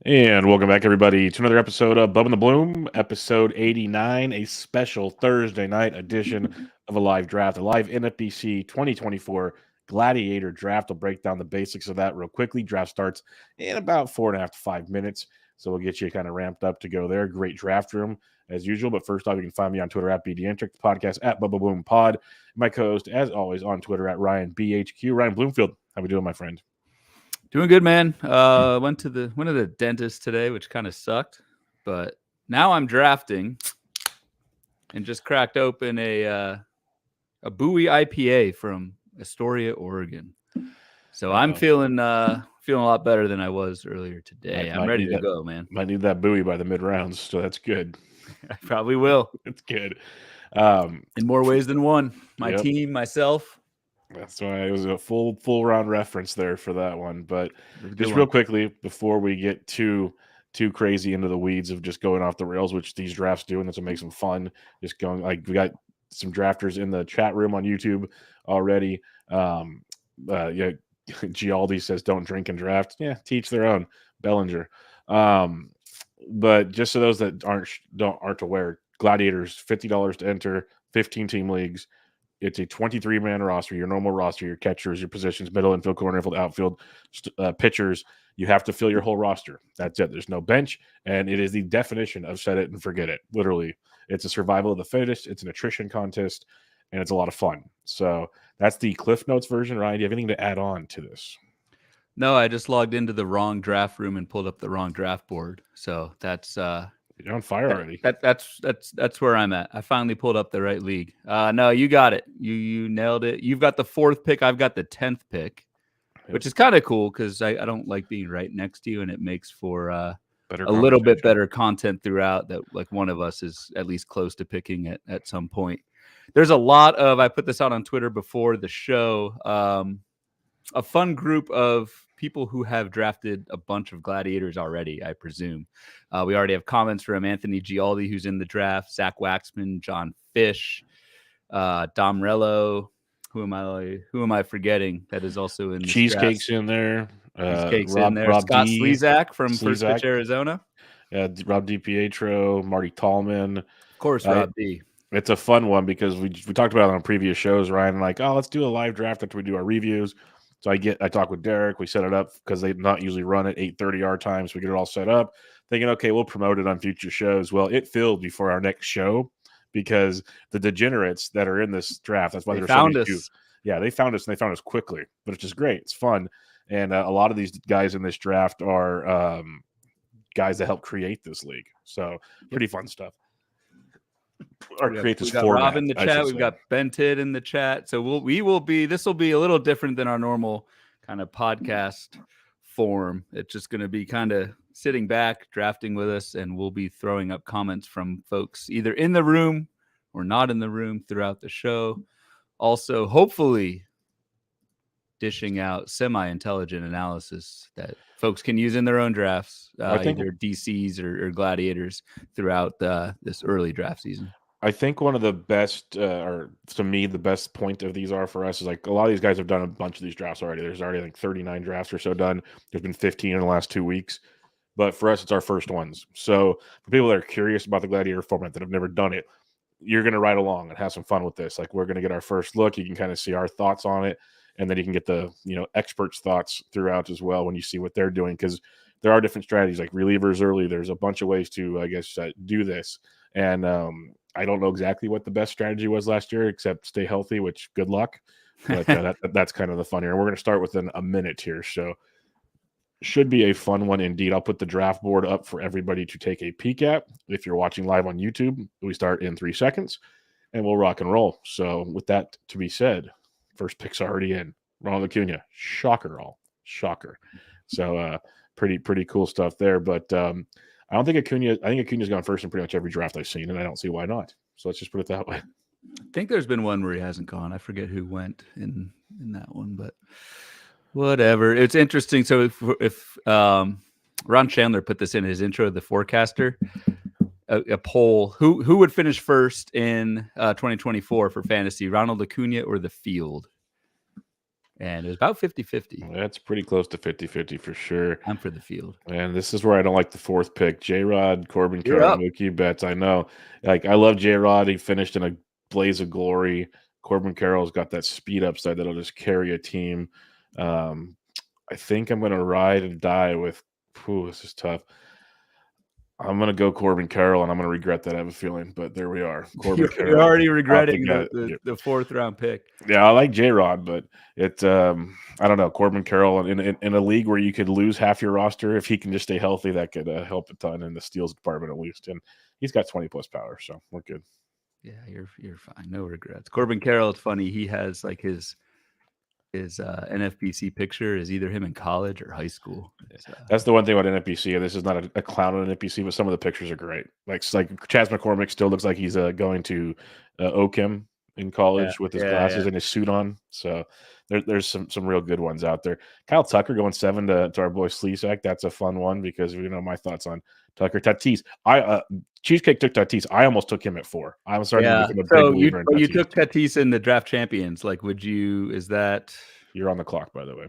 And welcome back, everybody, to another episode of Bubba and the Bloom, episode 89, a special Thursday night edition of a live draft, a live NFBC 2024 Gladiator Draft. I'll break down the basics of that real quickly. Draft starts in about 4.5 to 5 minutes, so we'll get you kind of ramped up to go there. Great draft room, as usual. But first off, you can find me on Twitter at BDentric, the podcast at Bubba Bloom Pod. My co-host, as always, on Twitter at Ryan BHQ. Ryan Bloomfield, how we doing, my friend? Doing good, man. Went to the dentist today, which kind of sucked, but now I'm drafting and just cracked open a Bowie IPA from Astoria, Oregon. So I'm feeling a lot better than I was earlier today. I'm ready to go, man. Might need that Bowie by the mid rounds, so that's good. I probably will. It's good. In more ways than one. My team, myself. That's why it was a full round reference there for that one. But just real quickly, before we get too crazy into the weeds of just going off the rails, which these drafts do, and that's what makes them fun. Just going, like, we got some drafters in the chat room on YouTube already. Gialdi says don't drink and draft. Yeah, teach their own. Bellinger. But just so those that aren't aware, Gladiators, $50 to enter, 15 team leagues. It's a 23-man roster, your normal roster, your catchers, your positions, middle infield, corner infield, outfield, pitchers. You have to fill your whole roster. That's it. There's no bench, and it is the definition of set it and forget it. Literally, it's a survival of the fittest. It's an attrition contest, and it's a lot of fun. So that's the Cliff Notes version. Ryan, do you have anything to add on to this? No, I just logged into the wrong draft room and pulled up the wrong draft board. So that's you're on fire already. That's where I'm at. I finally pulled up the right league. No, you got it. You nailed it. You've got the 4th pick. I've got the 10th pick, which is kind of cool because I don't like being right next to you, and it makes for a little bit better content throughout. That like one of us is at least close to picking it at some point. There's a lot of, I put this out on Twitter before the show, a fun group of people who have drafted a bunch of Gladiators already, I presume. We already have comments from Anthony Gialdi, who's in the draft, Zach Waxman, John Fish, Dom Rello. Who am I forgetting that is also in Cheesecake's in there. Cheesecake's in there. Rob Scott Slezak from First Pitch Arizona. Rob DiPietro, Marty Tallman. Of course, Rob D. It's a fun one because we talked about it on previous shows, Ryan. Like, let's do a live draft after we do our reviews. So I talk with Derek. We set it up because they not usually run at 8:30 our time. So we get it all set up, thinking, okay, we'll promote it on future shows. Well, it filled before our next show because the degenerates that are in this draft, that's why they found us. Yeah, they found us, and they found us quickly. But it's just great. It's fun. And a lot of these guys in this draft are guys that help create this league. So pretty fun stuff. Or create this format. Rob in the chat. We've got Ben Tidd in the chat. So this will be a little different than our normal kind of podcast form. It's just going to be kind of sitting back, drafting with us, and we'll be throwing up comments from folks either in the room or not in the room throughout the show. Also, hopefully, dishing out semi-intelligent analysis that folks can use in their own drafts, either DCs or Gladiators throughout this early draft season. I think one of the best, or to me, the best point of these are for us is like a lot of these guys have done a bunch of these drafts already. There's already like 39 drafts or so done. There's been 15 in the last 2 weeks. But for us, it's our first ones. So for people that are curious about the Gladiator format that have never done it, you're going to ride along and have some fun with this. Like, we're going to get our first look. You can kind of see our thoughts on it. And then you can get the experts' thoughts throughout as well when you see what they're doing, because there are different strategies like relievers early. There's a bunch of ways to, I guess, do this. And I don't know exactly what the best strategy was last year, except stay healthy, which good luck. But that's kind of the fun here. And we're going to start within a minute here. So should be a fun one indeed. I'll put the draft board up for everybody to take a peek at. If you're watching live on YouTube, we start in 3 seconds and we'll rock and roll. So with that to be said, first pick's already in. Ronald Acuna. Shocker. So pretty cool stuff there. But I think Acuna's gone first in pretty much every draft I've seen, and I don't see why not. So let's just put it that way. I think there's been one where he hasn't gone. I forget who went in that one, but whatever. It's interesting. So if Ron Chandler put this in his intro, the forecaster, a poll, who would finish first in 2024 for fantasy, Ronald Acuna or the field? And it was about 50-50. That's pretty close to 50-50 for sure. I'm for the field. And this is where I don't like the fourth pick. J-Rod, Corbin You're Carroll, up. Mookie Betts. I know. Like, I love J-Rod. He finished in a blaze of glory. Corbin Carroll's got that speed upside that'll just carry a team. I think I'm going to ride and die with – this is tough. I'm going to go Corbin Carroll, and I'm going to regret that, I have a feeling. But there we are. Corbin Carroll. You're already regretting the fourth-round pick. Yeah, I like J-Rod, but it I don't know. Corbin Carroll in a league where you could lose half your roster, if he can just stay healthy, that could help a ton in the steals department at least. And he's got 20+ power, so we're good. Yeah, you're fine. No regrets. Corbin Carroll, it's funny. He has like his NFBC picture is either him in college or high school. That's the one thing about NFBC. This is not a clown on NFBC, but some of the pictures are great. Like Chaz McCormick still looks like he's going to Oakham in college with his glasses and his suit on. So there's some real good ones out there. Kyle Tucker going 7 to our boy Slesack. That's a fun one because my thoughts on Tucker. Tatis. Cheesecake took Tatis. I almost took him at 4. I'm starting to become a big believer in Tatis. You took Tatis in the draft champions. Like, is that? You're on the clock, by the way.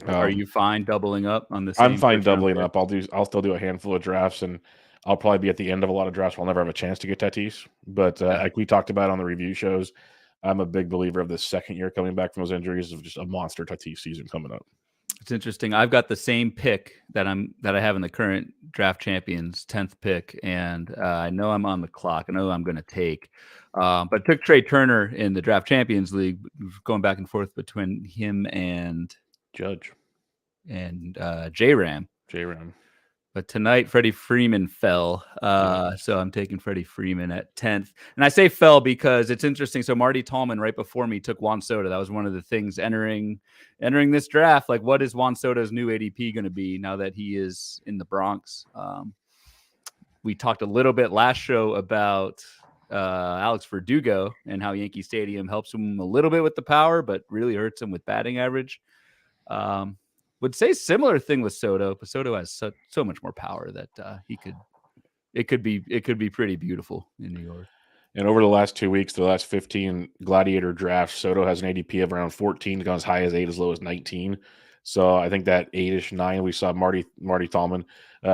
Are you fine doubling up on the same? I'm fine doubling up. I'll still do a handful of drafts, and I'll probably be at the end of a lot of drafts where I'll never have a chance to get Tatis. But like we talked about on the review shows, I'm a big believer of the second year coming back from those injuries, of just a monster Tatis season coming up. It's interesting. I've got the same pick that I have in the current draft champions, 10th pick, and I know I'm on the clock. I know I'm going to take, but took Trey Turner in the draft champions league, going back and forth between him and Judge and J-Ram. But tonight, Freddie Freeman fell. So I'm taking Freddie Freeman at 10th. And I say fell because it's interesting. So Marty Tallman right before me took Juan Soto. That was one of the things entering this draft. Like, what is Juan Soto's new ADP going to be now that he is in the Bronx? We talked a little bit last show about Alex Verdugo and how Yankee Stadium helps him a little bit with the power, but really hurts him with batting average. Would say similar thing with Soto, but Soto has so much more power that it could be pretty beautiful in New York. And over the last 2 weeks, the last 15 Gladiator drafts, Soto has an ADP of around 14, gone as high as 8, as low as 19. So I think that 8-ish, 9, we saw Marty Tallman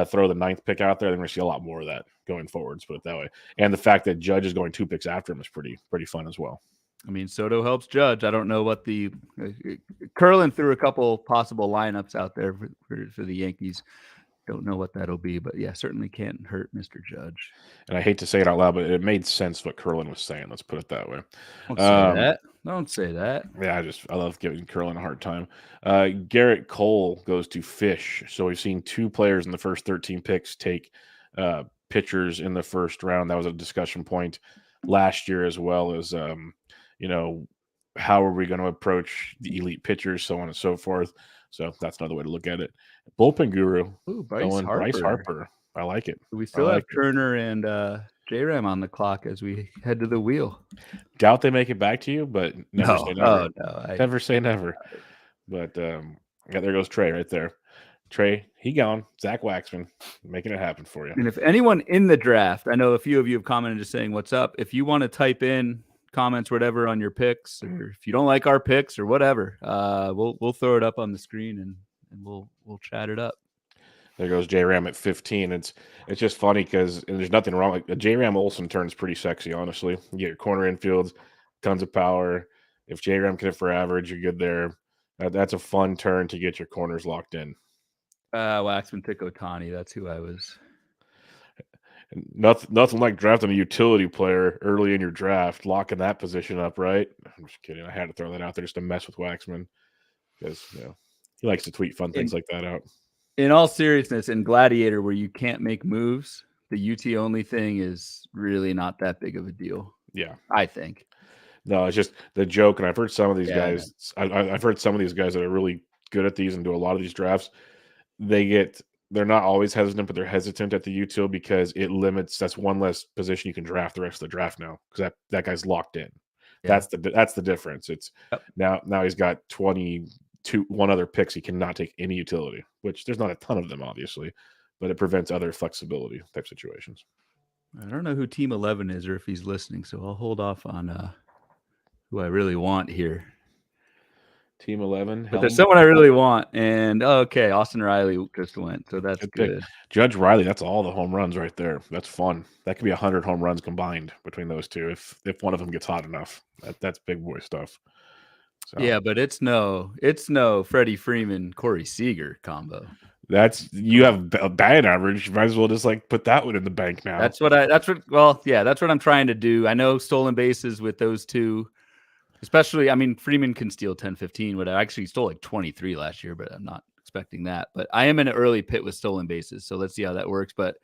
throw the 9th pick out there. Then we're going to see a lot more of that going forward, let's put it that way. And the fact that Judge is going 2 picks after him is pretty fun as well. I mean, Soto helps Judge. I don't know what the Curlin threw a couple possible lineups out there for the Yankees. Don't know what that'll be, but yeah, certainly can't hurt Mr. Judge. And I hate to say it out loud, but it made sense what Curlin was saying. Let's put it that way. Don't say that. Yeah, I love giving Curlin a hard time. Garrett Cole goes to Fish. So we've seen 2 players in the first 13 picks take pitchers in the first round. That was a discussion point last year, as well as how are we going to approach the elite pitchers, so on and so forth. So that's another way to look at it. Bullpen guru. Ooh, Bryce Harper. I like it. We still have Turner and J-Ram on the clock as we head to the wheel. Doubt they make it back to you, but never say never. Never say never. But there goes Trey right there. Trey, he gone. Zach Waxman making it happen for you. And if anyone in the draft, I know a few of you have commented just saying what's up. If you want to type in comments, whatever, on your picks, or if you don't like our picks or whatever, we'll throw it up on the screen and we'll chat it up. There goes J-Ram at 15. It's just funny because there's nothing wrong. Like, J-Ram Olsen turns pretty sexy, honestly. You get your corner infields, tons of power. If J-Ram can hit for average, you're good there. That's a fun turn to get your corners locked in. Waxman took Ohtani. That's who I was. Nothing like drafting a utility player early in your draft, locking that position up, right? I'm just kidding. I had to throw that out there just to mess with Waxman because he likes to tweet fun things like that out. In all seriousness, in Gladiator, where you can't make moves, the UT only thing is really not that big of a deal. Yeah, I think. No, it's just the joke, and I've heard some of these guys. I've heard some of these guys that are really good at these and do a lot of these drafts. They're not always hesitant, but they're hesitant at the util because it limits. That's one less position you can draft the rest of the draft now because that guy's locked in. Yeah. That's the difference. It's now he's got 21 other picks. He cannot take any utility, which there's not a ton of them, obviously, but it prevents other flexibility type situations. I don't know who Team 11 is or if he's listening, so I'll hold off on who I really want here. Team 11. But there's someone I really want, and okay, Austin Riley just went, so that's good. Judge Riley, that's all the home runs right there. That's fun. That could be 100 home runs combined between those two if one of them gets hot enough. That's big boy stuff. So. Yeah, but it's no Freddie Freeman, Corey Seager combo. You have a batting average. You might as well just like put that one in the bank now. That's what I'm trying to do. I know stolen bases with those two, especially, I mean, Freeman can steal 10, 15, but I actually stole like 23 last year, but I'm not expecting that. But I am in an early pit with stolen bases, so let's see how that works. But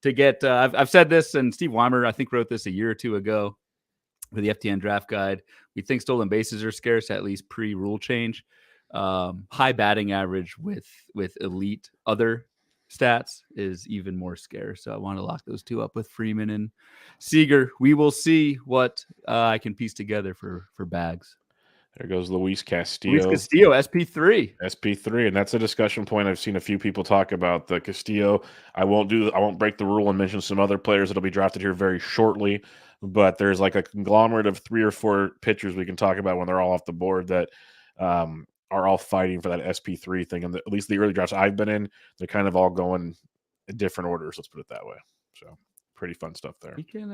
to get, I've said this, and Steve Weimer, I think, wrote this a year or two ago for the FTN draft guide. We think stolen bases are scarce, at least pre-rule change. High batting average with elite other stats is even more scarce. So I want to lock those two up with Freeman and Seager. We will see what I can piece together for bags. There goes Luis Castillo. SP3. SP3, and that's a discussion point. I've seen a few people talk about the Castillo. I won't break the rule and mention some other players that'll be drafted here very shortly. But there's like a conglomerate of 3 or 4 pitchers we can talk about when they're all off the board that are all fighting for that SP3 thing. And at least the early drafts I've been in, they're kind of all going in different orders. Let's put it that way. So pretty fun stuff there. You can,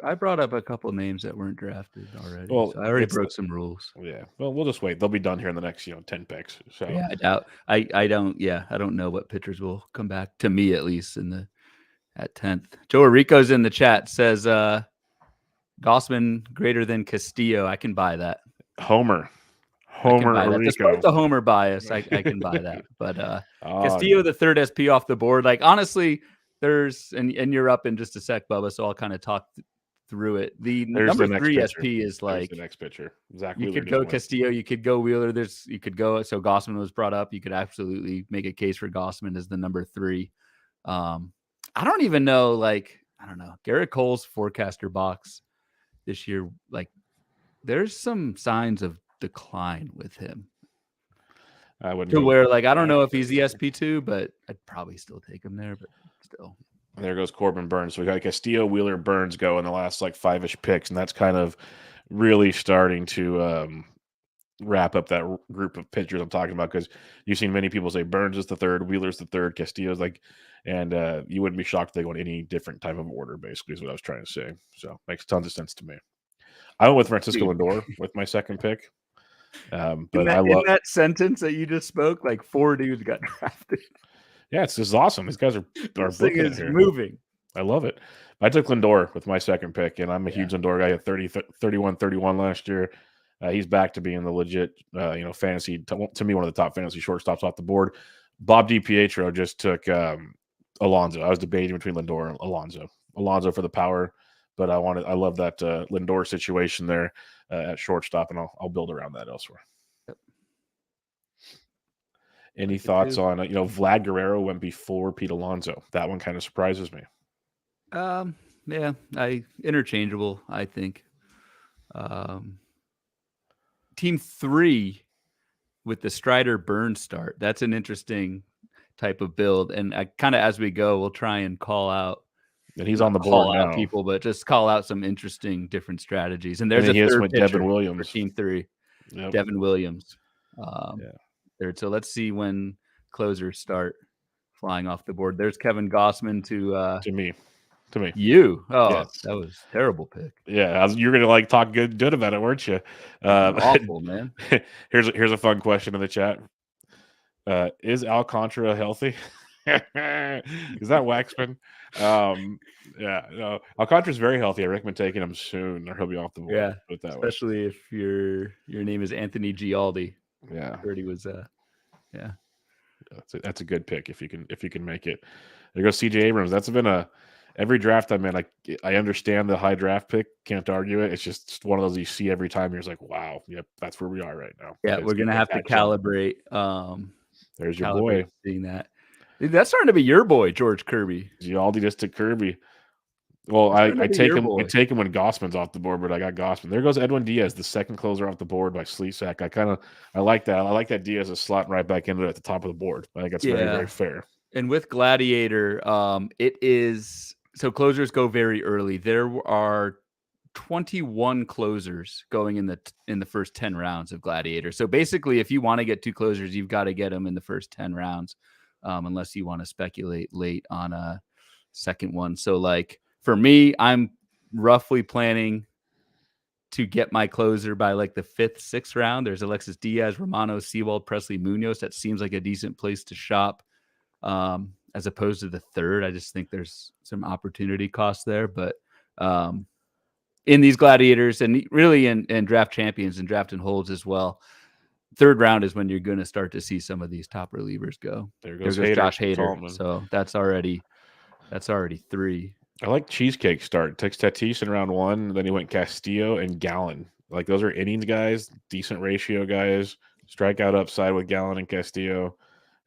I brought up a couple names that weren't drafted already. Well, so I already broke some rules. Yeah. Well, we'll just wait. They'll be done here in the next 10 picks. So yeah, I don't know what pitchers will come back to me, at least at 10th. Joe Rico's in the chat, says Gossman greater than Castillo. I can buy that. Homer Despite the Homer bias, I can buy that. But Castillo, the third SP off the board. Like, honestly, there's and you're up in just a sec, Bubba. So I'll kind of talk through it. There's number 3 SP is like the next pitcher. Zach you could go Castillo, you could go Wheeler. You could go. So Gossman was brought up. You could absolutely make a case for Gossman as the number 3. I don't even know. Like, I don't know. Garrett Cole's forecaster box this year. Like, there's some signs of decline with him. I would to where, like, I don't know if he's the SP2, but I'd probably still take him there. But still, and there goes Corbin Burns. So we got Castillo, Wheeler, Burns go in the last like 5-ish picks, and that's kind of really starting to wrap up that group of pitchers I'm talking about, because you've seen many people say Burns is the third, Wheeler's the third, Castillo's like, and you wouldn't be shocked if they go in any different type of order. Basically, is what I was trying to say. So makes tons of sense to me. I went with Francisco Lindor with my second pick. But I love that sentence that you just spoke. Like 4 dudes got drafted. Yeah, it's just awesome. These guys are this thing is moving. I love it. I took Lindor with my second pick, and I'm a huge Lindor guy. At 31 last year. He's back to being the legit, fantasy to me, one of the top fantasy shortstops off the board. Bob DiPietro just took Alonso. I was debating between Lindor and Alonso. Alonso for the power, but I love that Lindor situation there at shortstop, and I'll build around that elsewhere. Yep. Any thoughts on Vlad Guerrero went before Pete Alonso? That one kind of surprises me. Yeah, interchangeable, I think. Team 3 with the Strider Burn start. That's an interesting type of build, and I kind of, as we go, we'll try and call out. And he's on the board now. People, but just call out some interesting different strategies. And there's a third pitcher Devin Williams for Team 3. Yep. Devin Williams. Third. So let's see when closers start flying off the board. There's Kevin Gossman to me. You. Oh, yes. That was a terrible pick. Yeah, you're gonna like talk good about it, weren't you? Awful, man. Here's a fun question in the chat. Is Alcantara healthy? Is that Waxman? Alcantara's very healthy. I recommend taking him soon, or he'll be off the board. Yeah, especially if your name is Anthony Gialdi. Yeah, I heard he was. That's a good pick if you can make it. There goes CJ Abrams. That's been every draft I'm in. I understand the high draft pick. Can't argue it. It's just one of those you see every time. You're just like, wow, yep, that's where we are right now. Yeah, we're gonna have to calibrate. There's your boy. Seeing that. That's starting to be your boy, George Kirby. Gialdi just took Kirby. Well, I take him when Gossman's off the board, but I got Gossman. There goes Edwin Diaz, the second closer off the board by Slesack. I like that. I like that Diaz is slotting right back into it at the top of the board. I think that's very, very fair. And with Gladiator, it is so closers go very early. There are 21 closers going in the first 10 rounds of Gladiator. So basically, if you want to get 2 closers, you've got to get them in the first 10 rounds, unless you want to speculate late on a second one. So like for me, I'm roughly planning to get my closer by like the 5th, 6th round. There's Alexis Diaz, Romano, Sewald, Presley, Munoz. That seems like a decent place to shop, as opposed to the 3rd. I just think there's some opportunity cost there. But in these Gladiators and really in draft champions and draft and holds as well, 3rd round is when you're going to start to see some of these top relievers go. There goes Josh Hader. So that's already 3. I like Cheesecake start. Takes Tatis in round 1. Then he went Castillo and Gallen. Like those are innings guys, decent ratio guys. Strikeout upside with Gallen and Castillo.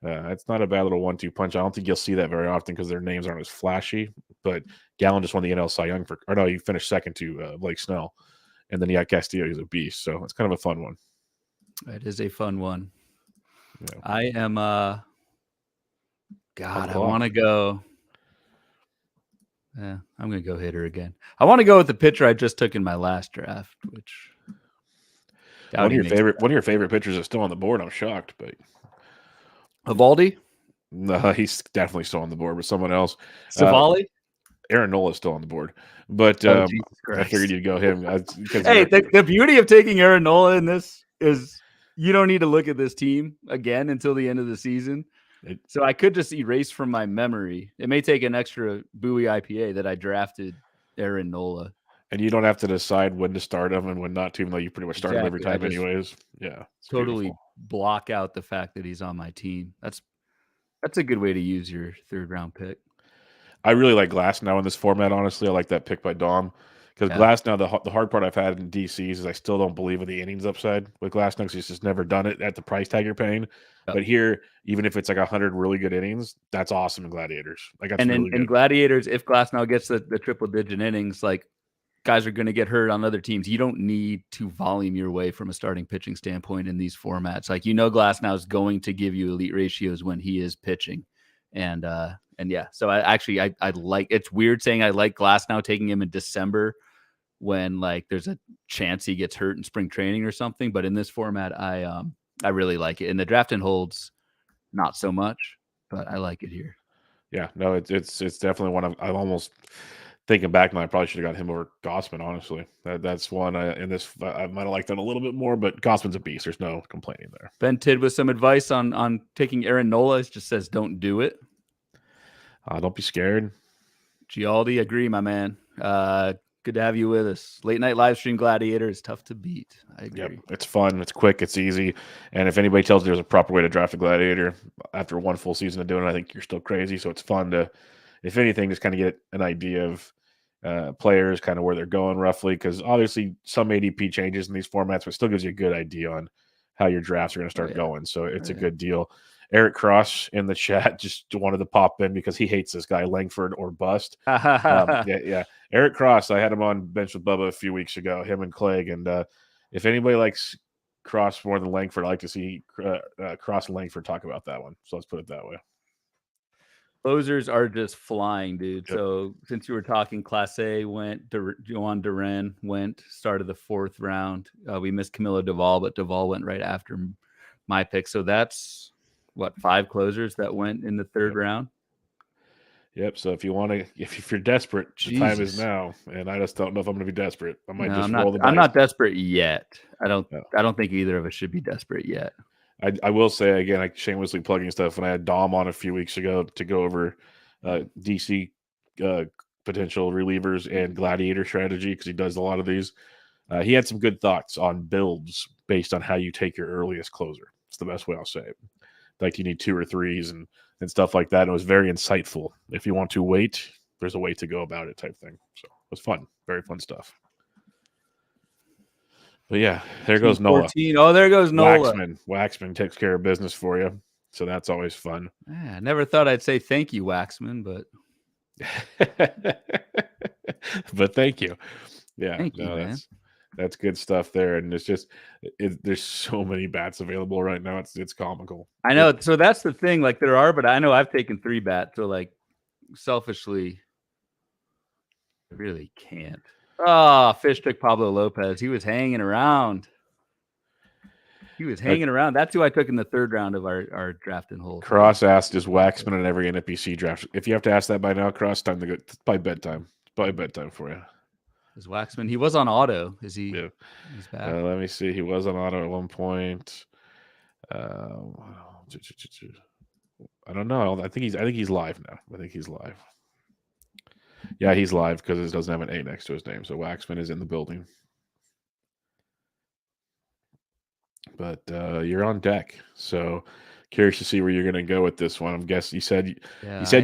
It's not a bad little 1-2 punch. I don't think you'll see that very often because their names aren't as flashy. But Gallen just won the NL Cy Young he finished second to Blake Snell. And then you got Castillo, he's a beast. So it's kind of a fun one. It is a fun one. Yeah. I am I want to go. I'm going to go hitter again. I want to go with the pitcher I just took in my last draft, which one of your favorite pitchers is still on the board. I'm shocked, but Evaldi? No, he's definitely still on the board, but someone else. Savali? Aaron Nola is still on the board, but I figured you'd go him. Hey, the beauty of taking Aaron Nola in this is you don't need to look at this team again until the end of the season. So I could just erase from my memory. It may take an extra Bowie IPA that I drafted Aaron Nola. And you don't have to decide when to start him and when not to, even though you pretty much start him every time anyways. Yeah. Totally beautiful. Block out the fact that he's on my team. That's a good way to use your 3rd round pick. I really like Glasnow in this format, honestly. I like that pick by Dom. Because Glasnow, the hard part I've had in DCs is I still don't believe in the innings upside with Glasnow because he's just never done it at the price tag you're paying. Yep. But here, even if it's like 100 really good innings, that's awesome in Gladiators. Like that's really good. In Gladiators, if Glasnow gets the triple-digit innings, like guys are going to get hurt on other teams. You don't need to volume your way from a starting pitching standpoint in these formats. Like Glasnow is going to give you elite ratios when he is pitching, and yeah. So I like. It's weird saying I like Glasnow taking him in December when like there's a chance he gets hurt in spring training or something. But in this format, I really like it. In the draft and holds, not so much, but I like it here. Yeah, no, it's definitely one I'm almost thinking back now. I probably should have got him over Gossman. Honestly, that's one. I might have liked that a little bit more, but Gossman's a beast. There's no complaining there. Ben Tid with some advice on taking Aaron Nola. It just says don't do it. Don't be scared. Gialdi, agree, my man. Good to have you with us. Late night live stream Gladiator is tough to beat. I agree. Yep. It's fun. It's quick. It's easy. And if anybody tells you there's a proper way to draft a Gladiator after one full season of doing it, I think you're still crazy. So it's fun to, if anything, just kind of get an idea of players, kind of where they're going roughly. Because obviously some ADP changes in these formats, but it still gives you a good idea on how your drafts are going to start going. So it's a good deal. Eric Cross in the chat just wanted to pop in because he hates this guy, Langford or bust. Yeah. Eric Cross, I had him on Bench with Bubba a few weeks ago, him and Clegg. And if anybody likes Cross more than Langford, I like to see Cross and Langford talk about that one. So let's put it that way. Closers are just flying, dude. Yep. So since you were talking, Class A went, Joan Duran went, started the 4th round. We missed Camilo Doval, but Doval went right after my pick. So that's, 5 closers that went in the 3rd round? Yep. So if you want to, if you're desperate, the time is now. And I just don't know if I'm going to be desperate. I might roll the dice. I'm not desperate yet. I don't think either of us should be desperate yet. I will say again, I shamelessly plugging stuff. When I had Dom on a few weeks ago to go over DC potential relievers and Gladiator strategy, because he does a lot of these, he had some good thoughts on builds based on how you take your earliest closer. It's the best way I'll say it. Like you need 2 or 3s and stuff like that. And it was very insightful. If you want to wait, there's a way to go about it type thing. So it was fun. Very fun stuff. But yeah, there goes Nola. Oh, there goes Nola. Waxman takes care of business for you. So that's always fun. Yeah, I never thought I'd say thank you, Waxman, but but thank you. Yeah. Thank you, man. That's good stuff there. And it's just, there's so many bats available right now. It's comical. I know. So that's the thing. Like there are, but I know I've taken 3 bats. So like selfishly, I really can't. Oh, Fish took Pablo Lopez. He was hanging around. That's who I took in the 3rd round of our draft and hold. Cross asked, is Waxman in every NFBC draft? If you have to ask that by now, Cross, time to go. It's probably bedtime. It's probably bedtime for you. Is Waxman? He was on auto. Is he? Yeah. He's back. Let me see. He was on auto at one point. I don't know. I think he's live now. I think he's live. Yeah, he's live because it doesn't have an A next to his name. So Waxman is in the building. But you're on deck. So curious to see where you're going to go with this one. I'm guessing you said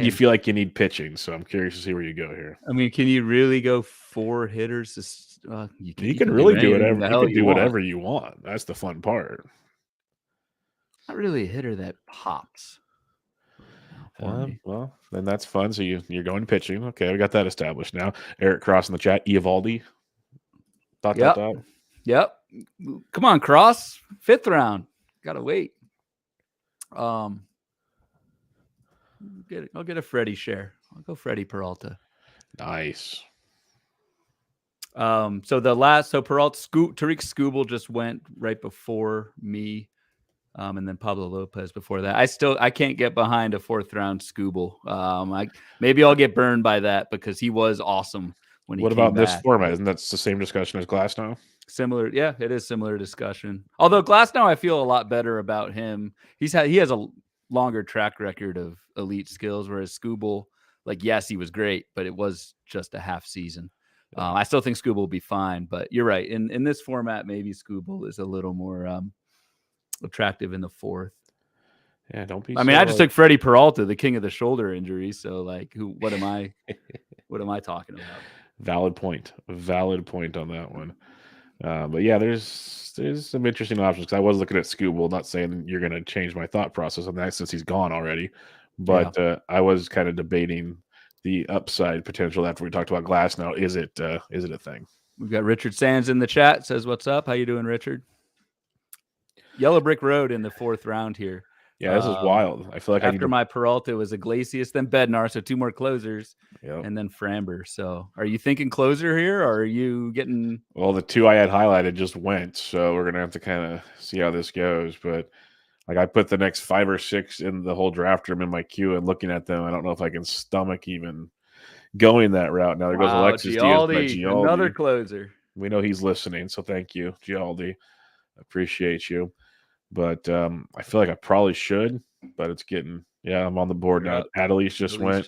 you feel like you need pitching. So I'm curious to see where you go here. I mean, can you really go 4 hitters? You can really do whatever. You can do whatever you want. That's the fun part. Not really a hitter that pops. Well, then that's fun. So you're going pitching. Okay, we got that established now. Eric Cross in the chat. Eovaldi. Yep. Come on, Cross. 5th round. Gotta wait. I'll get a Freddie share. I'll go Freddie Peralta. Nice. Peralta, Tariq Skubal just went right before me. And then Pablo Lopez before that. I can't get behind a 4th round Skubal. Maybe I'll get burned by that because he was awesome when he came back. What about this format? Isn't that the same discussion as Glasnow? Similar, yeah, it is similar discussion. Although Glasnow, I feel a lot better about him. He has a longer track record of elite skills, whereas Skubal, yes, he was great, but it was just a half season. I still think Skubal will be fine, but you're right. In this format, maybe Skubal is a little more attractive in the 4th. Yeah, don't be. I just took Freddie Peralta, the king of the shoulder injury. So what am I talking about? Valid point on that one. But yeah, there's some interesting options because I was looking at Skubal, not saying you're going to change my thought process on that since he's gone already, but I was kind of debating the upside potential after we talked about Glasnow. Is it a thing? We've got Richard Sands in the chat. Says, "What's up? How you doing, Richard?" Yellow Brick Road in the 4th round here. Yeah, this is wild. I feel like after my Peralta was Iglesias, then Bednar, so 2 more closers, and then Framber. So, are you thinking closer here, or are you getting? Well, the 2 I had highlighted just went, so we're gonna have to kind of see how this goes. But I put the next 5 or 6 in the whole draft room in my queue, and looking at them, I don't know if I can stomach even going that route. Now there goes Alexis Diaz, another closer. We know he's listening, so thank you, Gialdi. Appreciate you. But I feel like I probably should, but it's getting I'm on the board now. Adelise just went.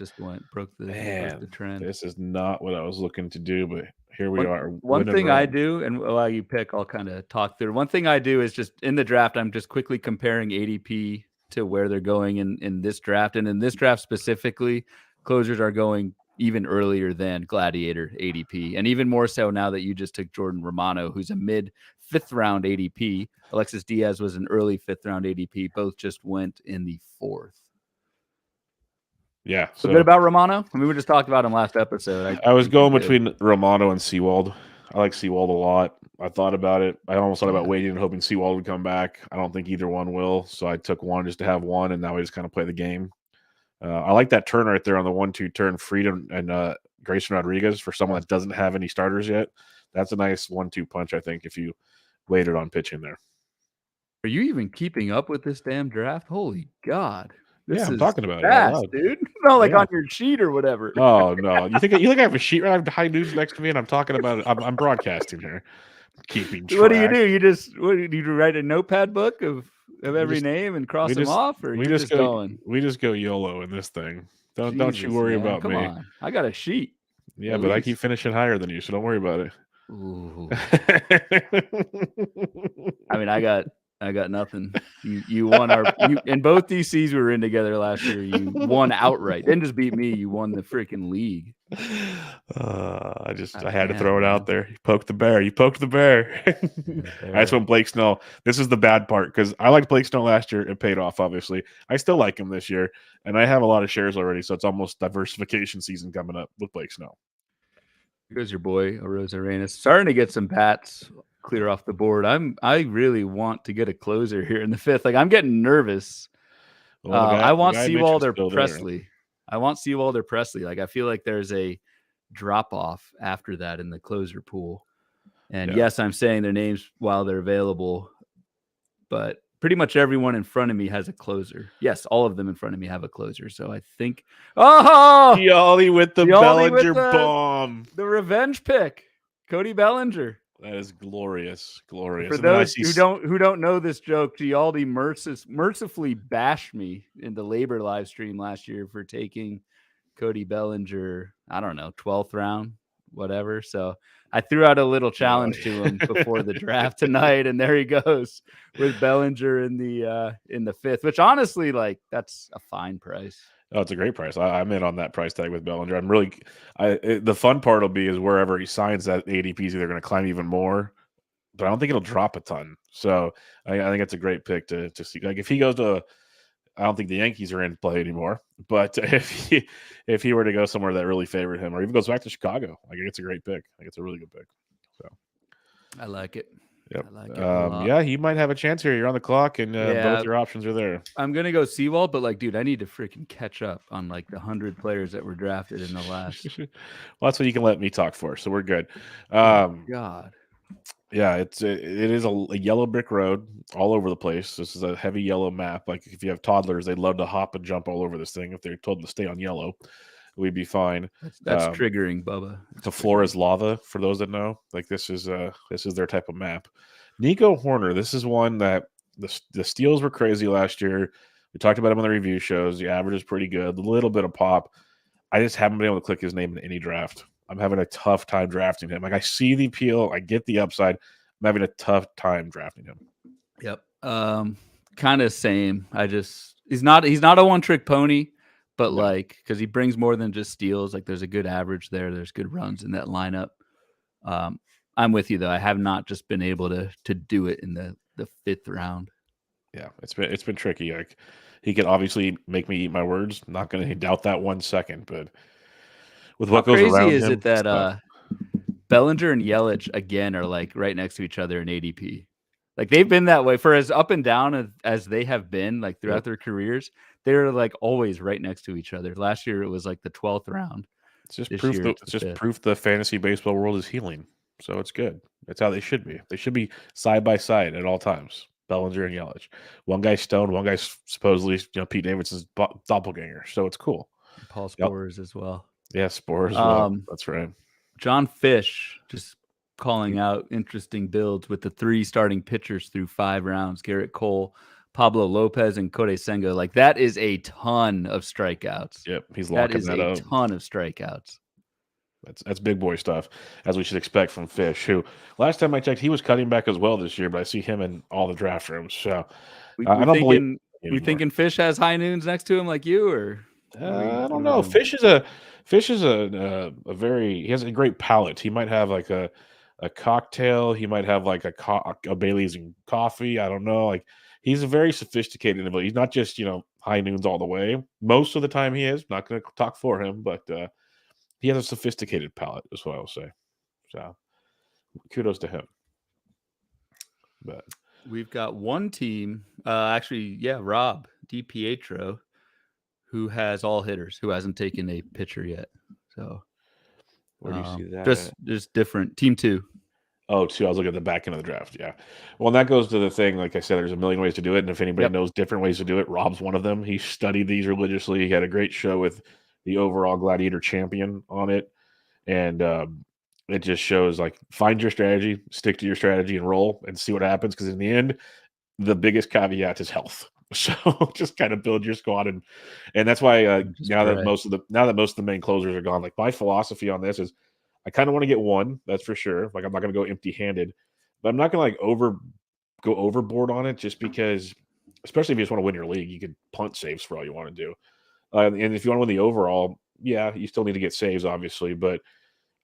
Broke the trend. This is not what I was looking to do, but here we are. One thing I do, and while you pick, I'll kind of talk through. One thing I do is just in the draft, I'm just quickly comparing ADP to where they're going in this draft. And in this draft specifically, closers are going even earlier than Gladiator ADP. And even more so now that you just took Jordan Romano, who's a mid-5th round ADP. Alexis Diaz was an early 5th round ADP. Both just went in the 4th. Yeah. So good about Romano? I mean, we just talked about him last episode. I was going between Romano and Sewald. I like Sewald a lot. I thought about it. I almost thought about waiting and hoping Sewald would come back. I don't think either one will. So I took one just to have one, and now we just kind of play the game. I like that turn right there on the 1-2 turn, Freedom and Grayson Rodriguez for someone that doesn't have any starters yet. That's a nice 1-2 punch, I think, if you waited on pitching there. Are you even keeping up with this damn draft? Holy God. I'm talking about fast, it. Dude. No, on your sheet or whatever. Oh, no. You think I have a sheet right? I have high news next to me, and I'm talking about it. I'm broadcasting here. Keeping track. What do? You write a notepad book of every name and cross them off, or we just go YOLO in this thing. Don't you worry about me. On. I got a sheet. Yeah, but I keep finishing higher than you, so don't worry about it. Ooh. I mean, I got nothing. You won in both DCs we were in together last year. You won outright. Didn't just beat me. You won the freaking league. I had to throw it out there. You poked the bear. I just want Blake Snell. This is the bad part because I liked Blake Snell last year. It paid off, obviously. I still like him this year, and I have a lot of shares already, so it's almost diversification season coming up with Blake Snell. Here's your boy, Arenas. Starting to get some bats clear off the board. I really want to get a closer here in the 5th. I'm getting nervous. I want Sewald or Presley. I want Sewald or Presley. I feel like there's a drop off after that in the closer pool. And Yeah. yes, I'm saying their names while they're available, but pretty much everyone in front of me has a closer. Yes, all of them in front of me have a closer. So I think, Yali with the Yali with Bellinger bomb. the revenge pick, Cody Bellinger. That is glorious, glorious. For And then I those see who don't know this joke, Gialdi mercifully bashed me in the Labor live stream last year for taking Cody Bellinger, I don't know, 12th round, whatever. So I threw out a little challenge to him before the draft tonight, and there he goes with Bellinger in the 5th, which honestly, like, that's a fine price. Oh, it's a great price. I'm in on that price tag with Bellinger. I'm really, the fun part will be is wherever he signs, that ADP is either going to climb even more, but I don't think it'll drop a ton. So I think it's a great pick to see. Like if he goes to, I don't think the Yankees are in play anymore. But if he were to go somewhere that really favored him, or even goes back to Chicago, I think it's a great pick. I think it's a really good pick. So I like it. Yep. I like it a lot. Yeah, he might have a chance here. You're on the clock, and both your options are there. I'm gonna go Seawald, but like, dude, I need to freaking catch up on like the 100 players that were drafted in the last. Well, that's what you can let me talk for, so we're good. God. Yeah, it is a yellow brick road all over the place. This is a heavy yellow map. Like if you have toddlers, they'd love to hop and jump all over this thing. If they're told to stay on yellow, we'd be fine. That's triggering, Bubba. The floor is lava, for those that know. Like this is their type of map. Nico Horner, this is one that the steals were crazy last year. We talked about him on the review shows. The average is pretty good, a little bit of pop. I just haven't been able to click his name in any draft. I'm having a tough time drafting him. Like I see the appeal, I get the upside. I'm having a tough time drafting him. Yep. Kind of same. He's not a one-trick pony, but like because he brings more than just steals. Like there's a good average there. There's good runs in that lineup. I'm with you though. I have not just been able to do it in the 5th round. Yeah, it's been tricky. Like he could obviously make me eat my words. Not going to doubt that 1 second, but with what goes around is him, it that Bellinger and Yelich again are like right next to each other in ADP? Like they've been that way for as up and down as they have been like throughout their careers. They're like always right next to each other. Last year it was like the 12th round. It's just proof the fantasy baseball world is healing. So it's good. That's how they should be. They should be side by side at all times. Bellinger and Yelich. One guy's stoned, one guy's supposedly, Pete Davidson's doppelganger. So it's cool. Paul Spores as well. Yeah, Spores as well. That's right. John Fish just calling out interesting builds with the 3 starting pitchers through 5 rounds. Garrett Cole, Pablo Lopez, and Kodai Senga. Like that is a ton of strikeouts. Yep, he's locking that up. That is a ton of strikeouts. That's big boy stuff, as we should expect from Fish, who last time I checked, he was cutting back as well this year, but I see him in all the draft rooms. So I don't believe. We thinking Fish has high noons next to him like you, or I don't know. Fish is a very. He has a great palate. He might have like a cocktail. He might have like a Bailey's and coffee. I don't know. Like he's a very sophisticated individual. He's not just high noons all the way. Most of the time he is. Not going to talk for him, but. He has a sophisticated palate, is what I will say. So, kudos to him. But we've got one team, Rob DiPietro, who has all hitters, who hasn't taken a pitcher yet. So, where do you see that? Just different. Team 2. Oh, 2. I was looking at the back end of the draft. Yeah. Well, and that goes to the thing. Like I said, there's a million ways to do it, and if anybody knows different ways to do it, Rob's one of them. He studied these religiously. He had a great show with the overall Gladiator champion on it. And it just shows like find your strategy, stick to your strategy and roll and see what happens. Because in the end, the biggest caveat is health. So just kind of build your squad. And that's why now that most of the main closers are gone, like my philosophy on this is I kind of want to get one, that's for sure. Like I'm not going to go empty handed, but I'm not going to go overboard on it just because, especially if you just want to win your league, you could punt saves for all you want to do. And if you want to win the overall, you still need to get saves, obviously, but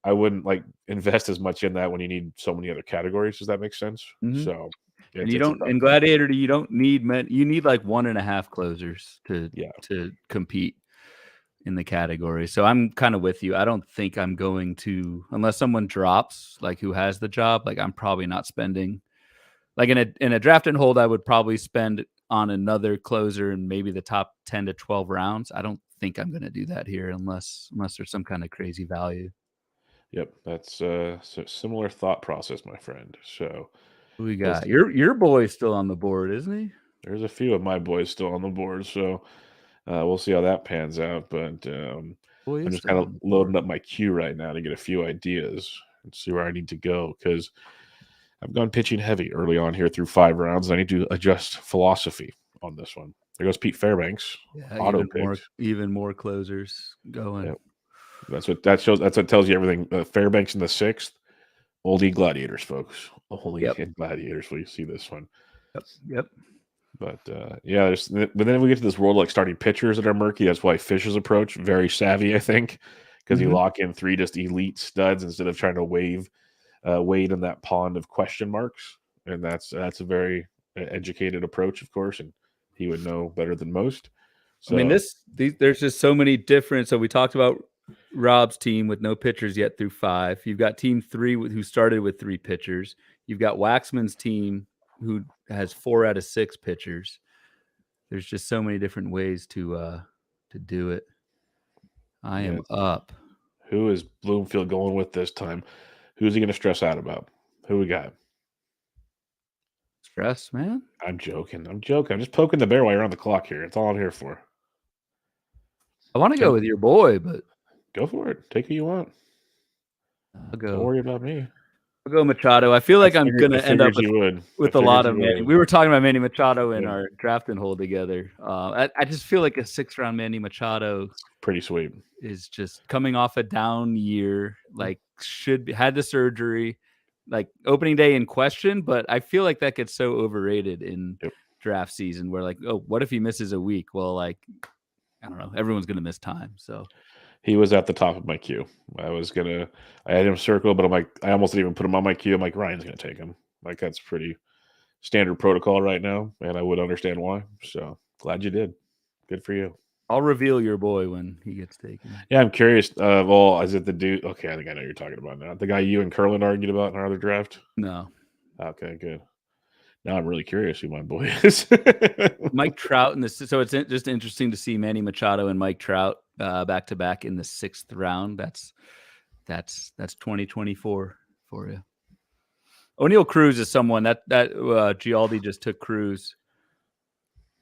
I wouldn't like invest as much in that when you need so many other categories. Does that make sense? Mm-hmm. So, and you don't in Gladiator, you don't need you need like 1.5 closers to compete in the category. So I'm kind of with you. I don't think I'm going to, unless someone drops like who has the job. Like I'm probably not spending like in a draft and hold. I would probably spend on another closer in maybe the top 10 to 12 rounds. I don't think I'm going to do that here unless there's some kind of crazy value. Yep, that's similar thought process, my friend. So Who we we'll got? see. Your boy's still on the board, isn't he? There's a few of my boys still on the board, so we'll see how that pans out. But Boy I'm is just still kind on of the board. loading up my queue right now to get a few ideas and see where I need to go because I've gone pitching heavy early on here through 5 rounds. I need to adjust philosophy on this one. There goes Pete Fairbanks, Yeah, auto picked. even more closers going. Yep, that's what that shows. That's what tells you everything. Fairbanks in the 6th. Oldie Gladiators, folks. Oldie Yep. and Gladiators. We see this one. Yep. But yeah, but then we get to this world like starting pitchers that are murky. That's why Fish's approach very savvy, I think, because you Mhm. lock in 3 just elite studs instead of trying to wade in that pond of question marks. And that's a very educated approach, of course, and he would know better than most. I mean, So there's just so many different. So we talked about Rob's team with no pitchers yet through 5. You've got team 3 who started with 3 pitchers. You've got Waxman's team who has 4 out of 6 pitchers. There's just so many different ways to do it. I am up. who is Bloomfield going with this time? Who's he going to stress out about? Who we got? Stress, man. I'm joking. I'm just poking the bear while you're on the clock here. That's all I'm here for. I want to go with your boy, but Go for it. Take who you want. I'll Don't go. worry about me. I'll go Machado. I feel like I'm going I to end up figured you would. with I a lot figured of you Manny. would. We were talking about Manny Machado in Yeah. our draft and hold together. I just feel like a 6th-round Manny Machado Pretty sweet. is just coming off a down year. Like had the surgery, like opening day in question. But I feel like that gets so overrated in draft season. Where like, oh, what if he misses a week? Well, like I don't know. Everyone's going to miss time. So He was at the top of my queue. I had him circled, but I'm like, I almost didn't even put him on my queue. I'm like, Ryan's going to take him. Like, that's pretty standard protocol right now, and I would understand why. So glad you did. Good for you. I'll reveal your boy when he gets taken. Yeah, I'm curious. Well, is it the dude? Okay, I think I know who you're talking about now. The guy you and Curlin argued about in our other draft? No. Okay, good. Now I'm really curious who my boy is. Mike Trout in this. So it's just interesting to see Manny Machado and Mike Trout back to back in the 6th round. That's 2024 for you. O'Neal Cruz is someone that Gialdi just took Cruz.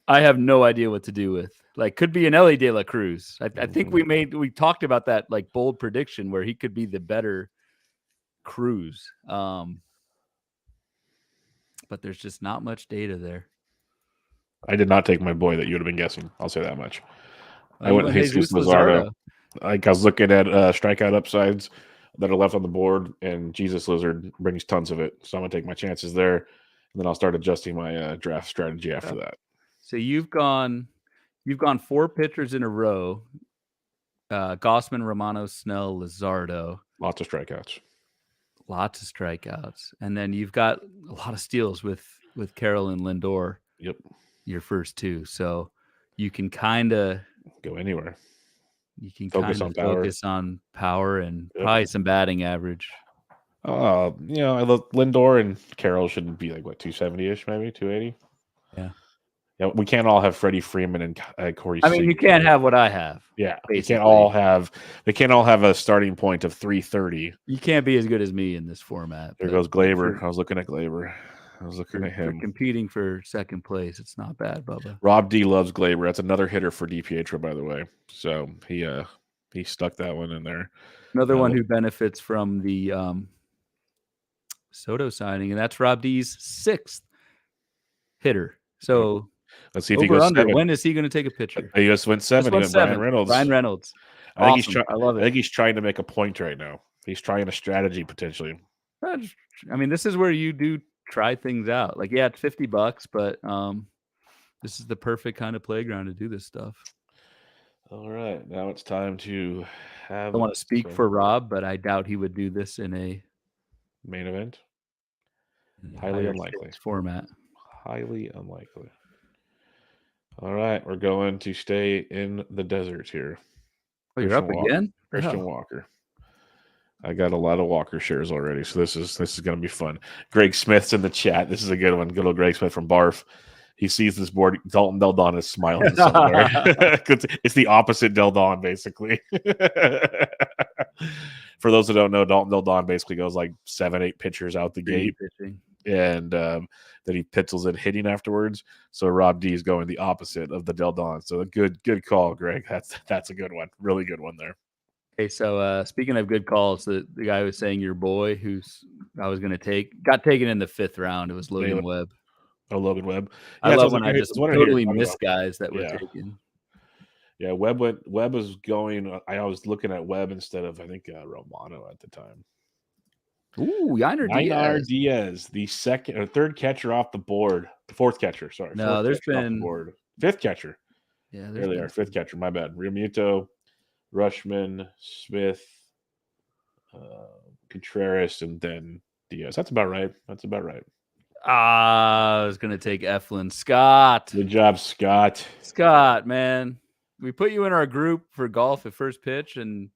I have no idea what to do with. Like, could be an Ellie De La Cruz. I think we talked about that like bold prediction where he could be the better Cruz. But there's just not much data there. I did not take my boy that you would have been guessing. I'll say that much. I went Jesus Luzardo. I was looking at strikeout upsides that are left on the board, and Jesus Lizard brings tons of it. So I'm going to take my chances there, and then I'll start adjusting my draft strategy after that. So you've gone 4 pitchers in a row. Gossman, Romano, Snell, Luzardo. Lots of strikeouts. And then you've got a lot of steals with Carroll and Lindor. Yep. Your first 2. So you can kind of go anywhere. You can focus on power and probably some batting average. I love Lindor and Carroll should be like what 270-ish, maybe 280. Yeah, we can't all have Freddie Freeman and Corey. I mean, you can't have what I have. Yeah, basically. They can't all have a starting point of 330. You can't be as good as me in this format. There goes Glaber. I was looking at Glaber. I was looking at him. Competing for 2nd place. It's not bad, Bubba. Rob D loves Glaber. That's another hitter for DiPietro, by the way. So he stuck that one in there. Another one who benefits from the Soto signing, and that's Rob D's 6th hitter. So let's see if he goes under. 7. When is he going to take a pitcher? He just went 7. He went 7. Brian Reynolds. I think awesome. I love it. I think he's trying to make a point right now. He's trying a strategy potentially. I mean, this is where you do try things out. Like, yeah, it's $50, but this is the perfect kind of playground to do this stuff. All right, now it's time to have. I want to speak for Rob, but I doubt he would do this in a main event. Highly unlikely format. Highly unlikely. All right, we're going to stay in the desert here. Oh, you're up again? Christian Walker. I got a lot of Walker shares already, so this is going to be fun. Greg Smith's in the chat. This is a good one. Good old Greg Smith from Barf. He sees this board. Dalton Del Don is smiling somewhere. It's the opposite Del Don, basically. For those that don't know, Dalton Del Don basically goes like 7-8 pitchers out the gate, pitching. and then he pitzels it hitting afterwards. So Rob D is going the opposite of the Del Don. So a good call, Greg. That's a good one. Really good one there. Okay, so speaking of good calls, the guy was saying your boy, I was going to got taken in the 5th round. It was Logan Webb. Oh, Logan Webb. Yeah, I love when I just totally miss guys that were taken. Yeah, Webb was going. I was looking at Webb instead of, I think, Romano at the time. Ooh, Yainer Diaz, the second or third catcher off the board. The fourth catcher, sorry. No, there's been fifth catcher. Yeah, there they are. Fifth catcher. My bad. Realmuto, Rushman, Smith, Contreras, and then Diaz. That's about right. I was gonna take Eflin. Scott. Good job, Scott. Scott, man. We put you in our group for golf at first pitch, and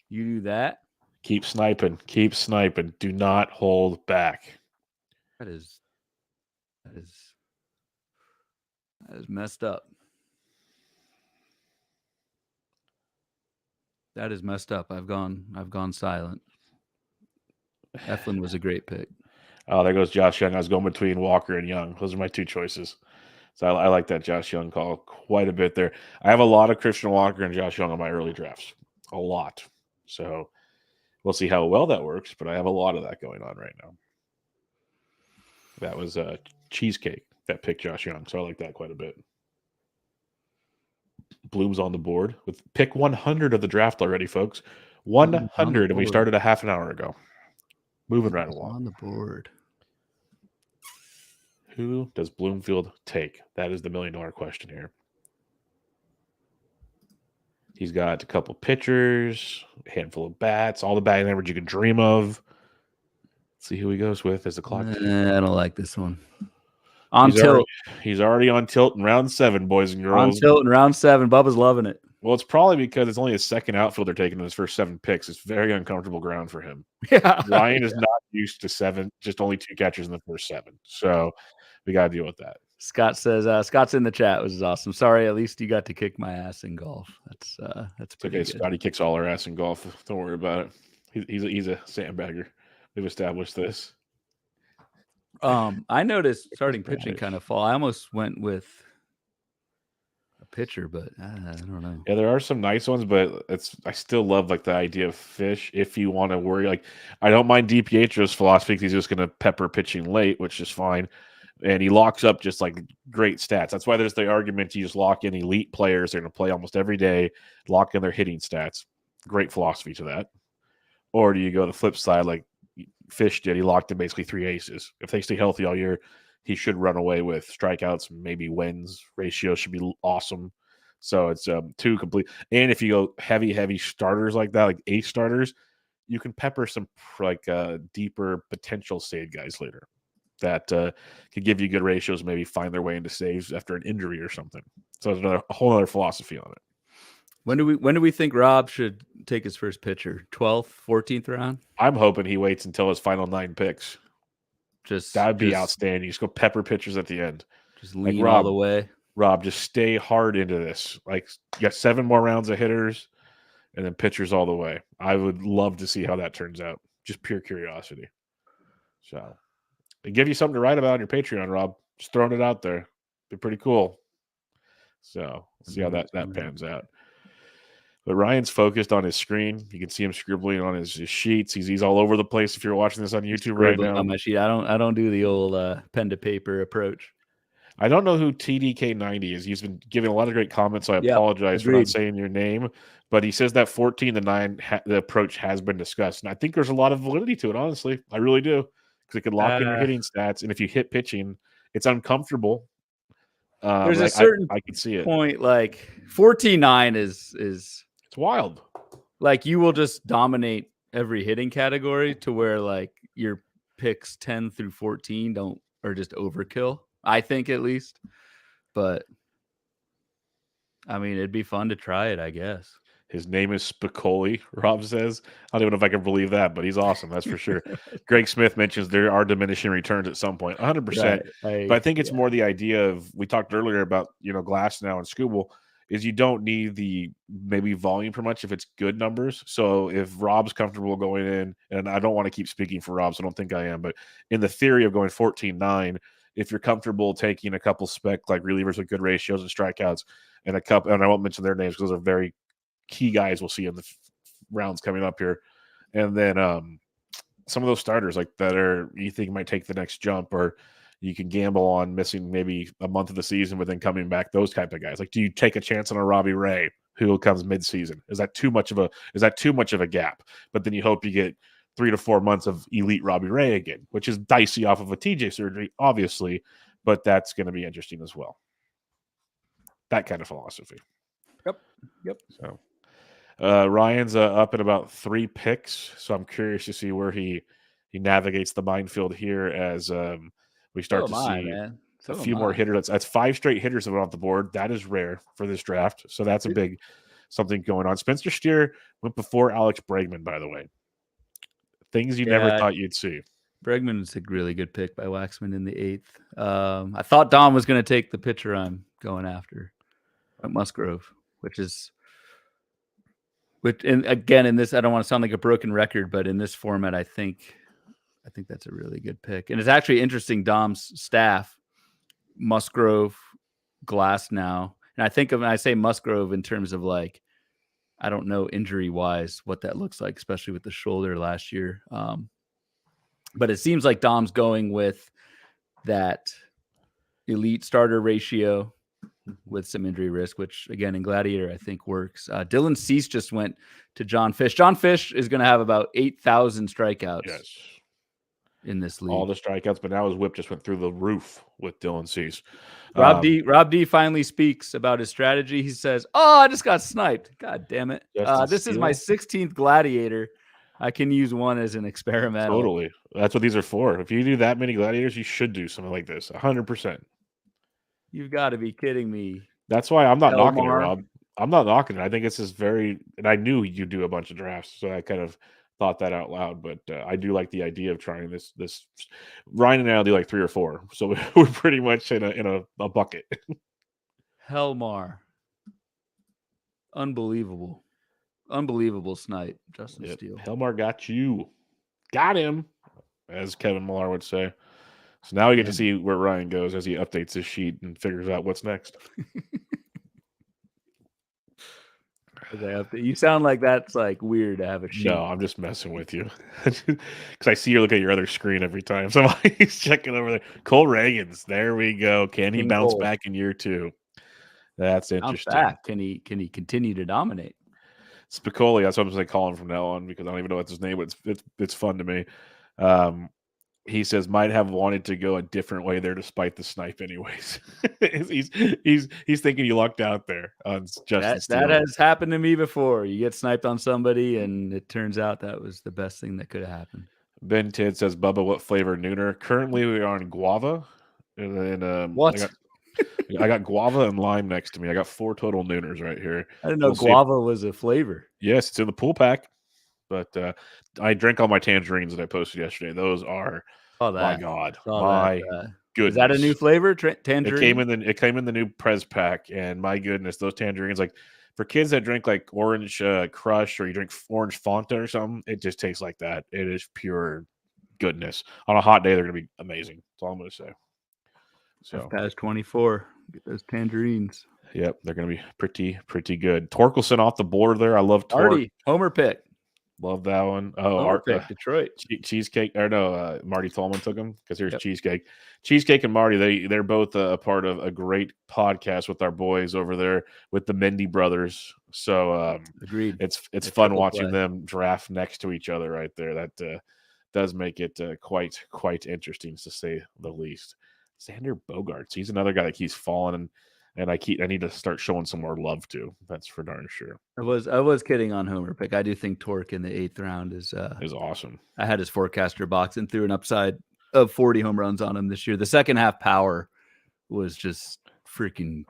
you do that. Keep sniping. Do not hold back. That is messed up. That is messed up. I've gone silent. Eflin was a great pick. Oh, there goes Josh Young. I was going between Walker and Young. Those are my two choices. So I like that Josh Young call quite a bit there. I have a lot of Christian Walker and Josh Young on my early drafts. A lot. So we'll see how well that works, but I have a lot of that going on right now. That was a cheesecake that picked Josh Young. So I like that quite a bit. Bloom's on the board with pick 100 of the draft already, folks. 100, and we started a half an hour ago. Moving right along. On the board. Who does Bloomfield take? That is the $1 million question here. He's got a couple pitchers, a handful of bats, all the batting average you can dream of. Let's see who he goes with as the clock. I don't like this one. Tilt. He's already on tilt in round 7, boys and girls. On tilt in round 7. Bubba's loving it. Well, it's probably because it's only his second outfielder taken in his first 7 picks. It's very uncomfortable ground for him. Yeah. Ryan is not used to 7, just only 2 catchers in the first 7. So we got to deal with that. Scott says, Scott's in the chat, which is awesome. Sorry, at least you got to kick my ass in golf. That's pretty okay. Good. Scotty kicks all our ass in golf. Don't worry about it. He's a sandbagger. We've established this. I noticed starting pitching kind of fall. I almost went with a pitcher, but I don't know. Yeah, there are some nice ones, but I still love like the idea of Fish. If you want to worry, like I don't mind DiPietro's philosophy because he's just going to pepper pitching late, which is fine, and he locks up just like great stats. That's why there's the argument you just lock in elite players. They're going to play almost every day, lock in their hitting stats. Great philosophy to that. Or do you go the flip side like Fish did? He locked in basically 3 aces. If they stay healthy all year, he should run away with strikeouts, maybe wins. Ratio should be awesome. So it's 2 complete. And if you go heavy starters like that, like ace starters, you can pepper some like deeper potential save guys later that could give you good ratios, maybe find their way into saves after an injury or something. So there's a whole other philosophy on it. When do we think Rob should take his first pitcher? 12th, 14th round? I'm hoping he waits until his final 9 picks. That would be outstanding. Just go pepper pitchers at the end. Just lean like all the way. Rob, just stay hard into this. Like you got 7 more rounds of hitters and then pitchers all the way. I would love to see how that turns out. Just pure curiosity. So they give you something to write about on your Patreon, Rob. Just throwing it out there. Be pretty cool. So see how that pans out. But Ryan's focused on his screen. You can see him scribbling on his sheets. He's all over the place. If you're watching this on YouTube right now, on my sheet. I don't do the old pen to paper approach. I don't know who TDK90 is. He's been giving a lot of great comments, so I apologize for not saying your name. But he says that 14 to 9, the approach has been discussed, and I think there's a lot of validity to it. Honestly, I really do, because it could lock in your hitting stats, and if you hit pitching, it's uncomfortable. There's a certain I can see it. Point like 14-9 is it's wild. Like you will just dominate every hitting category to where like your picks 10 through 14 are just overkill. I think at least, but I mean, it'd be fun to try it, I guess. His name is Spicoli, Rob says. I don't even know if I can believe that, but he's awesome. That's for sure. Greg Smith mentions there are diminishing returns at some point, 100%. Right. But I think it's more the idea of, we talked earlier about, Glass now and Scooble. is you don't need the maybe volume per much if it's good numbers. So if Rob's comfortable going in, and I don't want to keep speaking for Rob, so I don't think I am, but in the theory of going 14-9, if you're comfortable taking a couple spec like relievers with good ratios and strikeouts and a couple, and I won't mention their names because those are very key guys we'll see in the rounds coming up here. And then some of those starters like that are you think might take the next jump, or you can gamble on missing maybe a month of the season but then coming back, those type of guys. Like, do you take a chance on a Robbie Ray who comes mid-season? Is that too much of a gap? But then you hope you get 3 to 4 months of elite Robbie Ray again, which is dicey off of a TJ surgery, obviously, but that's going to be interesting as well. That kind of philosophy. Yep. So Ryan's up at about 3 picks, so I'm curious to see where he navigates the minefield here as we start to see a few more hitters. That's 5 straight hitters that went off the board. That is rare for this draft, so that's a big something going on. Spencer Steer went before Alex Bregman, by the way. Things you never thought you'd see. Bregman's a really good pick by Waxman in the 8th. I thought Dom was going to take the pitcher I'm going after, Musgrove, and again, in this, I don't want to sound like a broken record, but in this format, I think that's a really good pick. And it's actually interesting. Dom's staff, Musgrove, Glass now. And I think when I say Musgrove in terms of like, I don't know injury wise what that looks like, especially with the shoulder last year. But it seems like Dom's going with that elite starter ratio with some injury risk, which again in Gladiator I think works. Dylan Cease just went to John Fish. John Fish is going to have about 8,000 strikeouts in this league. All the strikeouts, but now his whip just went through the roof with Dylan Cease. Rob D finally speaks about his strategy. He says, "Oh, I just got sniped. God damn it! This is my 16th Gladiator. I can use one as an experimental." Totally, that's what these are for. If you do that many Gladiators, you should do something like this. 100%. You've got to be kidding me. That's why I'm not knocking it, Rob. I'm not knocking it. I think it's just and I knew you do a bunch of drafts, so I kind of thought that out loud. But I do like the idea of trying this. Ryan and I'll do like 3 or 4, so we're pretty much in a bucket. Helmar, unbelievable snipe, Justin Steele. Helmar got him, as Kevin Millar would say. So now we get to see where Ryan goes as he updates his sheet and figures out what's next. You sound like that's like weird to have a sheet. No, I'm just messing with you. Because I see you look at your other screen every time. So he's checking over there. Cole Reagans. There we go. Can he bounce back in year 2? That's interesting. Can he continue to dominate? Spicoli, that's what I'm going to call him from now on because I don't even know what's his name, but it's fun to me. He says might have wanted to go a different way there despite the snipe anyways. he's thinking you lucked out there on Justin Steele. That has happened to me before. You get sniped on somebody and it turns out that was the best thing that could have happened. Ben Tidd says, Bubba, what flavor nooner? Currently we are on guava. And then what? I got guava and lime next to me. I got 4 total nooners right here. I didn't know guava was a flavor. Yes, it's in the pool pack. But I drank all my tangerines that I posted yesterday. Those are, my God, my goodness. Is that a new flavor, tangerine? It came in the new Prez pack, and my goodness, those tangerines, like for kids that drink like orange crush or you drink orange Fanta or something, it just tastes like that. It is pure goodness. On a hot day, they're going to be amazing. That's all I'm going to say. So past 24, get those tangerines. Yep, they're going to be pretty good. Torkelson off the board there. I love Torque. Homer pick. Love that one. Oh, Detroit. Cheesecake. Or no, Marty Tolman took him because here's Cheesecake. Cheesecake and Marty, they're both a part of a great podcast with our boys over there with the Mendy brothers. So agreed. It's fun watching them draft next to each other right there. That does make it quite interesting to say the least. Xander Bogaerts, he's another guy that keeps falling and I need to start showing some more love to. That's for darn sure. I was kidding on Homer pick. I do think Torque in the 8th round is awesome. I had his forecaster box and threw an upside of 40 home runs on him this year. The second half power was just freaking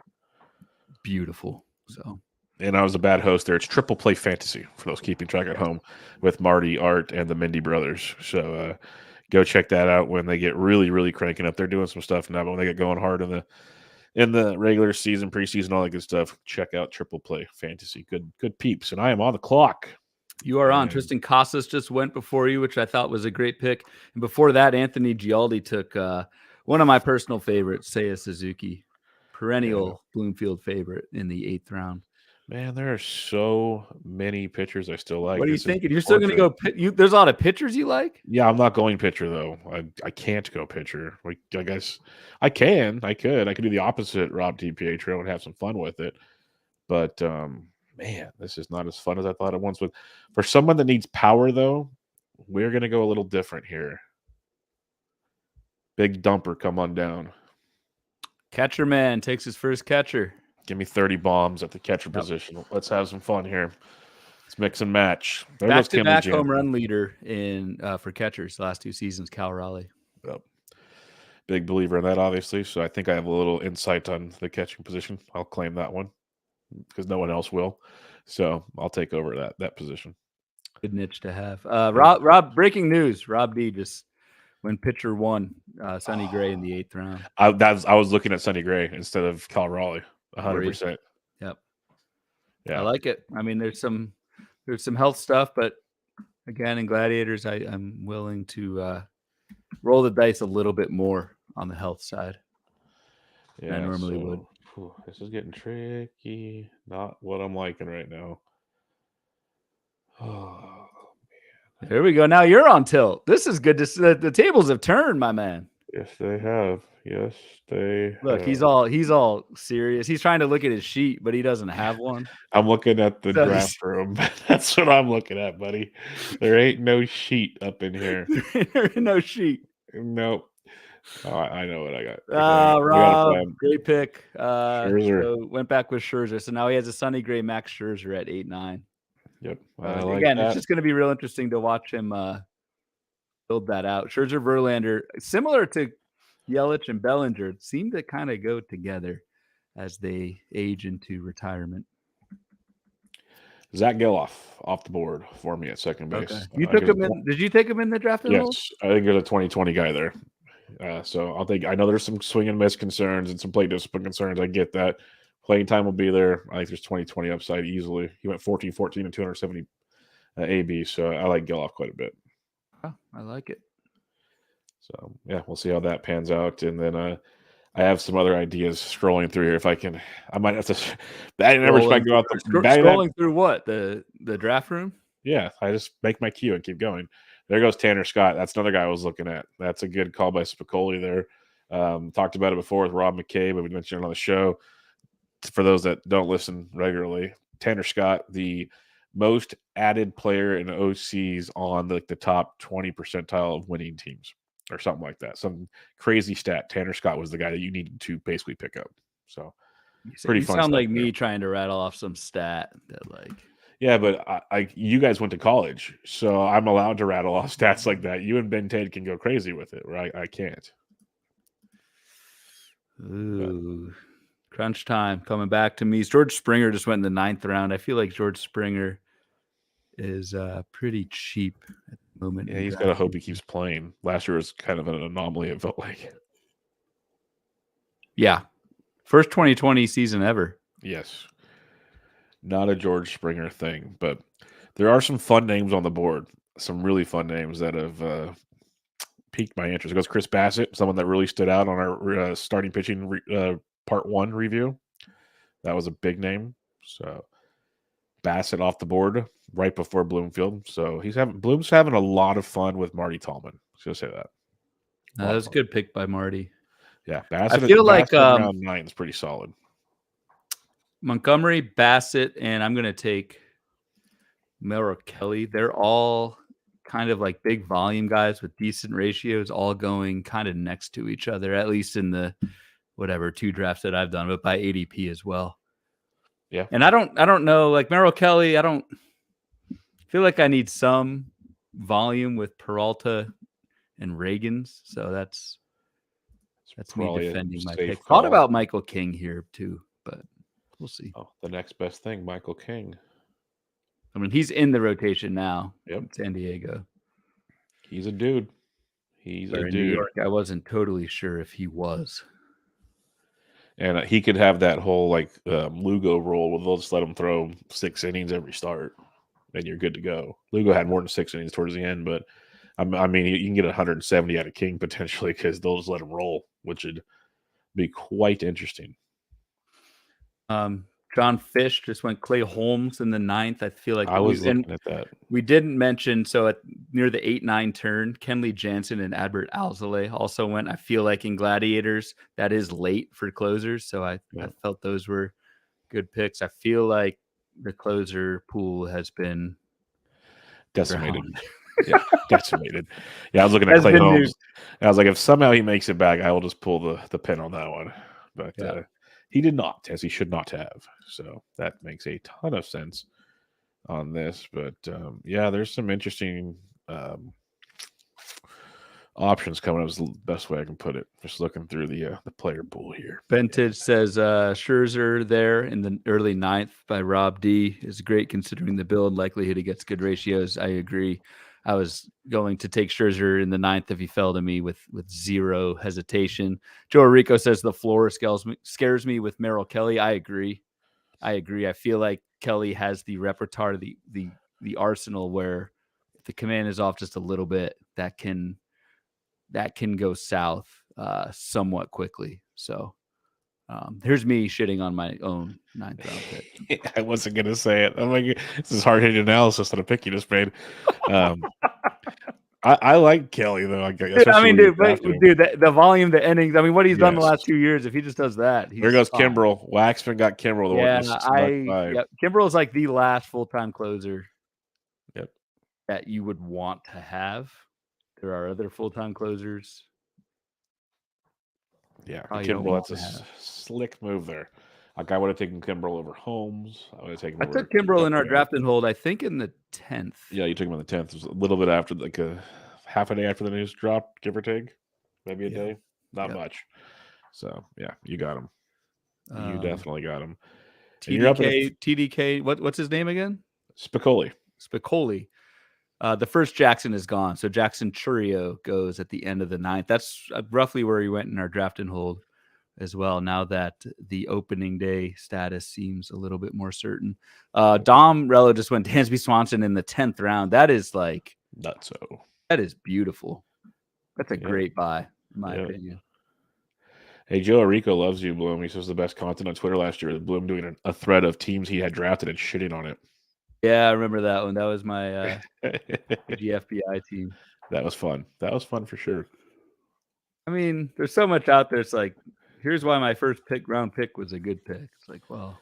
beautiful. So, and I was a bad host there. It's Triple Play Fantasy for those keeping track at home with Marty, Art, and the Mendy brothers. So go check that out when they get really, really cranking up. They're doing some stuff now, but when they get going hard in in the regular season, preseason, all that good stuff, check out Triple Play Fantasy. Good peeps. And I am on the clock. You are on. And Tristan Casas just went before you, which I thought was a great pick. And before that, Anthony Gialdi took one of my personal favorites, Seiya Suzuki, perennial Bloomfield favorite in the 8th round. Man, there are so many pitchers I still like. What are you This is thinking? You're still going to torture. go there's a lot of pitchers you like? Yeah, I'm not going pitcher though. I can't go pitcher. Like I guess I can. I could do the opposite Rob DiPietro and have some fun with it. But man, this is not as fun as I thought it once was. For someone that needs power though, we're gonna go a little different here. Big dumper, come on down. Catcher man takes his first catcher. Give me 30 bombs at the catcher position. Let's have some fun here. Let's mix and match. There goes Kim Back-to-back Jansen. home run leader in for catchers the last 2 seasons, Cal Raleigh. Yep. Big believer in that, obviously. So I think I have a little insight on the catching position. I'll claim that one because no one else will. So I'll take over that position. Good niche to have. Rob, breaking news. Rob D just went pitcher 1, Sonny Gray in the 8th round. I was looking at Sonny Gray instead of Cal Raleigh. 100%. Yep. Yeah. I like it. I mean, there's some health stuff, but again, in Gladiators, I'm willing to roll the dice a little bit more on the health side than I normally would. This is getting tricky. Not what I'm liking right now. Oh, man. There we go. Now you're on tilt. This is good to see. The tables have turned, my man. Yes, they have. Yes, they Look, have. he's all serious. He's trying to look at his sheet, but he doesn't have one. I'm looking at the draft room. That's what I'm looking at, buddy. There ain't no sheet up in here. There ain't no sheet. Nope. Oh, I know what I got. Rob, great pick. Scherzer. So went back with Scherzer. So now he has a Sonny Gray, Max Scherzer at 8-9. Yep. Again, it's just going to be real interesting to watch him build that out. Scherzer, Verlander, similar to Yelich and Bellinger, seem to kind of go together as they age into retirement. Zach Geloff off the board for me at second base. Okay. You took him in. Did you take him in the draft? Yes, I think there's a 2020 guy there. So I know there's some swing and miss concerns and some plate discipline concerns. I get that. Playing time will be there. I think there's 2020 upside easily. He went 14-14 and 270 AB. So I like Geloff quite a bit. Oh, I like it. So yeah, we'll see how that pans out. And then I have some other ideas scrolling through here. If I can, I might have to. I never expect to go out the scrolling through what the draft room. Yeah, I just make my queue and keep going. There goes Tanner Scott. That's another guy I was looking at. That's a good call by Spicoli there. Talked about it before with Rob McKay, but we mentioned it on the show. For those that don't listen regularly, Tanner Scott, the most added player in OCs on the top 20 percentile of winning teams or something like that. Some crazy stat. Tanner Scott was the guy that you needed to basically pick up. So pretty fun. You sound like me trying to rattle off some stat that like. Yeah, but you guys went to college, so I'm allowed to rattle off stats like that. You and Ben Tate can go crazy with it, right? I can't. Ooh. But. Crunch time coming back to me. George Springer just went in the 9th round. I feel like George Springer is pretty cheap at the moment. Yeah, he's got to hope he keeps playing. Last year was kind of an anomaly, it felt like. Yeah. First 2020 season ever. Yes. Not a George Springer thing, but there are some fun names on the board. Some really fun names that have piqued my interest. It goes Chris Bassett, someone that really stood out on our starting pitching Part 1 review. That was a big name. So Bassett off the board right before Bloomfield. So Bloom's having a lot of fun with Marty Tallman. Let's just say that. That was a good pick by Marty. Yeah, Bassett. I feel like round 9 is pretty solid. Montgomery, Bassett, and I'm going to take Merrill Kelly. They're all kind of like big volume guys with decent ratios, all going kind of next to each other, at least in the 2 drafts that I've done, but by ADP as well. Yeah. And I don't know, like Merrill Kelly, I don't feel like I need some volume with Peralta and Reagans. So that's me defending my pick. Thought about Michael King here too, but we'll see. Oh, the next best thing, Michael King. I mean, he's in the rotation now. Yep. In San Diego. He's a dude. He's a dude. New York, I wasn't totally sure if he was. And he could have that whole like Lugo role where they'll just let him throw 6 innings every start, and you're good to go. Lugo had more than 6 innings towards the end, but I mean, you can get 170 out of King potentially because they'll just let him roll, which would be quite interesting. John Fish just went Clay Holmes in the 9th. I feel like I was looking at that. We didn't mention, so near the 8-9 turn, Kenley Jansen and Adbert Alzolay also went. I feel like in Gladiators, that is late for closers, so I felt those were good picks. I feel like the closer pool has been decimated. Yeah, decimated. Yeah, I was looking at Clay Holmes. I was like, if somehow he makes it back, I will just pull the pin on that one. But he did not, as he should not have. So that makes a ton of sense on this. But yeah, there's some interesting options coming up is the best way I can put it. Just looking through the player pool here. Vintage says Scherzer there in the early 9th by Rob D is great considering the build likelihood he gets good ratios. I agree. I was going to take Scherzer in the 9th if he fell to me with zero hesitation. Joe Rico says the floor scares me with Merrill Kelly. I agree. I feel like Kelly has the repertoire, the arsenal where if the command is off just a little bit, that can go south somewhat quickly. So here's me shitting on my own 9th round pick. I wasn't going to say it. I'm like, this is hard-hitting analysis on a pick you just made. I like Kelly, though. I mean, dude, the volume, the innings. I mean, what he's done the last 2 years, if he just does that. There goes Kimbrel. Waxman got Kimbrel. Kimbrel is like the last full-time closer that you would want to have. There are other full-time closers. Yeah, Kimbrel, that's a slick move there. Like I would have taken Kimbrel over Holmes. I took Kimbrel in our draft and hold, I think in the 10th. Yeah, you took him in the 10th. It was a little bit after, like half a day after the news dropped, give or take. Maybe a day. Not much. So, yeah, you got him. You definitely got him. TDK, what's his name again? Spicoli. The first Jackson is gone. So Jackson Churio goes at the end of the 9th. That's roughly where he went in our draft and hold as well. Now that the opening day status seems a little bit more certain. Dom Rello just went Dansby Swanson in the 10th round. That is like nutso. That is beautiful. That's a great buy, in my opinion. Hey, Joe Rico loves you, Bloom. He says the best content on Twitter last year was Bloom doing a thread of teams he had drafted and shitting on it. Yeah, I remember that one. That was my GFBI team. That was fun. That was fun for sure. I mean, there's so much out there. It's like, here's why my first round pick was a good pick. It's like, well,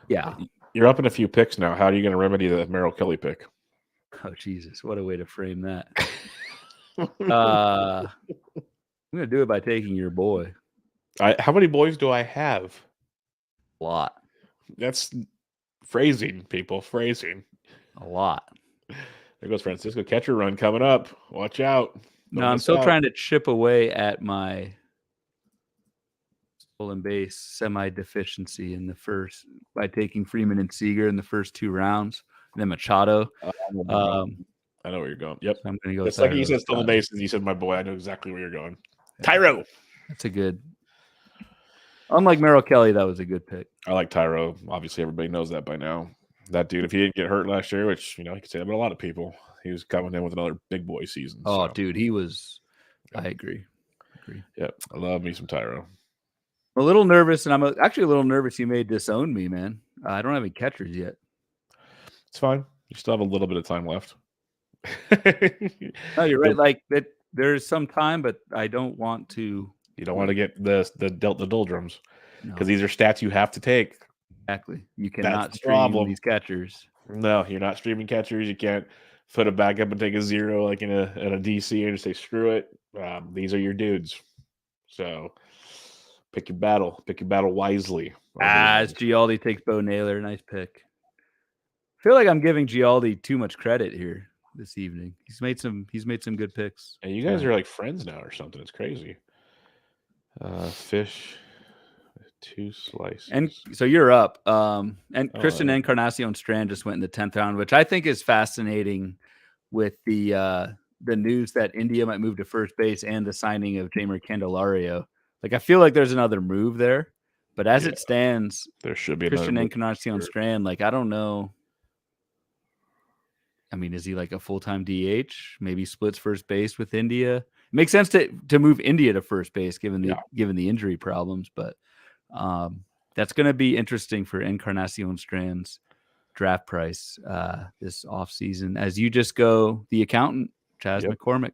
yeah. You're up in a few picks now. How are you going to remedy the Merrill Kelly pick? Oh, Jesus. What a way to frame that. I'm going to do it by taking your boy. How many boys do I have? A lot. That's phrasing, people. Phrasing. A lot. There goes Francisco. Catcher run coming up. Watch out. No, I'm still trying to chip away at my stolen base semi-deficiency in the first by taking Freeman and Seager in the first 2 rounds, and then Machado. I know where you're going. Yep. So I'm going to go. It's like you said stolen bases. You said my boy. I know exactly where you're going. Tyro. That's a good. Unlike Merrill Kelly, that was a good pick. I like Tyro. Obviously, everybody knows that by now. That dude, if he didn't get hurt last year, which you could say that about a lot of people, he was coming in with another big boy season. Oh, dude, he was. I agree. Yep, I love me some Tyro. I'm a little nervous, and I'm actually a little nervous. You may disown me, man. I don't have any catchers yet. It's fine. You still have a little bit of time left. No, you're right. Like that, there's some time, but I don't want to. You don't want to get the doldrums because these are stats you have to take. Exactly. You cannot stream these catchers. No, you're not streaming catchers. You can't put it back up and take a 0 like in a DC and just say screw it. These are your dudes. So pick your battle. Pick your battle wisely. As Gialdi takes Bo Naylor, nice pick. I feel like I'm giving Gialdi too much credit here this evening. He's made some good picks. And you guys are like friends now or something. It's crazy. Fish. 2 slices. And so you're up. And Christian Encarnacion Strand just went in the 10th round, which I think is fascinating with the news that India might move to first base and the signing of Jamer Candelario. Like, I feel like there's another move there, but as it stands, there should be Christian another Encarnacion Strand, like, I don't know. I mean, is he like a full-time DH? Maybe splits first base with India. It makes sense to move India to first base given the injury problems, but that's going to be interesting for Encarnacion Strand's draft price this offseason. As you just go, the accountant, Chaz McCormick.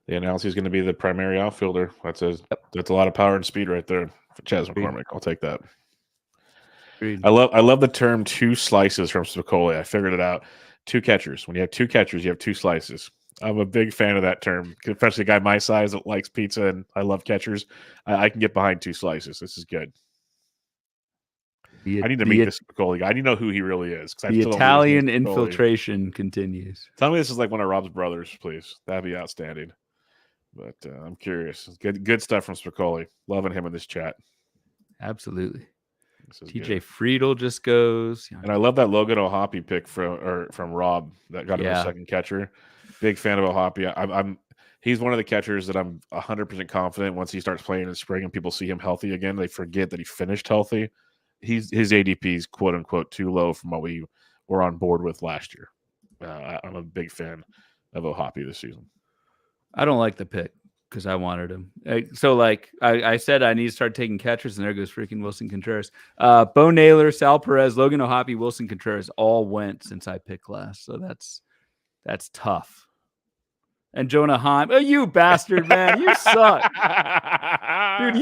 They announced he's going to be the primary outfielder. That's a lot of power and speed right there for Chaz McCormick. I'll take that. Agreed. I love the term two slices from Spicoli. I figured it out. Two catchers. When you have two catchers, you have two slices. I'm a big fan of that term, especially a guy my size that likes pizza and I love catchers. I can get behind two slices. This is good. I need to meet this Spicoli guy. I need to know who he really is. The Italian infiltration continues. Tell me this is like one of Rob's brothers, please. That'd be outstanding. But I'm curious. Good stuff from Spicoli. Loving him in this chat. Absolutely. TJ Friedel just goes. And I love that Logan O'Hoppe pick from Rob that got him a second catcher. Big fan of O'Hoppe. He's one of the catchers that I'm 100% confident once he starts playing in spring and people see him healthy again, they forget that he finished healthy. His ADP is quote unquote too low from what we were on board with last year. I'm a big fan of O'Hoppe this season. I don't like the pick because I wanted him. So, like I said, I need to start taking catchers, and there goes freaking Wilson Contreras. Bo Naylor, Sal Perez, Logan O'Hoppe, Wilson Contreras all went since I picked last. So that's tough. And Jonah Heim. Oh, you bastard, man. You suck. Dude,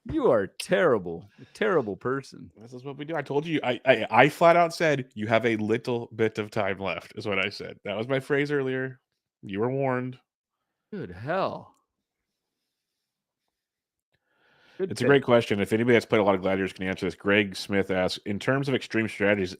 you are terrible. A terrible person. This is what we do. I told you. I flat out said you have a little bit of time left, is what I said. That was my phrase earlier. You were warned. Good hell. It's a great question. If anybody that's played a lot of Gladiators can answer this. Greg Smith asks, in terms of extreme strategies,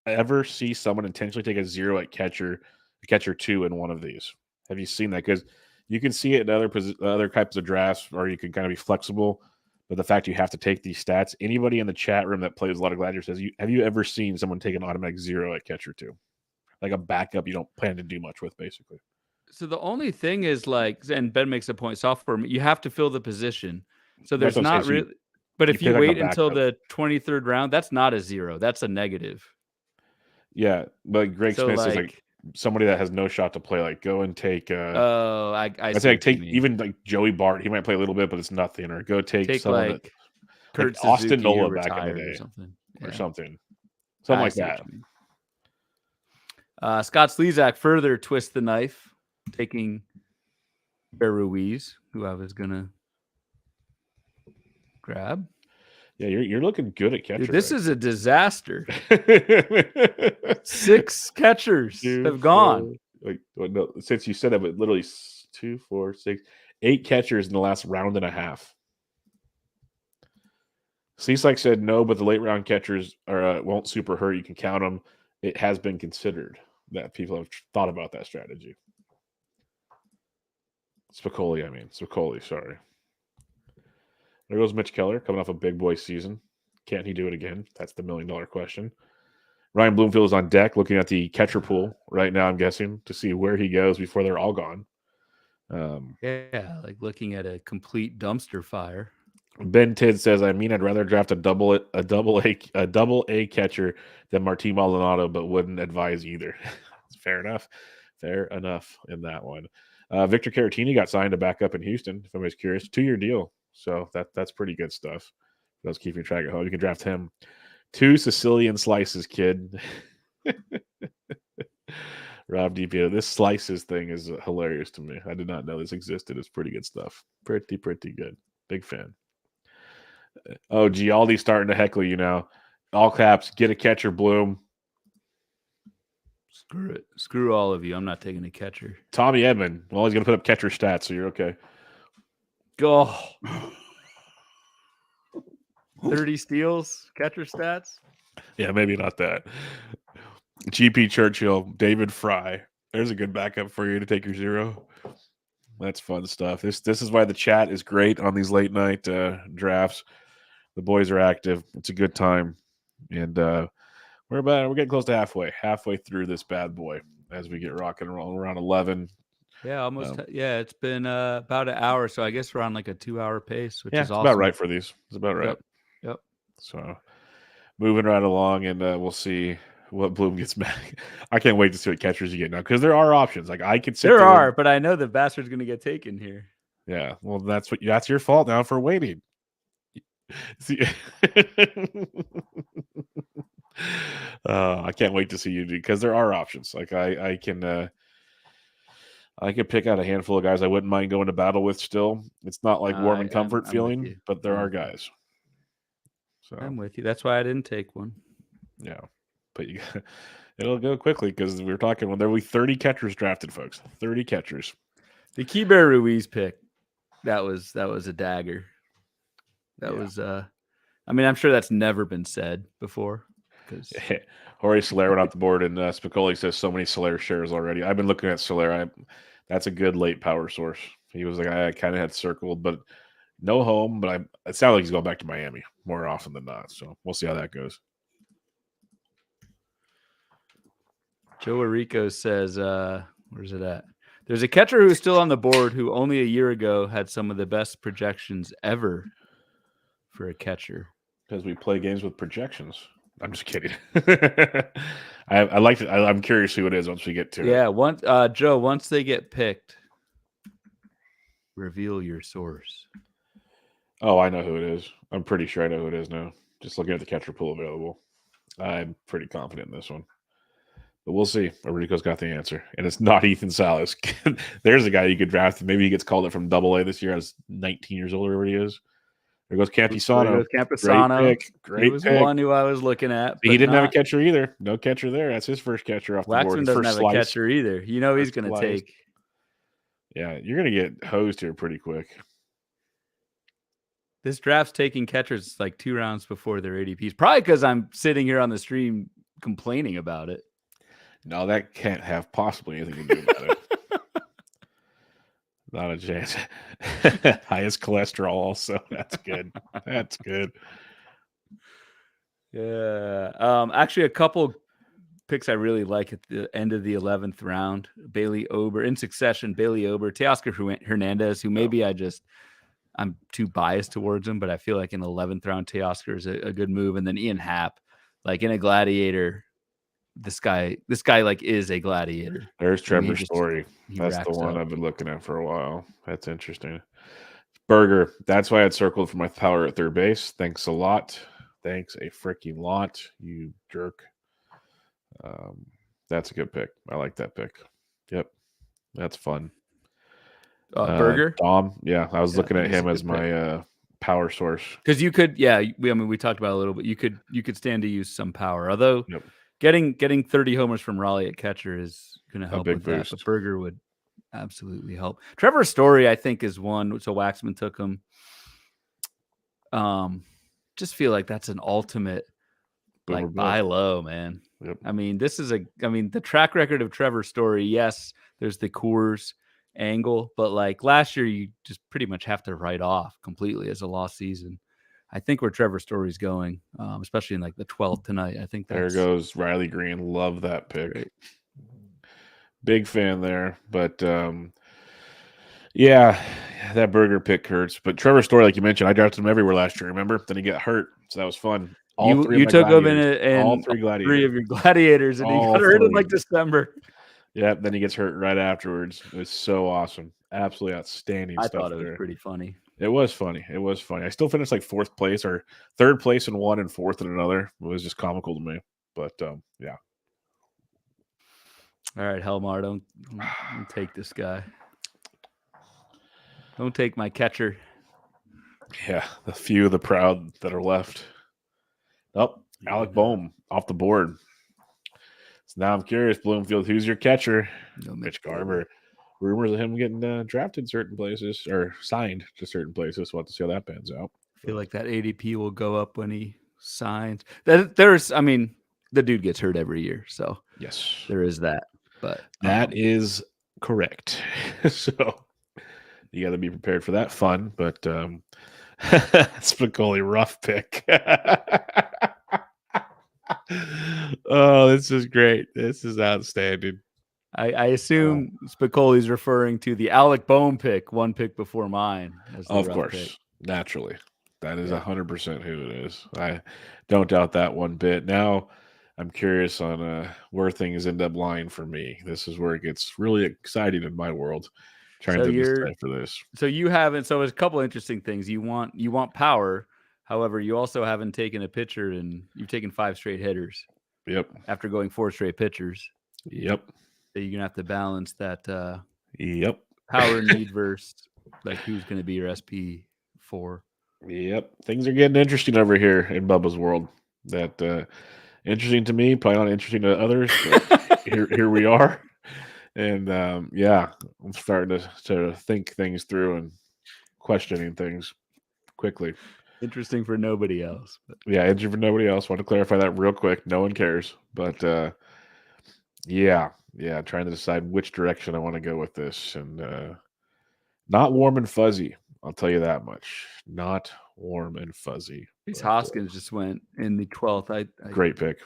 ever see someone intentionally take a zero at catcher 2 in one of these? Have you seen that? Because you can see it in other types of drafts, or you can kind of be flexible. But the fact you have to take these stats, anybody in the chat room that plays a lot of Gladiators says, have you ever seen someone take an automatic 0 at catcher 2? Like a backup you don't plan to do much with, basically. So the only thing is, like, and Ben makes a point, software, you have to fill the position. So there's not really, but if you wait until the 23rd round, that's not a 0. That's a negative. Yeah. But Greg Smith is like somebody that has no shot to play, like go and take, I say take even like Joey Bart. He might play a little bit, but it's nothing. Or go take someone like Kurt like Austin Suzuki Nola back in the day or something like that. Scott Slezak further twists the knife, taking Bear Ruiz, who I was gonna grab. Yeah, you're looking good at catcher. Dude, this is a disaster. 6 catchers have gone. No, since you said that, but literally 2, 4, 6, 8 catchers in the last round and a half. Cieslak said no, but the late round catchers won't super hurt. You can count them. It has been considered that people have thought about that strategy. Spicoli, sorry. There goes Mitch Keller coming off a big boy season. Can't he do it again? That's the $1 million question. Ryan Bloomfield is on deck looking at the catcher pool right now, I'm guessing, to see where he goes before they're all gone. Like looking at a complete dumpster fire. Ben Tidd says, I'd rather draft a double A catcher than Martin Maldonado, but wouldn't advise either. Fair enough in that one. Victor Caratini got signed to back up in Houston, if anybody's curious. 2-year deal. So that's pretty good stuff. I was keeping track at home. You can draft him. 2 Sicilian slices, kid. Rob DPO. This slices thing is hilarious to me. I did not know this existed. It's pretty good stuff. Pretty good. Big fan. Oh, Gialdi's starting to heckle you now. All caps. Get a catcher, Bloom. Screw it. Screw all of you. I'm not taking a catcher. Tommy Edman. Well, he's going to put up catcher stats, so you're okay. Go. 30 steals, catcher stats. Yeah, maybe not that. GP Churchill, David Fry. There's a good backup for you to take your 0. That's fun stuff. This is why the chat is great on these late night drafts. The boys are active. It's a good time, and we're getting close to halfway through this bad boy as we get rock and roll. We're around 11. Yeah, almost. Yeah, it's been about an hour, so I guess we're on like a 2-hour pace, which is it's awesome. about right for these. It's about right. Yep. So moving right along, and we'll see what Bloom gets back. I can't wait to see what catchers you get now, because there are options. Like I could sit There are, but I know the bastard's going to get taken here. Yeah, well, that's your fault now for waiting. See, I can't wait to see you, because there are options. Like I can pick out a handful of guys I wouldn't mind going to battle with. Still, it's not like warm and comfort I'm feeling, but there are guys. So I'm with you. That's why I didn't take one. Yeah, but it'll go quickly, because we were talking when there will be 30 catchers drafted, folks. 30 catchers. The Keibert Ruiz pick, that was a dagger. That was I mean, I'm sure that's never been said before. Because Jorge Soler went off the board, and Spicoli says so many Soler shares already. I've been looking at Soler. That's a good late power source. He was the guy I kind of had circled, but no home. But it sounds like he's going back to Miami more often than not. So we'll see how that goes. Joe Arico says, where's it at? There's a catcher who's still on the board who only a year ago had some of the best projections ever for a catcher. Because we play games with projections. I'm just kidding. I like it. I'm curious who it is once we get to it. Yeah, Joe, once they get picked, reveal your source. Oh, I know who it is. I'm pretty sure I know who it is now. Just looking at the catcher pool available. I'm pretty confident in this one. But we'll see. Rico's got the answer. And it's not Ethan Salas. There's a guy you could draft. Maybe he gets called up from Double A this year as 19 years old or whatever he is. There goes Campusano. Great pick. Great he was pick. One who I was looking at. He didn't have a catcher either. No catcher there. That's his first catcher off the board. Waxman doesn't have a catcher either. You know he's going to take. Yeah, you're going to get hosed here pretty quick. This draft's taking catchers like 2 rounds before their ADPs. Probably because I'm sitting here on the stream complaining about it. No, that can't have possibly anything to do about it. Not a chance. Highest cholesterol also. That's good. That's good. Yeah. Actually, a couple picks I really like at the end of the 11th round. Bailey Ober, in succession, Bailey Ober, Teoscar Hernandez, who maybe I'm too biased towards him, but I feel like in the 11th round, Teoscar is a good move. And then Ian Happ, like in a Gladiator, this guy like is a Gladiator. There's Trevor Story. That's the one I've been looking at for a while. That's interesting. Berger. That's why I had circled for my power at third base. Thanks a lot. Thanks a freaking lot, you jerk. That's a good pick. I like that pick. Yep. That's fun. Berger? Dom. Yeah, I was looking at him as my power source. Because you could, we talked about it a little bit. You could stand to use some power. Although getting 30 homers from Raleigh at catcher is going to help with that. But Berger would absolutely help. Trevor Story, I think, is one. So Waxman took him. Just feel like that's an ultimate buy low, man. Yep. I mean, the track record of Trevor Story, yes, there's the Coors angle, but like last year, you just pretty much have to write off completely as a lost season. I think where Trevor Story's going, especially in like the 12th tonight, I think there goes Riley Green. Love that pick. Great. Big fan there, but yeah, that Berger pick hurts. But Trevor Story, like you mentioned, I drafted him everywhere last year. Remember? Then he got hurt, so that was fun. You took him in all 3 Gladiators. 3 of your Gladiators, and he got hurt in like December. Yeah, then he gets hurt right afterwards. It was so awesome. Absolutely outstanding stuff. I thought it was pretty funny. It was funny. It was funny. I still finished like 4th place or 3rd place in one and 4th in another. It was just comical to me. But yeah. All right, Helmar, don't take this guy. Don't take my catcher. Yeah, the few of the proud that are left. Oh, Alec Boehm off the board. So now I'm curious, Bloomfield, who's your catcher? Mitch Garver. Rumors of him getting drafted certain places or signed to certain places. We'll have to see how that pans out. I feel like that ADP will go up when he signs. The dude gets hurt every year. So yes, there is that. But that is correct. So you got to be prepared for that fun. But Spicoli, rough pick. Oh, this is great. This is outstanding. I assume Spicoli's referring to the Alec Boehm pick, one pick before mine. As the Of rough course, pick. naturally. That is Yeah. 100% who it is. I don't doubt that one bit. Now, I'm curious on where things end up lying for me. This is where it gets really exciting in my world. Trying So to you're decipher this. so you haven't. So there's a couple interesting things. You want power. However, you also haven't taken a pitcher, and you've taken 5 straight hitters Yep. after going 4 straight pitchers. Yep. So you're gonna have to balance that Yep. power need versus like who's gonna be your SP4. Yep. Things are getting interesting over here in Bubba's world. That interesting to me, probably not interesting to others, but here we are. And yeah, I'm starting to think things through and questioning things quickly. Interesting for nobody else. But Yeah, interesting for nobody else. Want to clarify that real quick. No one cares. But yeah, trying to decide which direction I want to go with this. And not warm and fuzzy. I'll tell you that much. Not warm and fuzzy. Reese But, Hoskins just went in the 12th. great pick.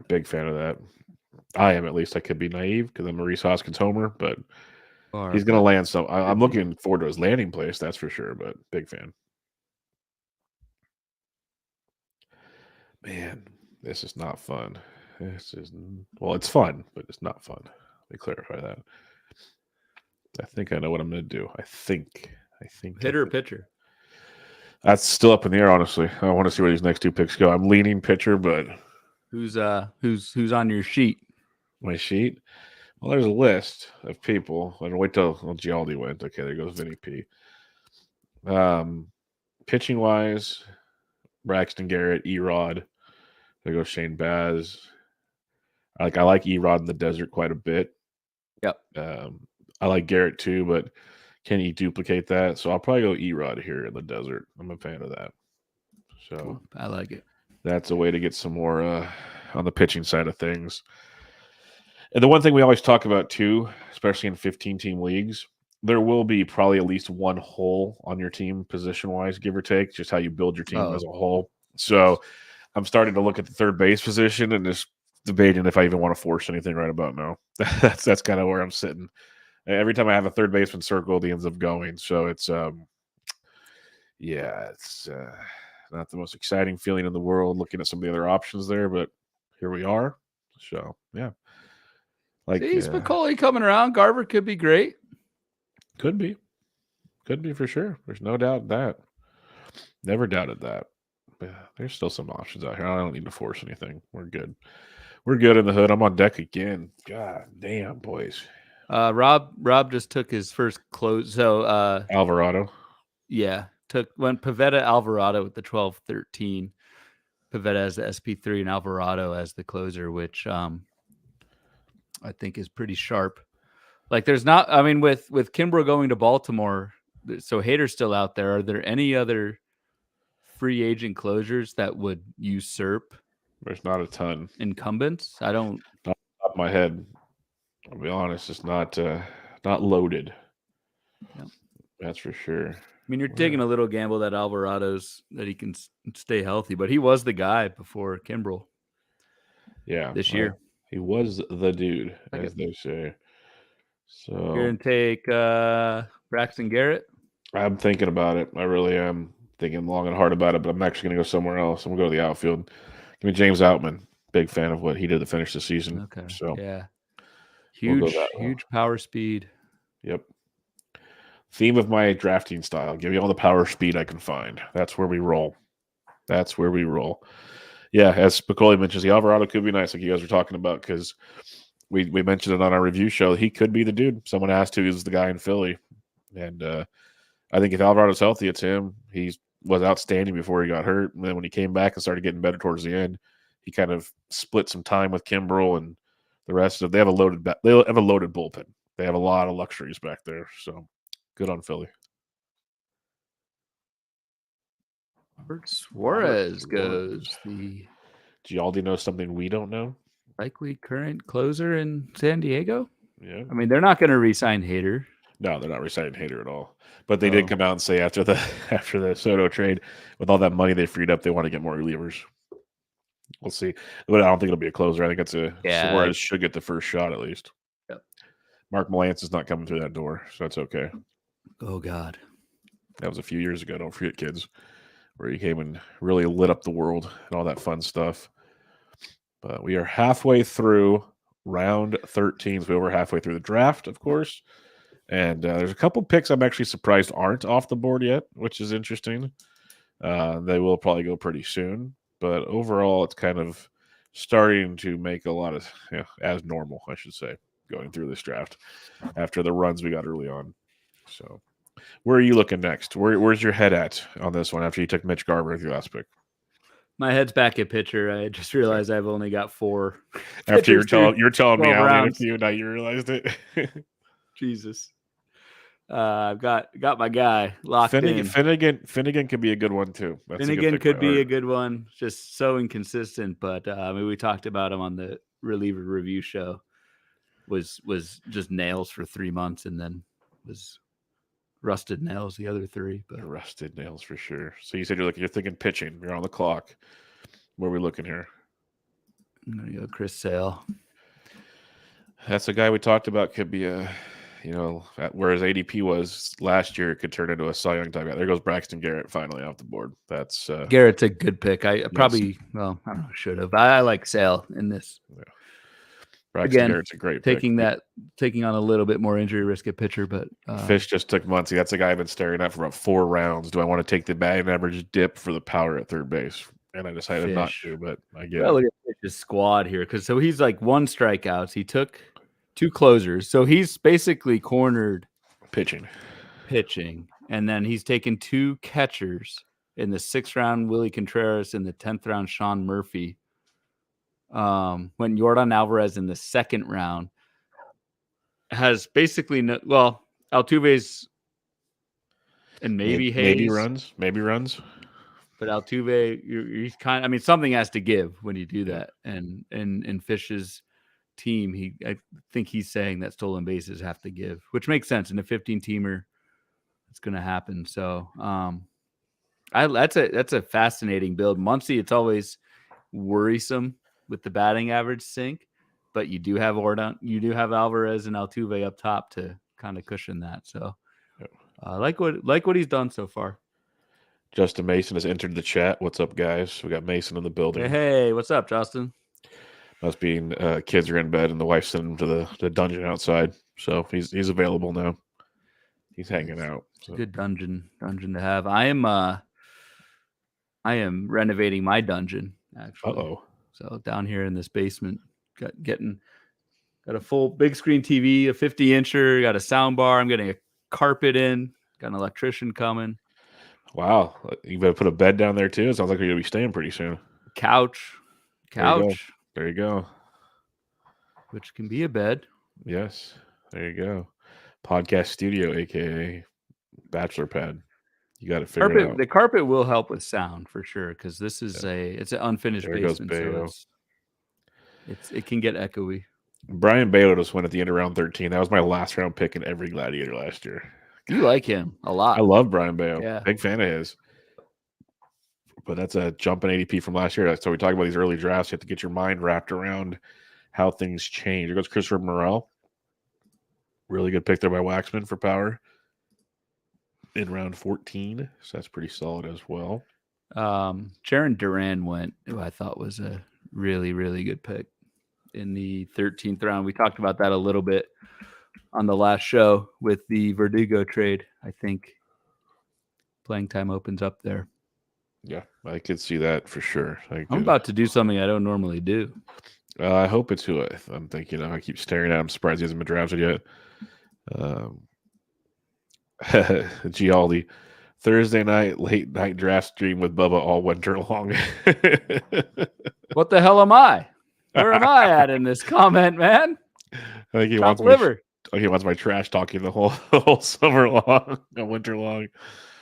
Big fan of that. I am, at least. I could be naive because I'm a Reese Hoskins homer, but he's going to land some. I'm looking forward to his landing place, that's for sure, but big fan. Man, this is not fun. Well, it's fun, but it's not fun. Let me clarify that. I think I know what I'm going to do. I think hitter or pitcher? That's still up in the air, honestly. I want to see where these next 2 picks go. I'm leaning pitcher, but who's on your sheet? My sheet? Well, there's a list of people. I don't wait till Gialdi went. Okay, there goes Vinny P. Pitching wise, Braxton Garrett, Erod. There goes Shane Baz. I like Erod in the desert quite a bit. Yep. I like Garrett too, but can he duplicate that? So I'll probably go Erod here in the desert. I'm a fan of that. So cool. I like it. That's a way to get some more on the pitching side of things. And the one thing we always talk about too, especially in 15-team leagues, there will be probably at least one hole on your team position-wise, give or take, just how you build your team as a whole. So I'm starting to look at the third base position and just debating if I even want to force anything right about now. That's kind of where I'm sitting. Every time I have a third baseman circled, he ends up going. So it's it's not the most exciting feeling in the world looking at some of the other options there, but here we are. So yeah. Spicoli coming around. Garver could be great. Could be for sure. There's no doubt that. Never doubted that. But there's still some options out here. I don't need to force anything. We're good. We're good in the hood. I'm on deck again. God damn, boys. Rob just took his first close. So Alvarado. Yeah, went Pivetta Alvarado with the 12-13. Pivetta as the SP3 and Alvarado as the closer, which I think is pretty sharp. Like there's not, I mean, with Kimbrough going to Baltimore, so Hader's still out there. Are there any other free agent closures that would usurp? There's not a ton. Incumbents? I don't. Not off the top of my head. I'll be honest, it's not loaded. Yep. That's for sure. I mean, you're taking a little gamble that he can stay healthy, but he was the guy before Kimbrough. Yeah. This year. He was the dude, as they say. So you're going to take Braxton Garrett? I'm thinking about it. I really am thinking long and hard about it, but I'm actually going to go somewhere else. I'm going to go to the outfield. Give me James Outman. Big fan of what he did to finish the season. Okay. So yeah. Huge power speed. Yep. Theme of my drafting style. Give me all the power speed I can find. That's where we roll. Yeah, as Spicoli mentions, the Alvarado could be nice, like you guys were talking about, because we mentioned it on our review show. He could be the dude. Someone asked who is the guy in Philly. And I think if Alvarado's healthy, it's him. He was outstanding before he got hurt. And then when he came back and started getting better towards the end, he kind of split some time with Kimbrel and the rest of. They have a loaded bullpen. They have a lot of luxuries back there. So good on Philly. Robert Suarez goes. The Gialdi knows something we don't know. Likely current closer in San Diego. Yeah. I mean, they're not going to re-sign Hader. No, they're not re-signing Hader at all. But they did come out and say after the Soto trade, with all that money they freed up, they want to get more relievers. We'll see. But I don't think it'll be a closer. I think Suarez should get the first shot at least. Yep. Mark Malance is not coming through that door, so that's okay. Oh, God. That was a few years ago. Don't forget, kids, where he came and really lit up the world and all that fun stuff. But we are halfway through round 13. So we're halfway through the draft, of course. And there's a couple picks I'm actually surprised aren't off the board yet, which is interesting. They will probably go pretty soon. But overall, it's kind of starting to make a lot of, as normal, I should say, going through this draft after the runs we got early on. So where are you looking next? Where's your head at on this one after you took Mitch Garver with your last pick? My head's back at pitcher. I just realized I've only got 4. After you're telling me how many of you, now you realized it. Jesus. I've got my guy locked in. Finnegan could be a good one too. Finnegan could be a good one. Just so inconsistent, but we talked about him on the reliever review show. Was just nails for 3 months, and then was rusted nails the other 3. But rusted nails for sure. So you said you're thinking pitching. You're on the clock. Where are we looking here? I'm gonna go Chris Sale. That's a guy we talked about. Could be a, where his ADP was last year, it could turn into a Cy Young type guy. There goes Braxton Garrett finally off the board. That's Garrett's a good pick. I probably, well, I don't know, should have. I like Sale in this. Yeah. Braxton Garrett's a great pick. Taking on a little bit more injury risk at pitcher, but Fish just took Muncy. That's a guy I've been staring at for about 4 rounds. Do I want to take the batting average dip for the power at third base? And I decided not to, but I get it. Look at Fish's squad here, because he's like 1 strikeouts. He took 2 closers, so he's basically cornered pitching, and then he's taken 2 catchers in the 6th round, Willie Contreras, in the 10th round, Sean Murphy. When Yordan Alvarez in the 2nd round has basically Altuve's and maybe Hayes, maybe runs. But Altuve, he's something has to give when you do that. And in Fish's team, I think he's saying that stolen bases have to give, which makes sense. In a 15-teamer, it's going to happen. So that's a fascinating build. Muncy, it's always worrisome with the batting average sink, but you do have Alvarez and Altuve up top to kind of cushion that. So I like what he's done so far. Justin Mason has entered the chat. What's up, guys? We got Mason in the building. Hey, what's up, Justin? Must be kids are in bed and the wife sent him to the dungeon outside. So he's available now. He's hanging out. So. Good dungeon to have. I am renovating my dungeon, actually. So down here in this basement, got a full big screen TV, a 50-incher, got a sound bar. I'm getting a carpet in, got an electrician coming. Wow. You better put a bed down there too. It sounds like you're going to be staying pretty soon. Couch. There you go. Which can be a bed. Yes. There you go. Podcast studio, a.k.a. bachelor pad. You got to figure it out. The carpet will help with sound for sure, because this is it's an unfinished basement. So it can get echoey. Brian Baylor just went at the end of round 13. That was my last round pick in every Gladiator last year. You like him a lot. I love Brian Baylor. Yeah. Big fan of his. But that's a jump in ADP from last year. So we talk about these early drafts. You have to get your mind wrapped around how things change. Here goes Christopher Morel. Really good pick there by Waxman for power in round 14. So that's pretty solid as well. Jaron Duran went, who I thought was a really, really good pick in the 13th round. We talked about that a little bit on the last show with the Verdugo trade. I think playing time opens up there. Yeah, I could see that for sure. I'm about to do something I don't normally do. I hope it's who I'm thinking. I keep staring at him. I'm surprised he hasn't been drafted yet. Gialdi, Thursday night, late night draft stream with Bubba all winter long. What the hell am I? Where am I at in this comment, man? I think he wants my trash talking the whole summer long, winter long.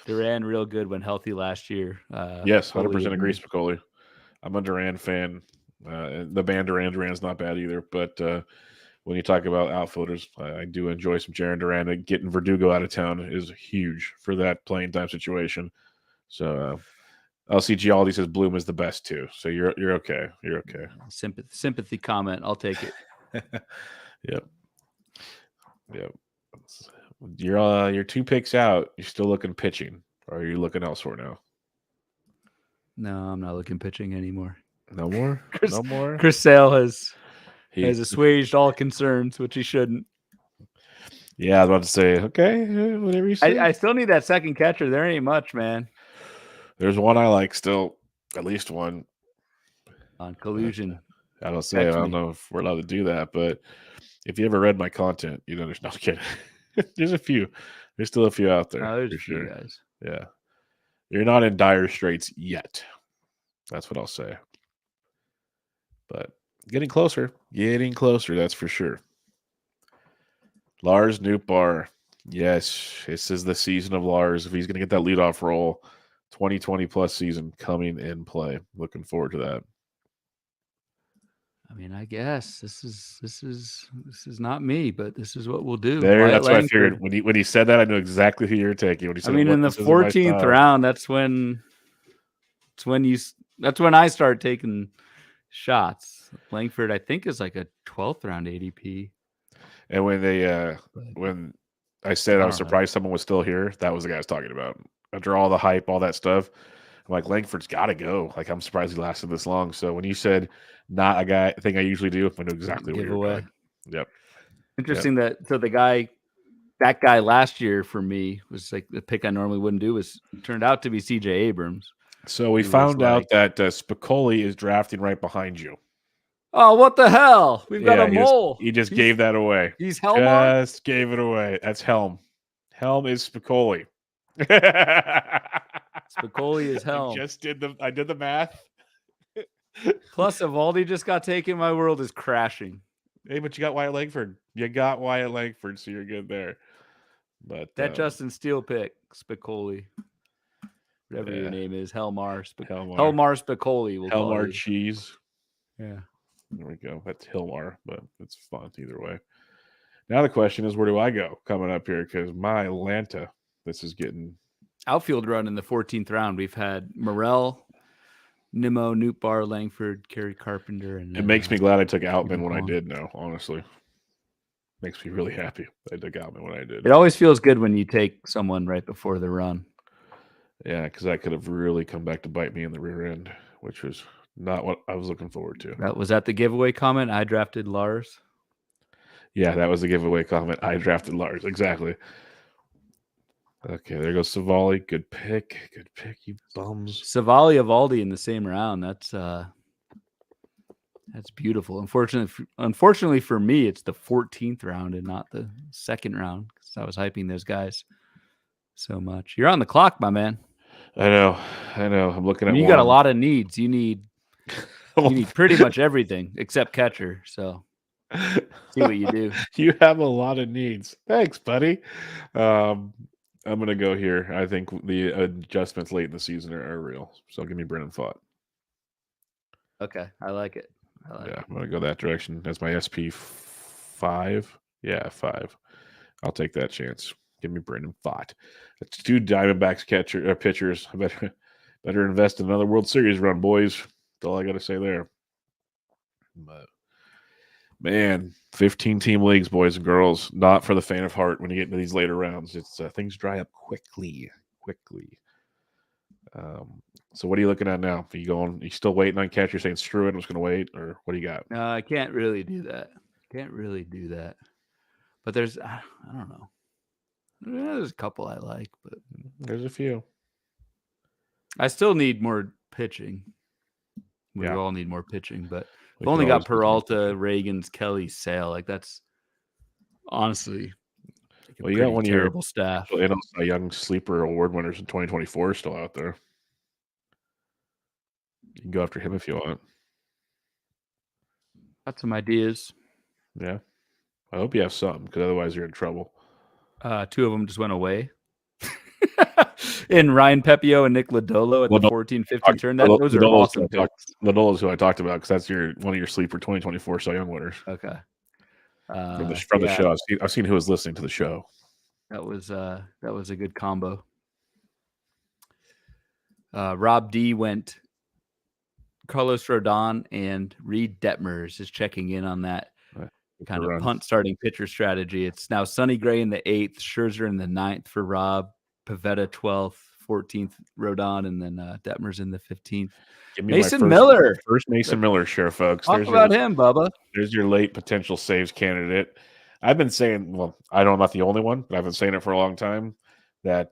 Duran real good when healthy last year. Yes, 100% agree, Spicoli. I'm a Duran fan. The band Duran's not bad either, but when you talk about outfielders, I do enjoy some Jaron Duran. And getting Verdugo out of town is huge for that playing time situation. So I'll see Gialdi says Bloom is the best too. So you're okay. You're okay. Sympathy comment. I'll take it. Yep. Yep. You're 2 picks out. You're still looking pitching, or are you looking elsewhere now? No, I'm not looking pitching anymore. No more. Chris, No more. Chris Sale has He, assuaged all concerns, which he shouldn't. yeah, I was about to say. Okay, whatever you say. I still need that second catcher. There ain't much, man. There's one I like still. At least one. On collusion. I don't say. I don't know if we're allowed to do that, but if you ever read my content, you know, there's no kidding. There's a few. There's still a few out there. Oh, there's for a few sure. guys. Yeah. You're not in dire straits yet. That's what I'll say. But getting closer. Getting closer, that's for sure. Lars Nootbaar. Yes, this is the season of Lars. If he's going to get that leadoff role, 2020 plus season coming in play. Looking forward to that. I mean, I guess this is not me, but this is what we'll do. That's what I figured. When he said that, I knew exactly who you were taking. When he said, in the 14th round, that's when I start taking shots. Langford, I think, is like a 12th round ADP. And when I said I was surprised someone was still here, that was the guy I was talking about. After all the hype, all that stuff, I'm like, Langford's got to go. Like, I'm surprised he lasted this long. So when you said not a guy thing I usually do, I knew exactly what you were doing. Yep. Interesting that that guy last year for me was like the pick I normally wouldn't do. Turned out to be CJ Abrams. So we found out that Spicoli is drafting right behind you. Oh, what the hell? We've got a mole. He just gave that away. He's Helmar? Just gave it away. That's Helm. Helm is Spicoli. Spicoli is Helm. I did the math. Plus, Evaldi just got taken. My world is crashing. Hey, but you got Wyatt Langford. So you're good there. But that Justin Steele pick, Spicoli. Whatever your name is, Helmar Spicoli. Helmar cheese. Yeah. There we go. That's Hilmar, but it's fun either way. Now the question is, where do I go coming up here? Because my Atlanta, this is getting outfield run in the 14th round. We've had Morel, Nimmo, Nootbaar, Langford, Kerry Carpenter, and it makes me glad I took Outman when I did. Now, honestly, makes me really happy I took Outman when I did. It always feels good when you take someone right before the run. Yeah, because that could have really come back to bite me in the rear end, which was not what I was looking forward to. Was that the giveaway comment? I drafted Lars. Yeah, that was the giveaway comment. I drafted Lars. Exactly. Okay, there goes Savali. Good pick. Good pick, you bums. Savali Evaldi in the same round. That's beautiful. Unfortunately for me, it's the 14th round and not the second round because I was hyping those guys so much. You're on the clock, my man. I know. I'm looking at. You got a lot of needs. You need pretty much everything except catcher. So see what you do. You have a lot of needs. Thanks, buddy. I'm gonna go here. I think the adjustments late in the season are real. So give me Brennan Fott. Okay, I like it. I'm gonna go that direction. That's my SP 5. Yeah, 5. I'll take that chance. Give me Brendan Fott. That's 2 Diamondbacks pitchers. I better invest in another World Series run, boys. That's all I got to say there. But man, 15-team leagues, boys and girls. Not for the faint of heart when you get into these later rounds. It's things dry up quickly. So what are you looking at now? Are you still waiting on catcher? Saying screw it, I'm just going to wait, or what do you got? No, I can't really do that. But there's, I don't know. There's a couple I like, but there's a few. I still need more pitching. We all need more pitching, but we've only got Peralta, Reagans, Kelly, Sale. Like that's honestly you got one terrible staff. And also a young sleeper award winners in 2024 still out there. You can go after him if you want. Got some ideas. Yeah. I hope you have some, because otherwise you're in trouble. 2 of them just went away. And Ryan Pepio and Nick Lodolo at the 14-15 turn. Those are awesome picks. Lodolo's who I talked about, because that's one of your sleeper 2024 Cy Young winners. Okay. From the show. I've seen who was listening to the show. That was a good combo. Rob D went Carlos Rodon, and Reed Detmers is checking in on that kind of punt starting pitcher strategy. It's now Sonny Gray in the 8th, Scherzer in the 9th for Rob, Pivetta 12th, 14th Rodon, and then Detmers in the 15th. Give me Mason my Miller. First Mason Miller share, folks. Talk about him, Bubba. There's your late potential saves candidate. I've been saying, well, I know I'm not the only one, but I've been saying it for a long time, that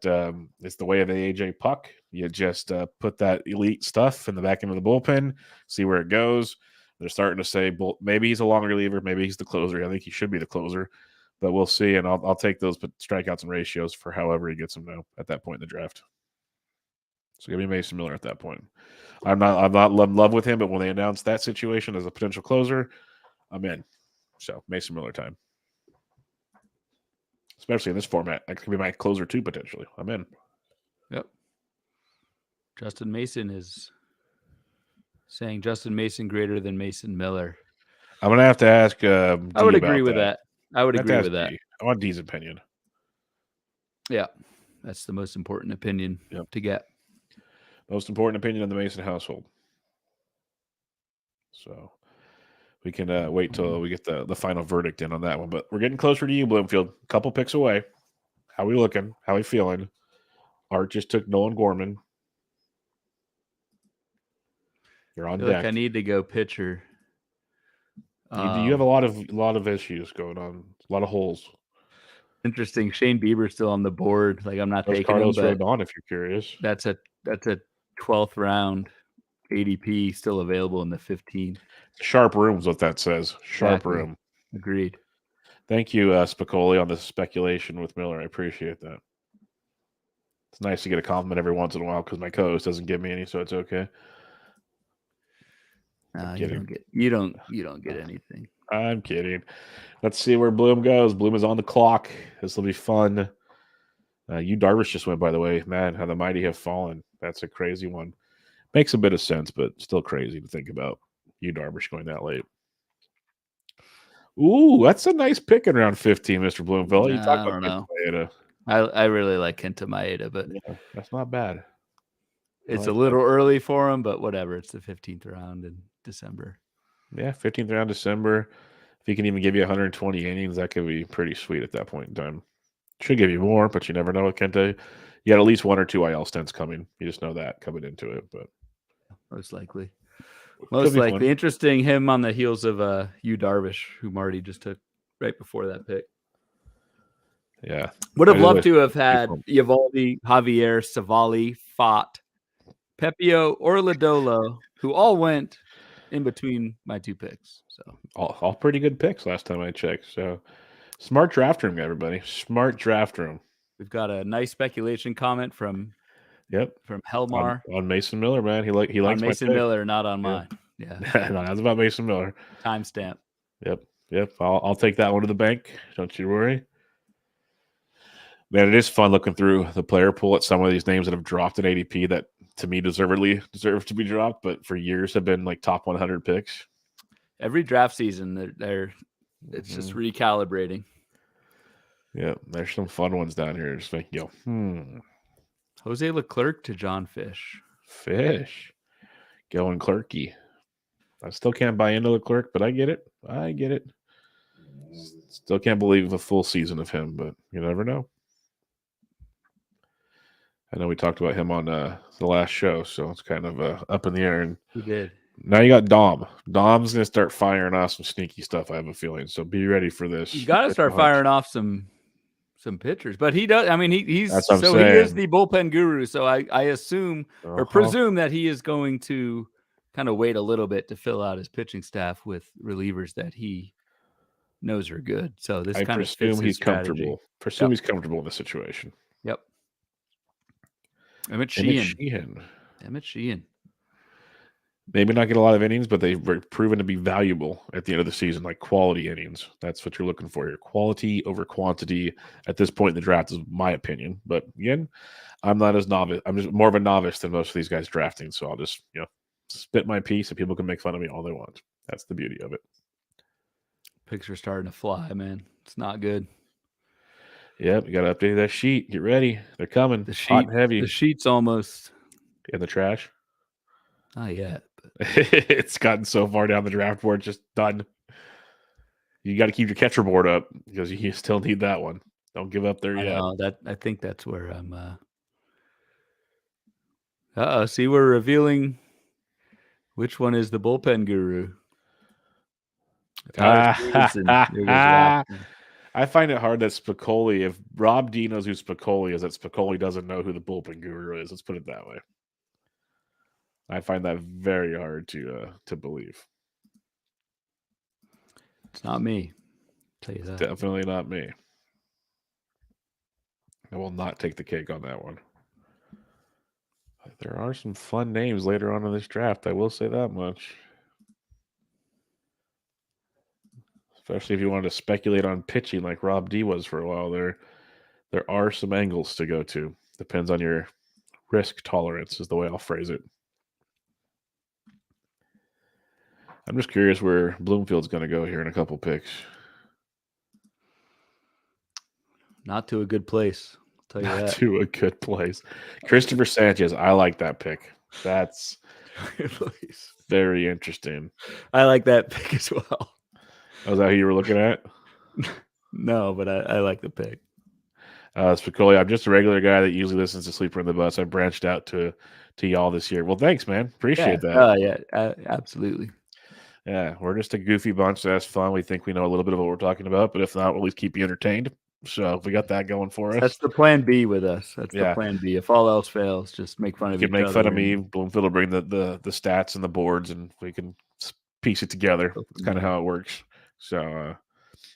it's the way of the AJ Puck. You just put that elite stuff in the back end of the bullpen, see where it goes. They're starting to say, maybe he's a long reliever, maybe he's the closer. I think he should be the closer, but we'll see. And I'll take those strikeouts and ratios for however he gets them now at that point in the draft. So give me Mason Miller at that point. I'm not in love with him, but when they announced that situation as a potential closer, I'm in. So Mason Miller time. Especially in this format. That could be my closer too, potentially. I'm in. Yep. Justin Mason is saying Justin Mason greater than Mason Miller. I'm going to have to ask I would agree with that. I would agree with that. I want D's opinion. Yeah. That's the most important opinion to get. Most important opinion in the Mason household. So we can wait till we get the final verdict in on that one. But we're getting closer to you, Bloomfield. A couple picks away. How we looking? How we feeling? Art just took Nolan Gorman. You're on deck. I need to go pitcher. You have a lot of issues going on. A lot of holes. Interesting. Shane Bieber's still on the board. Like, I'm not taking Carlos him. Rodon, if you're curious. That's a 12th round ADP still available in the 15th. Sharp room is what that says. Sharp room. Agreed. Thank you, Spicoli, on the speculation with Miller. I appreciate that. It's nice to get a compliment every once in a while because my co-host doesn't give me any, so it's okay. You don't get anything. I'm kidding. Let's see where Bloom goes. Bloom is on the clock. This will be fun. You Darvish just went, by the way. Man, how the mighty have fallen. That's a crazy one. Makes a bit of sense, but still crazy to think about. You Darvish going that late. Ooh, that's a nice pick in round 15, Mr. Bloomfield. You talk about Kenta Maeda. I really like Kenta Maeda, but that's not bad. It's a little early for him, but whatever. It's the 15th round in December. Yeah, 15th round December. If he can even give you 120 innings, that could be pretty sweet at that point in time. Should give you more, but you never know with Kenta. You got at least 1 or 2 IL stints coming. You just know that coming into it, but most likely. Most likely. Interesting, him on the heels of Yu Darvish, who Marty just took right before that pick. Yeah. Would have loved to have had Eovaldi, Javier, Savali, Fott, Pepio, or Lodolo, who all went in between my 2 picks. So all pretty good picks last time I checked. So smart draft room, everybody. Smart draft room. We've got a nice speculation comment from Helmar on Mason Miller, man. He likes Mason Miller, not on mine. Yeah, no, that's about Mason Miller. Timestamp. Yep. I'll take that one to the bank. Don't you worry. Man, it is fun looking through the player pool at some of these names that have dropped in ADP that, to me, deserve to be dropped, but for years have been like top 100 picks. Every draft season, it's just recalibrating. Yeah, there's some fun ones down here. Just making you go, Jose Leclerc to John Fish. Going Clerky. I still can't buy into Leclerc, but I get it. Still can't believe a full season of him, but you never know. I know we talked about him on the last show, so it's kind of up in the air. And we did. Now you got Dom. Dom's going to start firing off some sneaky stuff, I have a feeling. So be ready for this. You got to start firing off some pitchers. But he does. I mean, he is the bullpen guru. So I assume or presume that he is going to kind of wait a little bit to fill out his pitching staff with relievers that he knows are good. So this kind of fits his strategy. Presume he's comfortable in the situation. Yep. Emmett Sheehan. Maybe not get a lot of innings, but they've proven to be valuable at the end of the season, like quality innings. That's what you're looking for here. Quality over quantity at this point in the draft is my opinion. But again, I'm not as novice. I'm just more of a novice than most of these guys drafting. So I'll just, spit my piece and people can make fun of me all they want. That's the beauty of it. Picks are starting to fly, man. It's not good. Yep, you got to update that sheet. Get ready. They're coming. Hot and heavy. The sheet's almost in the trash. Not yet. It's gotten so far down the draft board, just done. You got to keep your catcher board up because you still need that one. Don't give up there yet. I think that's where I'm. See, we're revealing which one is the bullpen guru. Tyler Stevenson. There goes Watson. I find it hard that Spicoli, if Rob D knows who Spicoli is, that Spicoli doesn't know who the bullpen guru is. Let's put it that way. I find that very hard to believe. It's not me. I'll tell you that. Definitely not me. I will not take the cake on that one. There are some fun names later on in this draft. I will say that much. Especially if you wanted to speculate on pitching like Rob D was for a while there. There are some angles to go to. Depends on your risk tolerance is the way I'll phrase it. I'm just curious where Bloomfield's going to go here in a couple picks. Not to a good place. I'll tell you Not that. to a good place. Christopher Sanchez, I like that pick. That's very interesting. I like that pick as well. Was that who you were looking at? No, but I like the pick. Spicoli, I'm just a regular guy that usually listens to Sleeper in the Bus. I branched out to y'all this year. Well, thanks, man. Appreciate that. Yeah, absolutely. Yeah, we're just a goofy bunch. That's fun. We think we know a little bit of what we're talking about, but if not, we'll at least keep you entertained. So if we got that going for us. That's the plan B with us. That's the plan B. If all else fails, just make fun of each other. You can make fun of me. Bloomfield will bring the stats and the boards, and we can piece it together. That's kind of how it works. So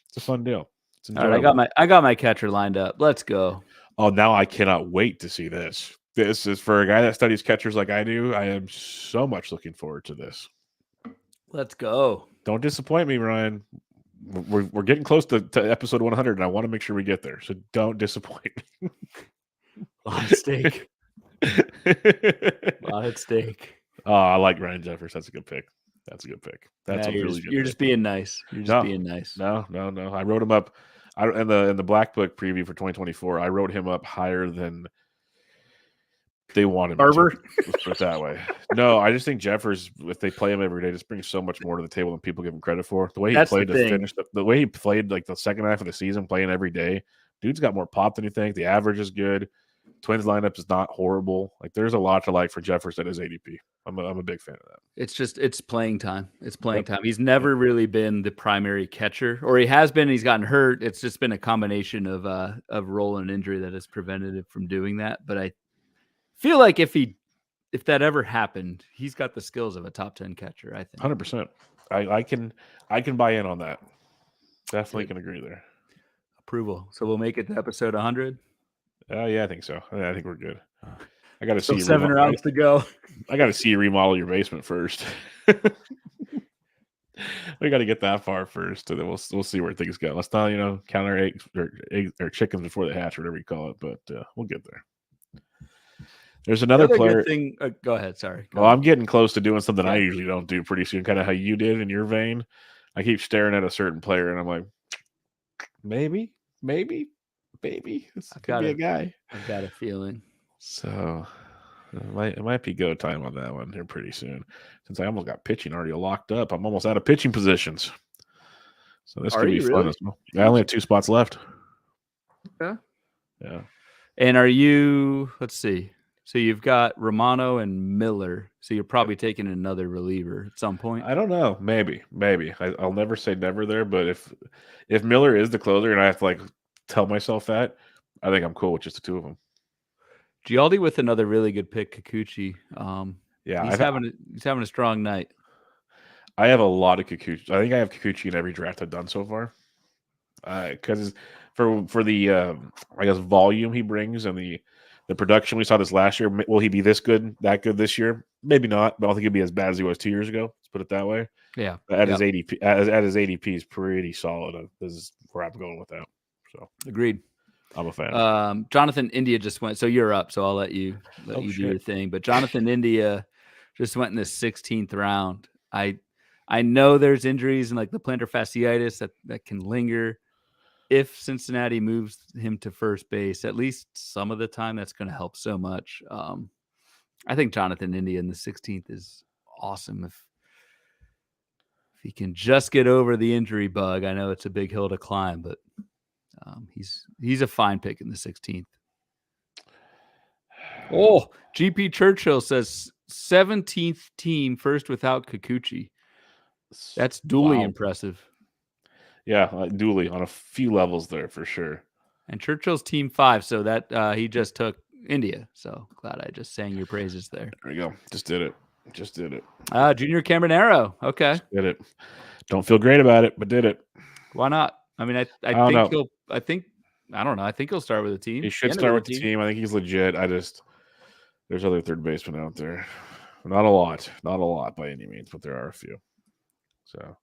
it's a fun deal. All right, I got my catcher lined up. Let's go. Oh, now I cannot wait to see this. This is for a guy that studies catchers like I do. I am so much looking forward to this. Let's go. Don't disappoint me, Ryan. We're getting close to episode 100, and I want to make sure we get there. So don't disappoint me. A lot at stake. lot at stake. Oh, I like Ryan Jeffers. That's a good pick. That's a good pick. That's really good. You're just being nice. You're just being nice. No. I wrote him up. In the Black Book preview for 2024, I wrote him up higher than they wanted me to. Let's put it that way. No, I just think Jeffers, if they play him every day, just brings so much more to the table than people give him credit for. The way he played to finish, the way he played like the second half of the season, playing every day, dude's got more pop than you think. The average is good. Twins lineup is not horrible. Like there's a lot to like for Jeffers at his ADP. I'm a big fan of that. It's playing time. It's playing time. He's never really been the primary catcher, or he has been. And he's gotten hurt. It's just been a combination of role and injury that has prevented him from doing that. But I feel like if that ever happened, he's got the skills of a top 10 catcher. I think 100%. I can buy in on that. Definitely can agree there. Approval. So we'll make it to episode 100. Yeah, I think so. I think we're good. I got to see 7 rounds to go. I got to see you remodel your basement first. We got to get that far first, and then we'll see where things go. Let's not count our eggs or chickens before they hatch, or whatever you call it. But we'll get there. There's another player. Good thing, go ahead. Sorry. I'm getting close to doing something I usually don't do pretty soon, kind of how you did in your vein. I keep staring at a certain player, and I'm like, maybe. This could be a guy. I've got a feeling. So it might be go time on that one here pretty soon. Since I almost got pitching already locked up, I'm almost out of pitching positions. So this could be fun as well. I only have 2 spots left. Okay. Yeah. And are you? Let's see. So you've got Romano and Miller. So you're probably taking another reliever at some point. I don't know. Maybe. I'll never say never there. But if Miller is the closer, and I have to tell myself that, I think I'm cool with just the 2 of them. Gialdi with another really good pick, Kikuchi. He's having a strong night. I have a lot of Kikuchi. I think I have Kikuchi in every draft I've done so far. Because for the I guess volume he brings and the production we saw this last year, will he be that good this year? Maybe not, but I don't think he'll be as bad as he was 2 years ago. Let's put it that way. Yeah. His ADP, at his ADP is pretty solid. This is where I'm going with that. So agreed. I'm a fan. Jonathan India just went. So you're up. So I'll let you do your thing. But Jonathan India just went in the 16th round. I know there's injuries and the plantar fasciitis that can linger. If Cincinnati moves him to first base, at least some of the time, that's going to help so much. I think Jonathan India in the 16th is awesome. If he can just get over the injury bug. I know it's a big hill to climb, but he's a fine pick in the 16th. Oh, GP Churchill says 17th team first without Kikuchi. That's duly impressive. Yeah, duly on a few levels there for sure. And Churchill's team 5, so that he just took India. So glad I just sang your praises there. There we go. Just did it. Junior Cameronero. Okay. Just did it. Don't feel great about it, but did it. Why not? I mean, I think he'll start with a team. He should start with the team. I think he's legit. There's other third basemen out there. Not a lot by any means, but there are a few. So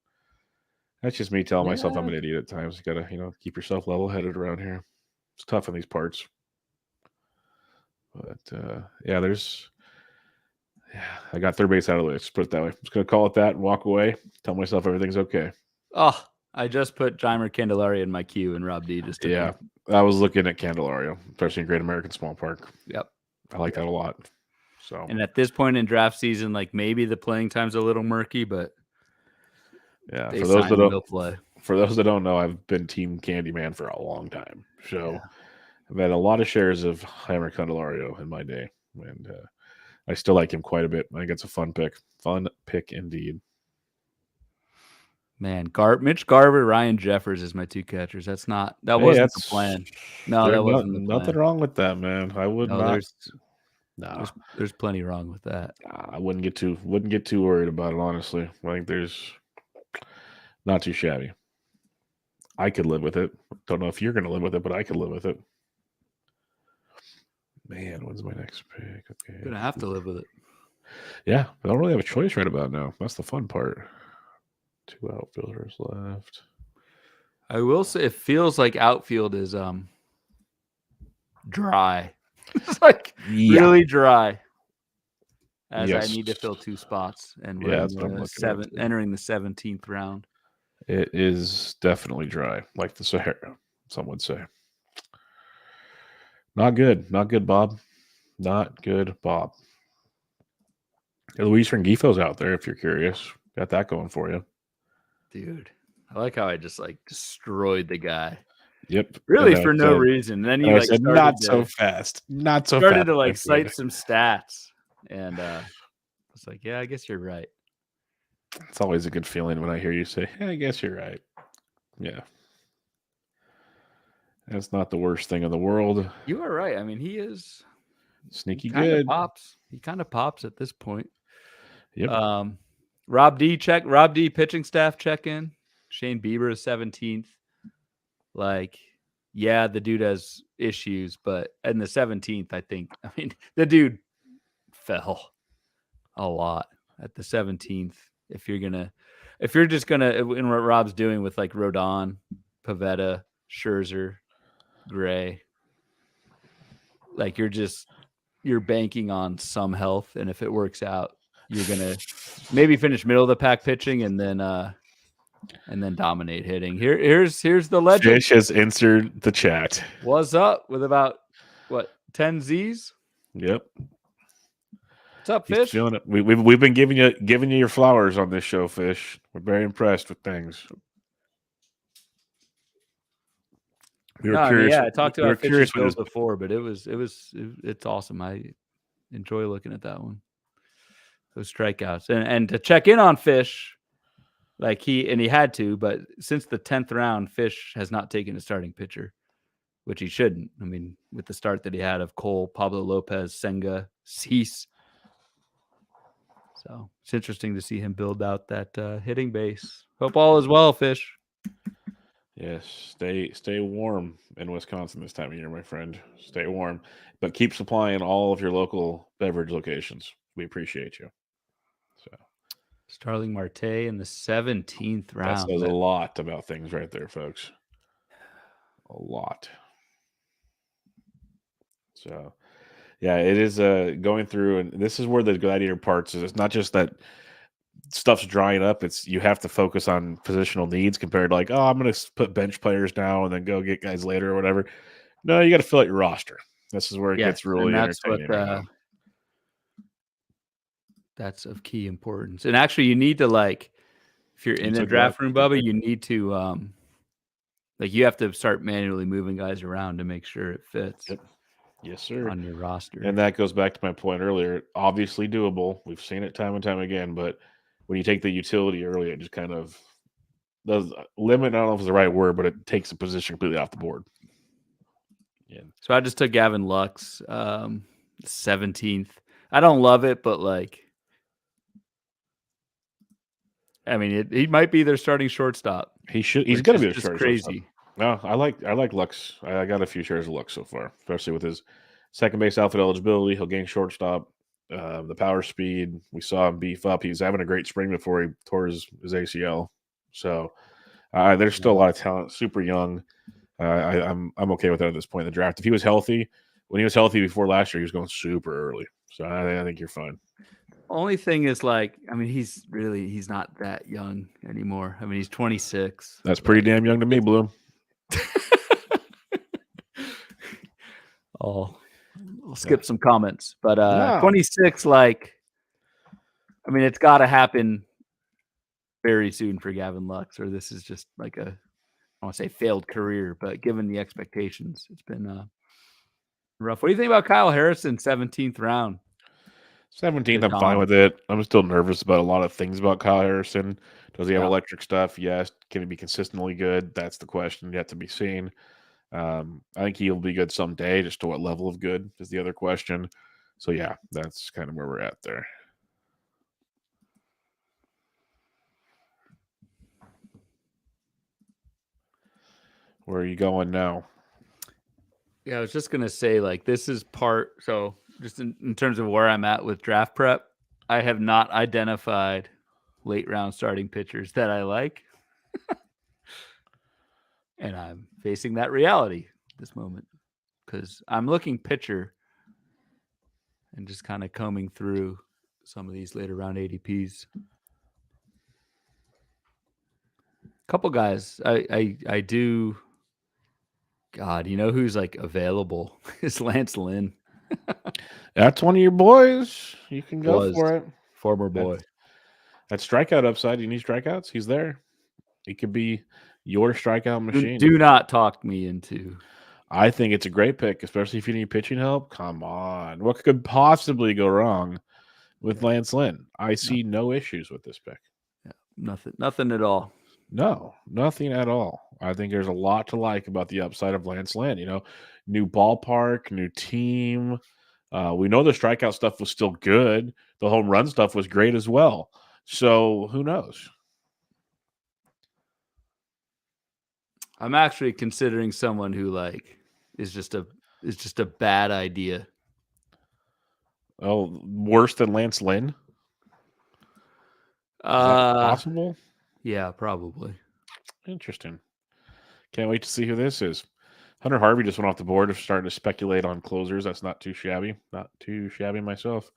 that's just me telling myself I'm an idiot at times. You gotta, keep yourself level-headed around here. It's tough in these parts. But I got third base out of the way. Let's put it that way. I'm just gonna call it that and walk away. Tell myself everything's okay. Oh, I just put Jeimer Candelaria in my queue, and Rob D just took him. I was looking at Candelario, especially in Great American Small Park. Yep, I like that a lot. So, and at this point in draft season, like maybe the playing time's a little murky, but for those that don't know, I've been Team Candyman for a long time. So I've had a lot of shares of Jeimer Candelario in my day, and I still like him quite a bit. I think it's a fun pick. Fun pick indeed. Man, Mitch Garver, Ryan Jeffers is my 2 catchers. That wasn't the plan. No, that wasn't the plan. Nothing wrong with that, man. I would not. There's plenty wrong with that. I wouldn't get too worried about it, honestly. I think there's not too shabby. I could live with it. Don't know if you're going to live with it, but I could live with it. Man, when's my next pick? Okay, I'm gonna have to live with it. Yeah, I don't really have a choice right about now. That's the fun part. 2 outfielders left. I will say it feels like outfield is dry. It's like really dry. I need to fill 2 spots, and we're entering the 17th round. It is definitely dry, like the Sahara, some would say. Not good, Bob. Not good, Bob. Luis Rengifo's out there, if you're curious. Got that going for you. Dude, I like how I just destroyed the guy. Yep. Really for no reason. And then you said, not so fast. Not so fast. Started to cite some stats. And I was like, yeah, I guess you're right. It's always a good feeling when I hear you say, hey, I guess you're right. Yeah. That's not the worst thing in the world. You are right. I mean, he is sneaky good. He kind of pops at this point. Yep. Rob D pitching staff check in. Shane Bieber is 17th. The dude has issues, but in the 17th, the dude fell a lot at the 17th. If you're just gonna, in what Rob's doing with Rodon, Pavetta, Scherzer, Gray, you're banking on some health, and if it works out, you're gonna maybe finish middle of the pack pitching and then dominate hitting. Here's the legend. Fish has entered the chat. What's up with about 10 Z's? Yep. What's up, Fish? He's feeling it. We've been giving you your flowers on this show, Fish. We're very impressed with things. We were curious. I talked about Fish's build before, but it's awesome. I enjoy looking at that one. Those strikeouts and to check in on Fish, he had to, but since the 10th round, Fish has not taken a starting pitcher, which he shouldn't. I mean, with the start that he had of Cole, Pablo Lopez, Senga, Cease. So it's interesting to see him build out that hitting base. Hope all is well, Fish. Yes, stay warm in Wisconsin this time of year, my friend. Stay warm, but keep supplying all of your local beverage locations. We appreciate you. So, Starling Marte in the 17th round. That says a lot about things right there, folks. A lot. So, yeah, it is going through, and this is where the Gladiator parts is. It's not just that stuff's drying up. It's you have to focus on positional needs compared to I'm going to put bench players now and then go get guys later or whatever. No, you got to fill out your roster. This is where it gets really entertaining. That's of key importance. And actually, you need to If you're in the took draft Lux. room, Bubba, you need to like you have to start manually moving guys around to make sure it fits Yep. Yes, sir. on your roster. And that goes back to my point earlier. Obviously doable. We've seen it time and time again, but when you take the utility early, it just kind of does limit. I don't know if it's the right word, but it takes a position completely off the board. Yeah. So I just took Gavin Lux, 17th. I don't love it, but like, I mean, he might be their starting shortstop. He should. He's which going to is be a just starting crazy. shortstop. No, I like Lux. I got a few shares of Lux so far, especially with his second base outfit eligibility. He'll gain shortstop. The power speed, we saw him beef up. He's having a great spring before he tore his ACL. So there's still a lot of talent. Super young. I'm okay with that at this point in the draft. If he was healthy, when he was healthy before last year, he was going super early. So I think you're fine. Only thing is, like, I mean, he's not that young anymore. I mean, he's 26. That's pretty damn young to me, Bloom. I'll skip some comments, but No. 26, like, I mean, it's got to happen very soon for Gavin Lux, or this is just like I want to say failed career, but given the expectations, it's been rough. What do you think about Kyle Harrison, 17th round? 17th, I'm fine with it. I'm still nervous about a lot of things about Kyle Harrison. Does he have electric stuff? Yes. Can he be consistently good? That's the question yet to be seen. I think he'll be good someday. Just to what level of good is the other question. So, yeah, that's kind of where we're at there. Where are you going now? Yeah, I was just going to say, like, this is part. So, just in terms of where I'm at with draft prep, I have not identified late round starting pitchers that I like. And I'm facing that reality this moment because I'm looking pitcher and just kind of combing through some of these later round ADPs. Couple guys I do. God, you know who's like available is Lance Lynn. That's one of your boys. You can go for it. Former boy. That strikeout upside. You need strikeouts. He's there. He could be your strikeout machine. Do not talk me into. I think it's a great pick, especially if you need pitching help. Come on. What could possibly go wrong with Lance Lynn? I see no issues with this pick. Yeah, nothing at all. No, nothing at all. I think there's a lot to like about the upside of Lance Lynn. You know, new ballpark, new team. We know the strikeout stuff was still good. The home run stuff was great as well. So who knows? I'm actually considering someone who like is just a bad idea. Oh, worse than Lance Lynn? Is that possible? Yeah, probably. Interesting. Can't wait to see who this is. Hunter Harvey just went off the board. Starting to speculate on closers. That's not too shabby. Not too shabby myself.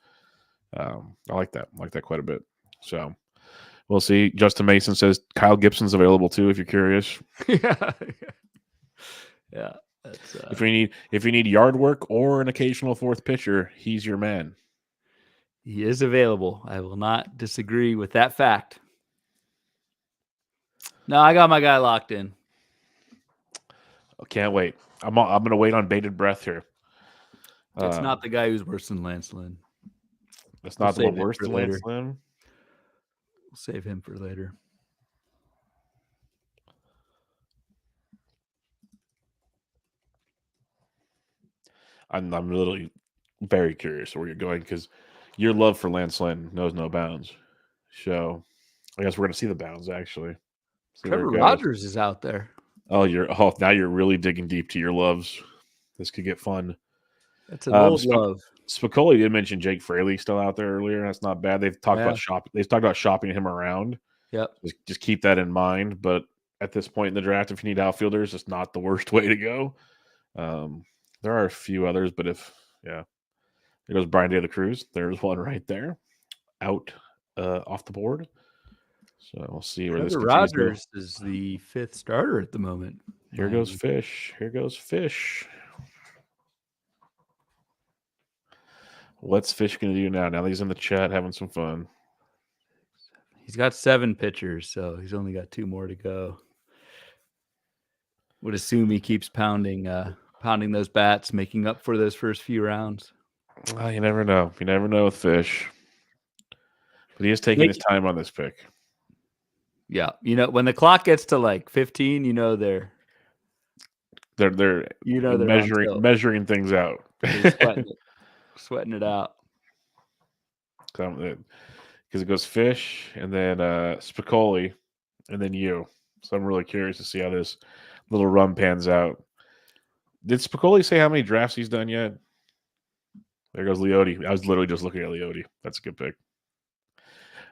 I like that. I like that quite a bit. So we'll see. Justin Mason says Kyle Gibson's available too, if you're curious. Yeah. If you need yard work or an occasional fourth pitcher, he's your man. He is available. I will not disagree with that fact. No, I got my guy locked in. I can't wait. I'm going to wait on bated breath here. It's not the guy who's worse than Lance Lynn. That's not the one worse than Lance Lynn. We'll save him for later. I'm literally very curious where you're going because your love for Lance Lynn knows no bounds. So I guess we're going to see the bounds actually. Trevor Rogers is out there. Oh, now you're really digging deep to your loves. This could get fun. That's an old love. Spicoli did mention Jake Fraley still out there earlier. That's not bad. They've talked about shopping him around. Yep. Just keep that in mind. But at this point in the draft, if you need outfielders, it's not the worst way to go. There are a few others, but there goes Brian De La Cruz. There's one right there, out off the board. So we'll see where this Rogers is the fifth starter at the moment. Here goes Fish. What's Fish going to do now? Now that he's in the chat having some fun. He's got 7 pitchers, so he's only got 2 more to go. Would assume he keeps pounding those bats, making up for those first few rounds. You never know. You never know with Fish. But he is taking his time on this pick. Yeah. When the clock gets to like 15, they're measuring things out. They're sweating it out. Because it goes Fish and then Spicoli and then you. So I'm really curious to see how this little run pans out. Did Spicoli say how many drafts he's done yet? There goes Leote. I was literally just looking at Leote. That's a good pick.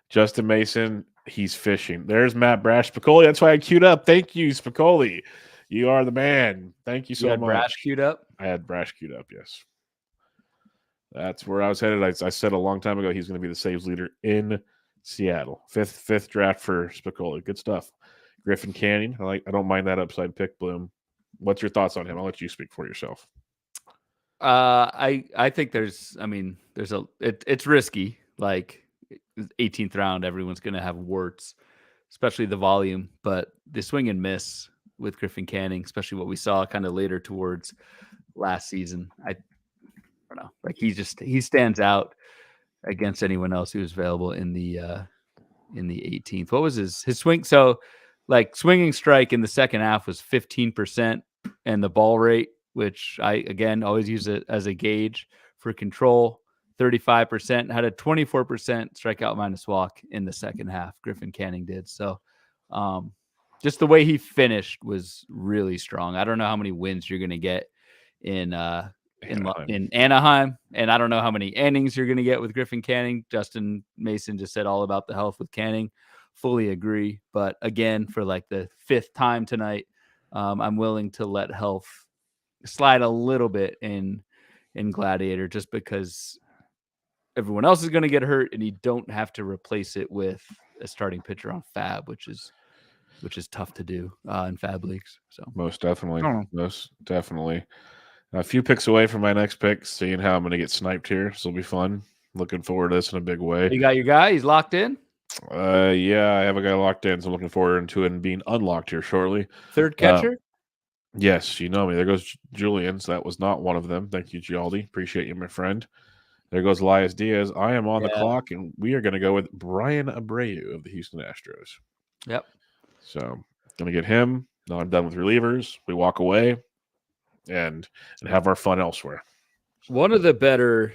Justin Mason, he's fishing. There's Matt Brash Spicoli. That's why I queued up. Thank you, Spicoli. You are the man. Thank you so much. Brash queued up? I had Brash queued up, yes. That's where I was headed. I said a long time ago he's going to be the saves leader in Seattle. Fifth draft for Spicoli. Good stuff. Griffin Canning. I don't mind that upside pick, Bloom. What's your thoughts on him? I'll let you speak for yourself. I think it's risky. Like 18th round, everyone's going to have warts, especially the volume. But the swing and miss with Griffin Canning, especially what we saw kind of later towards last season, I don't know. Like he stands out against anyone else who was available in the 18th. What was his swing? So like swinging strike in the second half was 15%, and the ball rate, which I again always use it as a gauge for control, 35%, had a 24% strikeout minus walk in the second half. Griffin Canning did. So just the way he finished was really strong. I don't know how many wins you're going to get in Anaheim, and I don't know how many innings you're going to get with Griffin Canning. Justin Mason just said all about the health with Canning. Fully agree. But again, for like the 5th time tonight, I'm willing to let health slide a little bit in Gladiator, just because everyone else is going to get hurt and you don't have to replace it with a starting pitcher on Fab, which is tough to do in Fab leagues. So most definitely. A few picks away from my next pick, seeing how I'm going to get sniped here. This will be fun. Looking forward to this in a big way. You got your guy? He's locked in? Yeah, I have a guy locked in, so I'm looking forward to it and being unlocked here shortly. Third catcher? Yes, you know me. There goes Julian, so that was not one of them. Thank you, Gialdi. Appreciate you, my friend. There goes Elias Diaz. I am on the clock, and we are going to go with Brian Abreu of the Houston Astros. Yep. So, going to get him. Now I'm done with relievers. We walk away and have our fun elsewhere. One of the better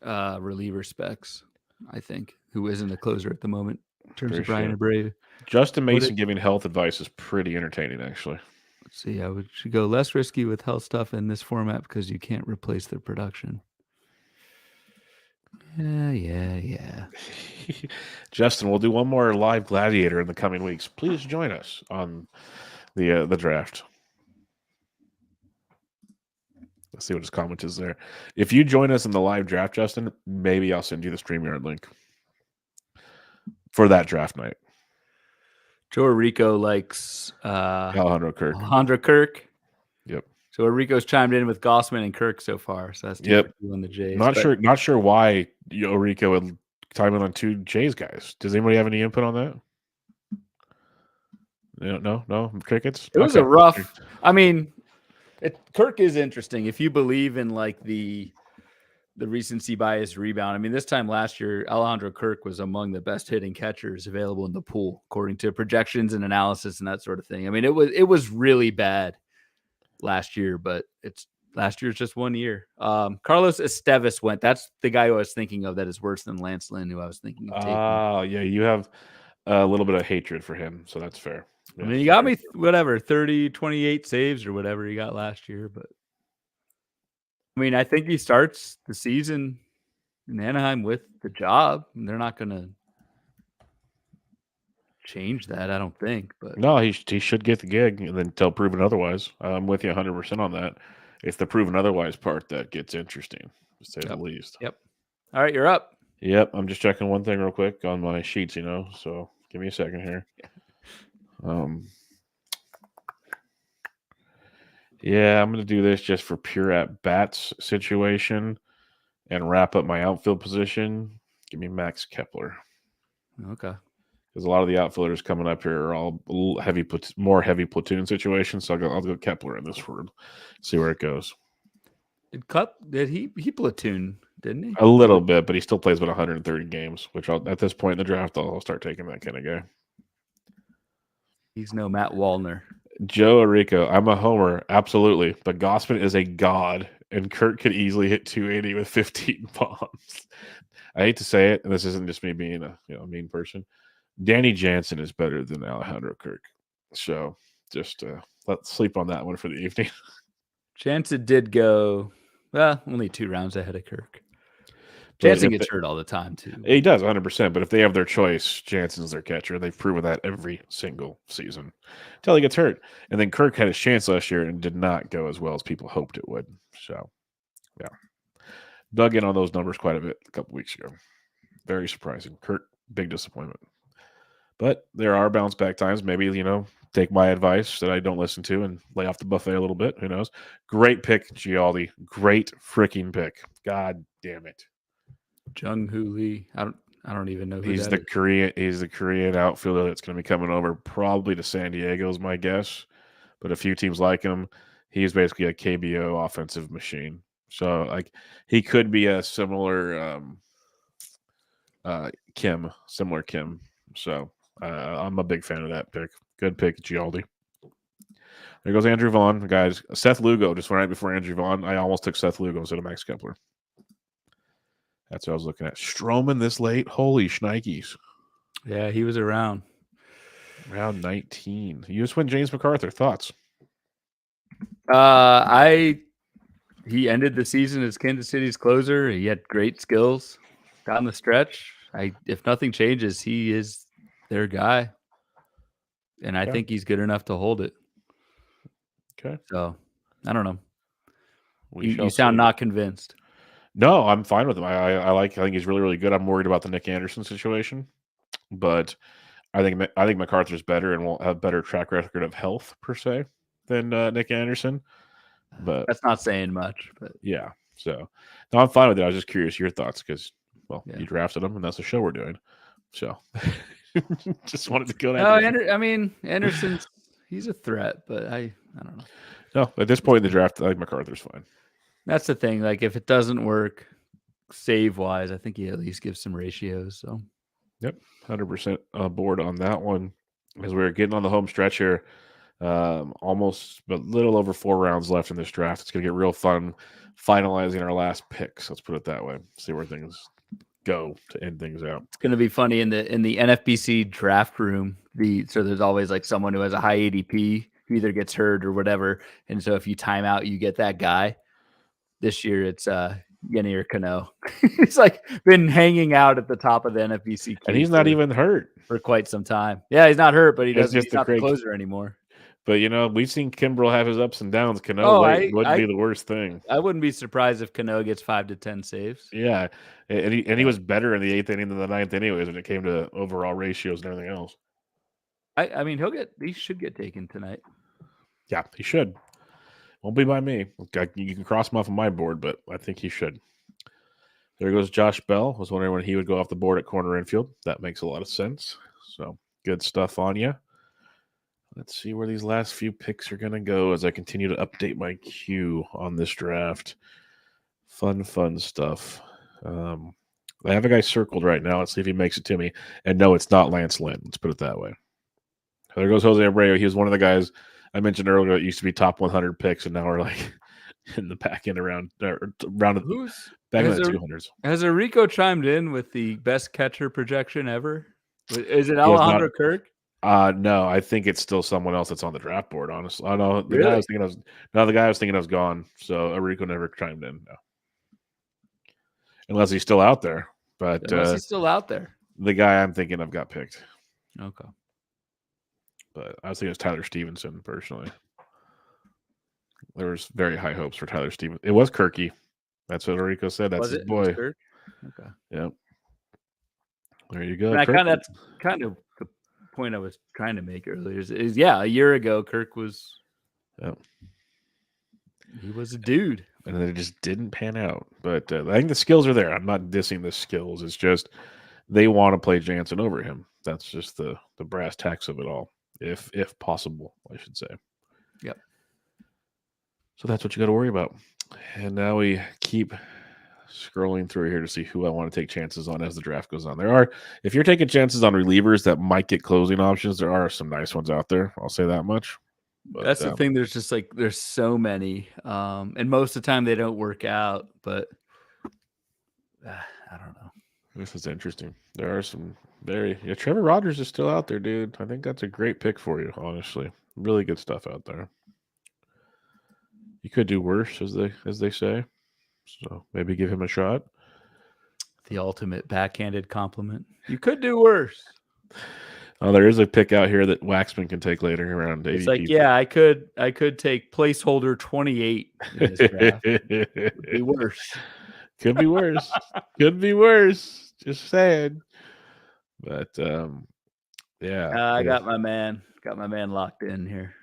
reliever specs, I think, who isn't a closer at the moment in terms of Brian Abreu. Justin Mason giving health advice is pretty entertaining, actually. Let's see. I should go less risky with health stuff in this format because you can't replace their production. Yeah. Justin, we'll do one more live Gladiator in the coming weeks. Please join us on the draft. Let's see what his comment is there. If you join us in the live draft, Justin, maybe I'll send you the StreamYard link for that draft night. Joe Rico likes Alejandro Kirk. Yep. So Rico's chimed in with Gossman and Kirk so far. So that's on the Jays. Not sure why Rico would time in on 2 Jays guys. Does anybody have any input on that? No crickets. It was a rough. I mean, Kirk is interesting if you believe in like the recency bias rebound. I mean, this time last year, Alejandro Kirk was among the best hitting catchers available in the pool, according to projections and analysis and that sort of thing. I mean, it was really bad last year, but last year's just 1 year. Carlos Esteves went. That's the guy who I was thinking of that is worse than Lance Lynn, who I was thinking of taking. Yeah, you have a little bit of hatred for him, so that's fair. Yeah, I mean, he got me 30, 28 saves or whatever he got last year, but I mean, I think he starts the season in Anaheim with the job, and they're not going to change that, I don't think. But no, he should get the gig, and then until proven otherwise. I'm with you 100% on that. It's the proven otherwise part that gets interesting, to say the least. Yep. All right, you're up. Yep, I'm just checking one thing real quick on my sheets, so give me a second here. Yeah, I'm going to do this just for pure at-bats situation and wrap up my outfield position. Give me Max Kepler. Okay. because a lot of the outfielders coming up here are all more heavy platoon situations. So I'll go Kepler in this word, see where it goes. Did he platoon, didn't he? A little bit, but he still plays about 130 games, which at this point in the draft, I'll start taking that kind of guy. He's no Matt Wallner. Joe Arico, I'm a homer, absolutely, but Gossman is a god, and Kurt could easily hit 280 with 15 bombs. I hate to say it, and this isn't just me being a mean person. Danny Jansen is better than Alejandro Kirk, so just let's sleep on that one for the evening. Jansen did go only 2 rounds ahead of Kirk. Jansen gets hurt all the time too. He does 100%, but if they have their choice, Jansen's their catcher. They've proven that every single season until he gets hurt. And then Kirk had his chance last year and did not go as well as people hoped it would. So, yeah. Dug in on those numbers quite a bit a couple weeks ago. Very surprising. Kirk, big disappointment. But there are bounce back times. Maybe, take my advice that I don't listen to and lay off the buffet a little bit. Who knows? Great pick, Gialdi. Great freaking pick. God damn it. Jung-Hoo Lee. I don't even know who he's the Korean outfielder that's going to be coming over probably to San Diego is my guess, but a few teams like him. He's basically a KBO offensive machine. So he could be a similar Kim. So I'm a big fan of that pick. Good pick, Gialdi. There goes Andrew Vaughn, guys. Seth Lugo just went right before Andrew Vaughn. I almost took Seth Lugo instead of Max Kepler. That's what I was looking at. Stroman this late? Holy shnikes. Yeah, he was around. Round 19. You just went James MacArthur. Thoughts? He ended the season as Kansas City's closer. He had great skills down the stretch. If nothing changes, he is their guy. And I think he's good enough to hold it. Okay. So, I don't know. You sound not convinced. No, I'm fine with him. I think he's really, really good. I'm worried about the Nick Anderson situation, but I think MacArthur's better and will have better track record of health per se than Nick Anderson. But that's not saying much. But yeah, so no, I'm fine with it. I was just curious your thoughts because you drafted him and that's the show we're doing. So just wanted to go that. Anderson's he's a threat, but I don't know. No, at this point in the draft, I think MacArthur's fine. That's the thing. If it doesn't work save-wise, I think he at least gives some ratios. So, yep, 100% board on that one. As we're getting on the home stretch here, almost a little over 4 rounds left in this draft. It's going to get real fun finalizing our last picks. Let's put it that way. See where things go to end things out. It's going to be funny in the NFBC draft room. So there's always someone who has a high ADP who either gets hurt or whatever. And so if you time out, you get that guy. This year, it's Yennier Cano. He's been hanging out at the top of the NFBC. And he's not even hurt. For quite some time. Yeah, he's not hurt, but he's not the closer anymore. But, we've seen Kimbrel have his ups and downs. Cano wouldn't be the worst thing. I wouldn't be surprised if Cano gets 5 to 10 saves. Yeah, and he was better in the 8th inning than the 9th anyways when it came to overall ratios and everything else. He should get taken tonight. Yeah, he should. Won't be by me. You can cross him off of my board, but I think he should. There goes Josh Bell. I was wondering when he would go off the board at corner infield. That makes a lot of sense. So good stuff on you. Let's see where these last few picks are going to go as I continue to update my queue on this draft. Fun stuff. I have a guy circled right now. Let's see if he makes it to me. And no, it's not Lance Lynn. Let's put it that way. There goes Jose Abreu. He was one of the guys I mentioned earlier that used to be top 100 picks, and now we're in the back end around back in the 200s. Has Arico chimed in with the best catcher projection ever? Is it Alejandro Kirk? No, I think it's still someone else that's on the draft board. Honestly, I know the guy I was thinking of gone. So Arico never chimed in. No, unless he's still out there. But he's still out there. The guy I'm thinking of got picked. Okay. But I was thinking it was Tyler Stevenson, personally. There was very high hopes for Tyler Stevenson. It was Kirky. That's what Arico said. That's his boy. Okay. Yep. There you go. That's kind of the point I was trying to make earlier. Is a year ago, Kirk was. Yep. He was a dude. And then it just didn't pan out. But I think the skills are there. I'm not dissing the skills. It's just they want to play Jansen over him. That's just the brass tacks of it all, if possible, I should say. Yep. So that's what you got to worry about. And now we keep scrolling through here to see who I want to take chances on as the draft goes on. If you're taking chances on relievers that might get closing options, there are some nice ones out there. I'll say that much. But, that's the thing. There's just there's so many, and most of the time they don't work out. But I don't know. This is interesting. There are some Trevor Rogers is still out there, dude. I think that's a great pick for you, honestly. Really good stuff out there. You could do worse, as they say. So maybe give him a shot. The ultimate backhanded compliment. You could do worse. Oh, there is a pick out here that Waxman can take later around ADP. It's like, yeah, I could take placeholder 28 in this draft. Could be worse. Could be worse. Could be worse. Just saying. But yeah, I got my man locked in here.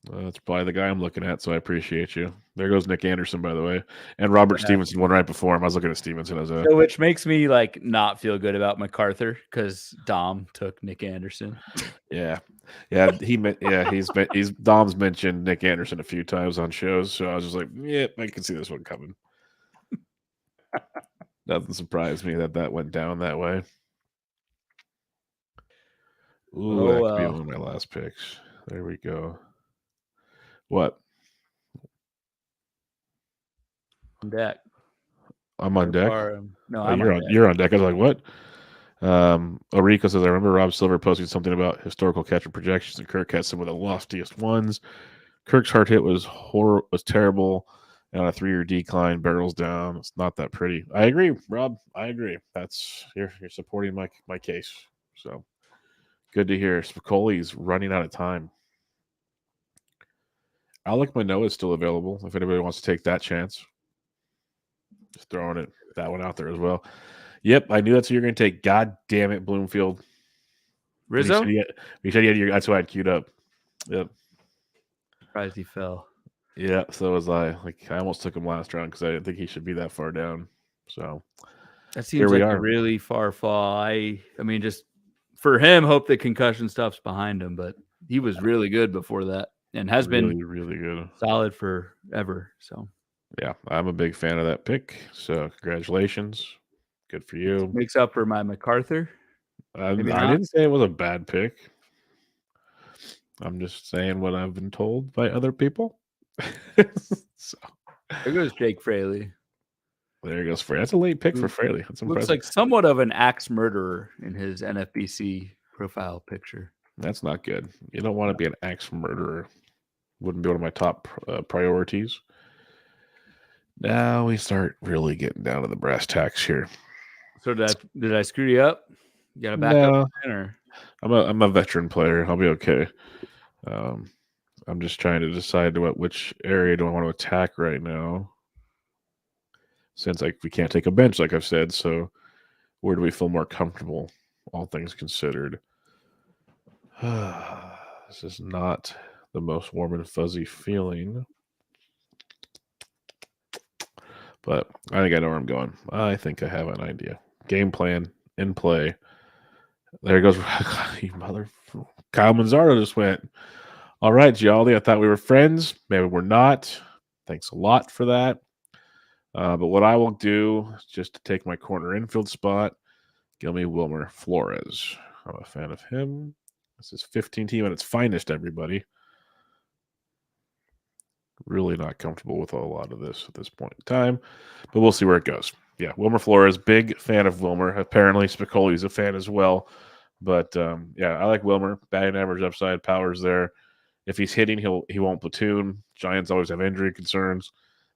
That's probably the guy I'm looking at, so I appreciate you. There goes Nick Anderson, by the way, and Robert Stevenson won right before him. I was looking at Stevenson as so which makes me not feel good about MacArthur because Dom took Nick Anderson. Yeah, Dom's mentioned Nick Anderson a few times on shows, so I was just like, yeah, I can see this one coming. Nothing surprised me that went down that way. Ooh, that could be one of my last picks. There we go. What? On deck. I'm on deck. No, you're on deck. I was like, what? Orico says, I remember Rob Silver posting something about historical catcher projections, and Kirk had some of the loftiest ones. Kirk's hard hit was terrible, and on a 3-year decline, barrels down. It's not that pretty. I agree, Rob. I agree. That's you're supporting my case. So good to hear. Spicoli's running out of time. Alec Manoah is still available if anybody wants to take that chance. Just throwing that one out there as well. Yep, I knew that's who you're going to take. God damn it, Bloomfield. Rizzo? You said that's who I had queued up. Yep. Surprised he fell. Yeah, so was I. I almost took him last round because I didn't think he should be that far down. So that seems like a really far fall. I mean, just for him, hope the concussion stuff's behind him, but he was really good before that and has been really good, solid forever. So yeah, I'm a big fan of that pick. So congratulations, good for you. Makes up for my MacArthur. I didn't say it was a bad pick. I'm just saying what I've been told by other people. So there goes Jake Fraley. There goes Fraley. That's a late pick for Fraley. That's impressive. Looks like somewhat of an axe murderer in his NFBC profile picture. That's not good. You don't want to be an axe murderer. Wouldn't be one of my top priorities. Now we start really getting down to the brass tacks here. So did I screw you up? You got a backup plan, or? I'm a veteran player. I'll be okay. I'm just trying to decide which area do I want to attack right now. Since we can't take a bench, like I've said, so where do we feel more comfortable? All things considered, this is not the most warm and fuzzy feeling, but I think I know where I'm going. I think I have an idea. Game plan in play. There goes Kyle Manzardo just went. All right, Gialdi, I thought we were friends. Maybe we're not. Thanks a lot for that. But what I will do is just to take my corner infield spot, give me Wilmer Flores. I'm a fan of him. This is 15 team at its finest, everybody. Really not comfortable with a lot of this at this point in time, but we'll see where it goes. Yeah, Wilmer Flores, big fan of Wilmer. Apparently, Spicoli's a fan as well. But, yeah, I like Wilmer. Batting average upside, power's there. If he's hitting, he won't platoon. Giants always have injury concerns.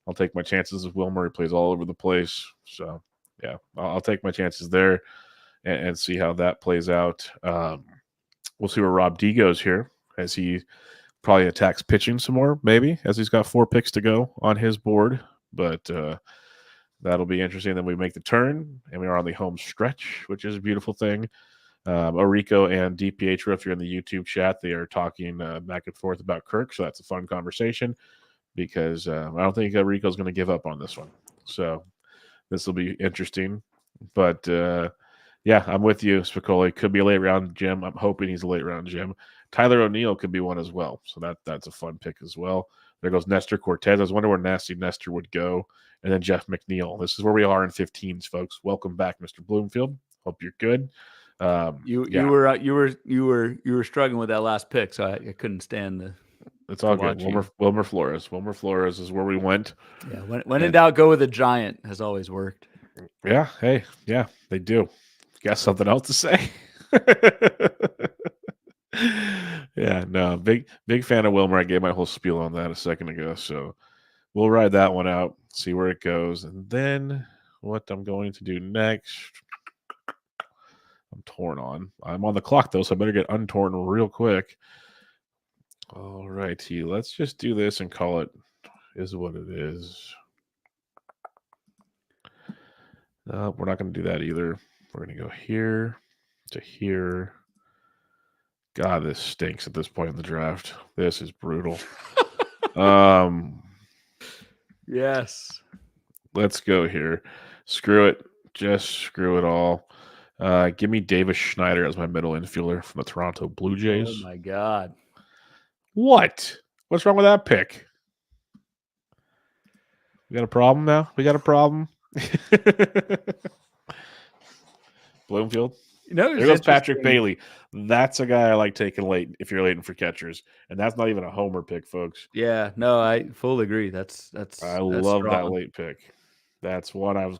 I'll take my chances with Wilmer. He plays all over the place. So, yeah, I'll take my chances there and see how that plays out. We'll see where Rob D goes here as he probably attacks pitching some more, maybe, as he's got 4 picks to go on his board. But that'll be interesting. Then we make the turn, and we are on the home stretch, which is a beautiful thing. Orico and DPH, if you're in the YouTube chat, they are talking back and forth about Kirk, so that's a fun conversation because I don't think Orico's going to give up on this one. So this will be interesting. But Yeah, I'm with you, Spicoli. Could be a late round Jim. I'm hoping he's a late round Jim. Tyler O'Neill could be one as well. So that's a fun pick as well. There goes Nestor Cortez. I was wondering where Nasty Nestor would go. And then Jeff McNeil. This is where we are in 15s, folks. Welcome back, Mr. Bloomfield. Hope you're good. You were struggling with that last pick, so I couldn't stand the. It's all good. Wilmer Flores. Wilmer Flores is where we went. Yeah, when in doubt, go with a giant. Has always worked. Yeah. Hey. Yeah, they do. Got something else to say? Yeah. No. Big fan of Wilmer. I gave my whole spiel on that a second ago. So we'll ride that one out. See where it goes, and then what I'm going to do next. I'm torn on. I'm on the clock though, so I better get untorn real quick. All righty, let's just do this and call it is what it is. We're not going to do that either. We're going to go here to here. God, this stinks at this point in the draft. This is brutal. Yes. Let's go here. Screw it. Just screw it all. Give me Davis Schneider as my middle infielder from the Toronto Blue Jays. Oh, my God. What? What's wrong with that pick? We got a problem now? We got a problem? Bloomfield? No, there goes Patrick Bailey. That's a guy I like taking late if you're waiting for catchers. And that's not even a homer pick, folks. Yeah, no, I fully agree. That's love that late pick. That's one I was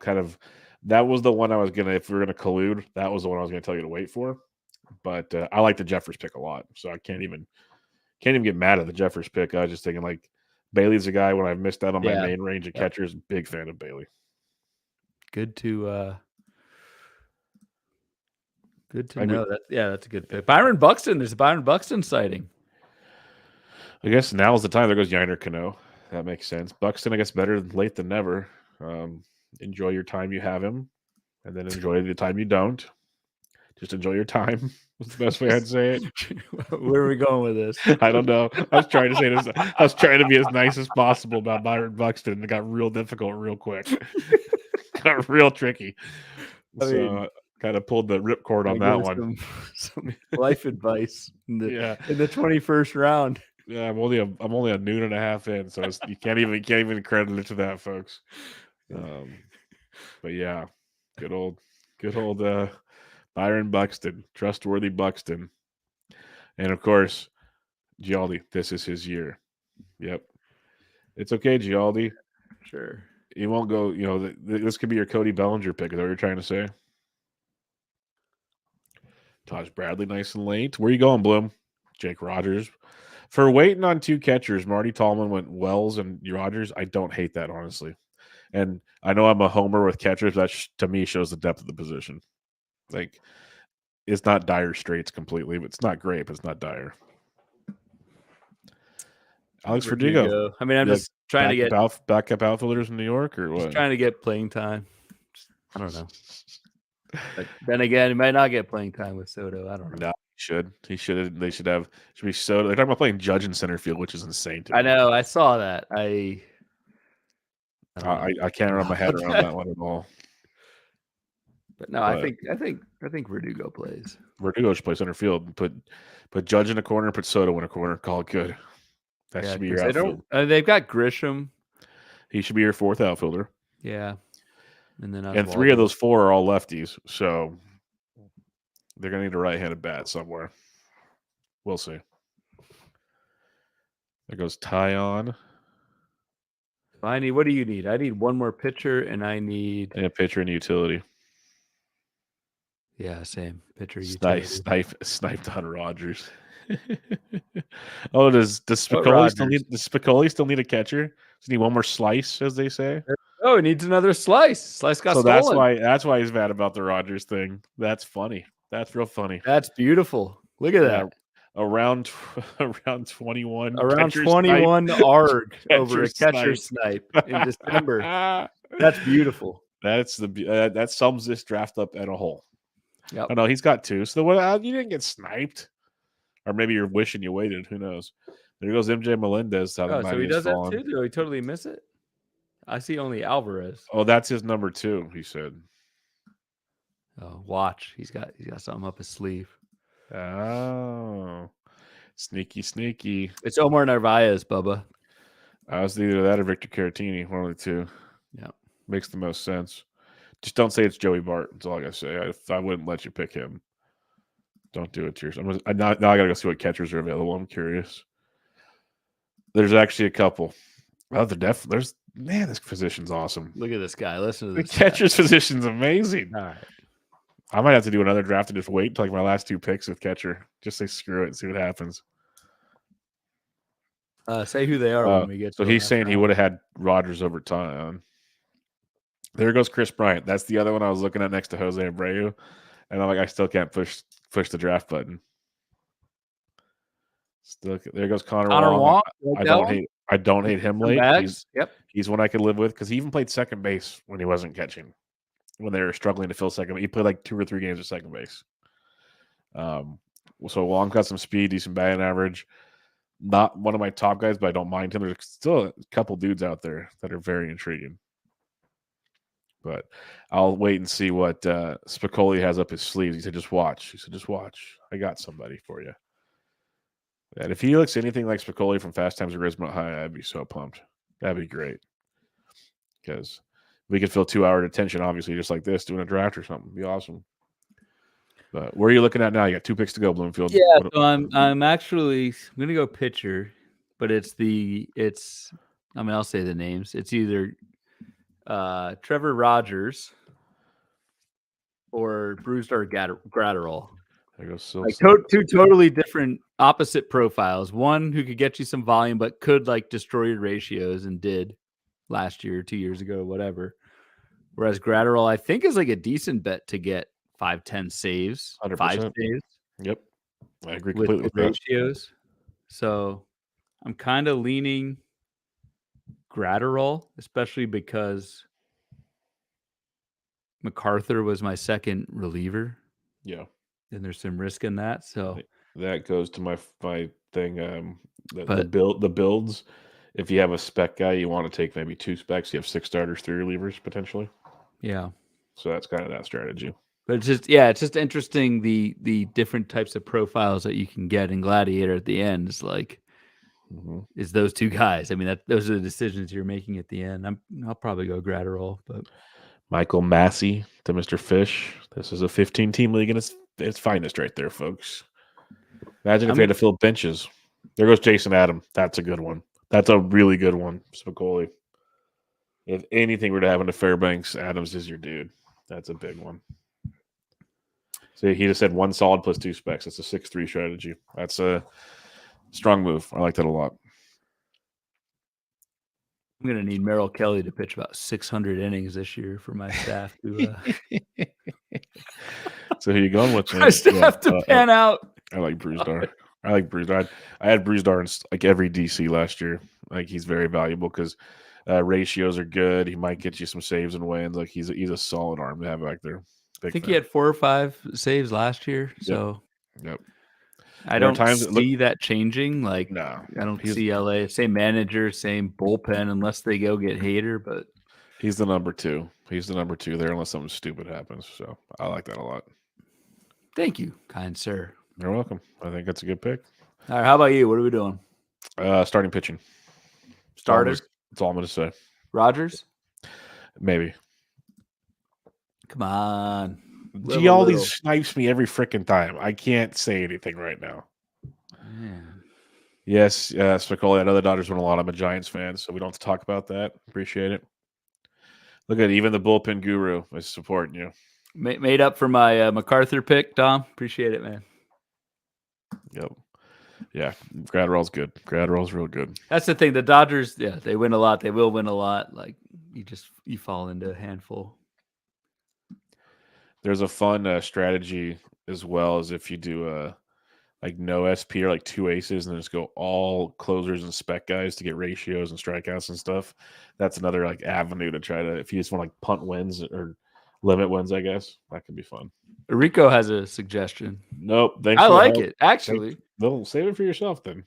that was the one I was gonna, if we were gonna collude, that was the one I was gonna tell you to wait for. But I like the Jeffers pick a lot, so I can't even get mad at the Jeffers pick. I was just thinking like Bailey's a guy when I've missed out on my main range of catchers. Big fan of Bailey. Good to know that. Yeah, that's a good pick. Byron Buxton. There's a Byron Buxton sighting. I guess now is the time. There goes Yiner Cano. That makes sense. Buxton, I guess, better late than never. Enjoy your time you have him, and then enjoy the time you don't. Just enjoy your time. That's the best way I'd say it. Where are we going with this? I don't know. I was trying to say this. I was trying to be as nice as possible about Byron Buxton, and it got real difficult real quick. Got real tricky. So kind of pulled the ripcord on that one. Some life advice in the 21st round. Yeah, I'm only a noon and a half in, so you can't even credit it to that, folks. But yeah, good old Byron Buxton, trustworthy Buxton, and of course, Gialdi. This is his year. Yep, it's okay, Gialdi. Sure, he won't go. You know, this could be your Cody Bellinger pick. Is that what you're trying to say? Taj Bradley, nice and late. Where you going, Bloom? Jake Rogers. For waiting on two catchers, Marty Tallman went Wells and Rogers. I don't hate that, honestly. And I know I'm a homer with catchers. That to me shows the depth of the position. Like, it's not dire straits completely, but it's not great, but it's not dire. Alex Verdugo. I mean, I'm just trying to get backup outfielders in New York, or what? Just trying to get playing time. I don't know. But then again, he might not get playing time with Soto. I don't know. No, he should. They should be Soto. They're talking about playing Judge in center field, which is insane to me. I know. I saw that. I can't wrap my head around that one at all. But no, I think Verdugo plays. Verdugo should play center field. Put Judge in a corner. Put Soto in a corner. Call it good. That should be your outfield. They've got Grisham. He should be your fourth outfielder. Yeah. And then and three of those four are all lefties, so they're gonna need a right-handed bat somewhere. We'll see. There goes Tyon. What do you need? I need one more pitcher, and I need a pitcher and utility. Yeah, same pitcher. Sniped on Rogers. Oh, does Spicoli still need a catcher? Does he need one more slice, as they say? Oh, he needs another slice. Slice got stolen. That's why he's mad about the Rogers thing. That's funny. That's real funny. That's beautiful. Look at that. Around 21. Around 21 ARG over a catcher snipe in December. That's beautiful. That sums this draft up at a whole. Yep. Oh no, he's got two. So you didn't get sniped, or maybe you're wishing you waited. Who knows? There goes MJ Melendez. So he does that too. Did he totally miss it? I see only Alvarez. Oh, that's his number 2. He said. Oh, watch. He's got something up his sleeve. Oh, sneaky. It's Omar Narvaez, Bubba. I was either that or Victor Caratini, one of the two. Yeah. Makes the most sense. Just don't say it's Joey Bart. That's all I gotta say. I wouldn't let you pick him. Don't do it to yourself. Now I gotta go see what catchers are available. I'm curious. There's actually a couple. Oh, there's this position's awesome. Look at this guy. Listen to The this. catcher's position's amazing. All right. I might have to do another draft and just wait until like my last 2 picks with catcher. Just say screw it and see what happens. Say who they are when we get. So he's saying he would have had Rogers over time. There goes Chris Bryant. That's the other one I was looking at next to Jose Abreu, and I'm like, I still can't push the draft button. Still, there goes Connor Wong. I don't hate him late. He's one I could live with because he even played second base when he wasn't catching. When they were struggling to fill second, he played like 2 or 3 games at second base. So Wong got some speed, decent batting average. Not one of my top guys, but I don't mind him. There's still a couple dudes out there that are very intriguing. But I'll wait and see what Spicoli has up his sleeves. He said, just watch. I got somebody for you. And if he looks anything like Spicoli from Fast Times at Ridgemont High, I'd be so pumped. That'd be great. Because we could fill 2-hour detention, obviously, just like this, doing a draft or something. It'd be awesome. But where are you looking at now? You got 2 picks to go, Bloomfield. Yeah, so I'm gonna go pitcher, but I'll say the names. It's either Trevor Rogers or Brewster Gratterall. There goes like two totally different opposite profiles. One who could get you some volume, but could like destroy your ratios and did last year, 2 years ago, whatever. Whereas Gratterall, I think, is like a decent bet to get 5-10 saves, 100%. 5 saves. Yep. I agree completely with ratios. So I'm kind of leaning Gratterall, especially because MacArthur was my second reliever. Yeah. And there's some risk in that. So that goes to my thing. The builds. If you have a spec guy, you want to take maybe 2 specs. You have 6 starters, 3 relievers potentially. Yeah. So that's kind of that strategy. But it's just interesting the different types of profiles that you can get in Gladiator at the end. It's like, is those 2 guys. I mean, those are the decisions you're making at the end. I'll probably go Gratterall, but Michael Massey to Mr. Fish. This is a 15-team league, and it's finest right there, folks. Imagine if we had to fill benches. There goes Jason Adam. That's a good one. That's a really good one, Spicoli. If anything were to happen to Fairbanks, Adams is your dude. That's a big one. So he just said 1 solid plus 2 specs. That's a 6-3 strategy. That's a strong move. I like that a lot. I'm going to need Merrill Kelly to pitch about 600 innings this year for my staff to. So who are you going with? My staff to pan out. I like Brewstar. I had Brewstar in like every DC last year. Like he's very valuable because ratios are good. He might get you some saves and wins. Like he's a solid arm to have back there. I think he had 4 or 5 saves last year. So yep. I don't see that changing. Like I don't see LA same manager, same bullpen unless they go get Hader. But he's the number 2. He's the number 2 there unless something stupid happens. So I like that a lot. Thank you, kind sir. You're welcome. I think that's a good pick. All right, how about you? What are we doing? Starting pitching. Starters? That's all I'm going to say. Rogers? Maybe. Come on. Gialdi snipes me every freaking time. I can't say anything right now. Man. Yes, Spicoli. I know the Dodgers won a lot. I'm a Giants fan, so we don't have to talk about that. Appreciate it. Look at it. Even the bullpen guru is supporting you. Made up for my MacArthur pick, Dom. Appreciate it, man. Yep. Yeah, Gratterall's good. Gratterall's real good. That's the thing. The Dodgers, they win a lot. They will win a lot. Like you fall into a handful. There's a fun strategy as well as if you do like no SP or like 2 aces and then just go all closers and spec guys to get ratios and strikeouts and stuff. That's another like avenue to try to if you just want like punt wins or limit wins, I guess that could be fun. Rico has a suggestion. Nope. I like it actually. They'll save it for yourself then.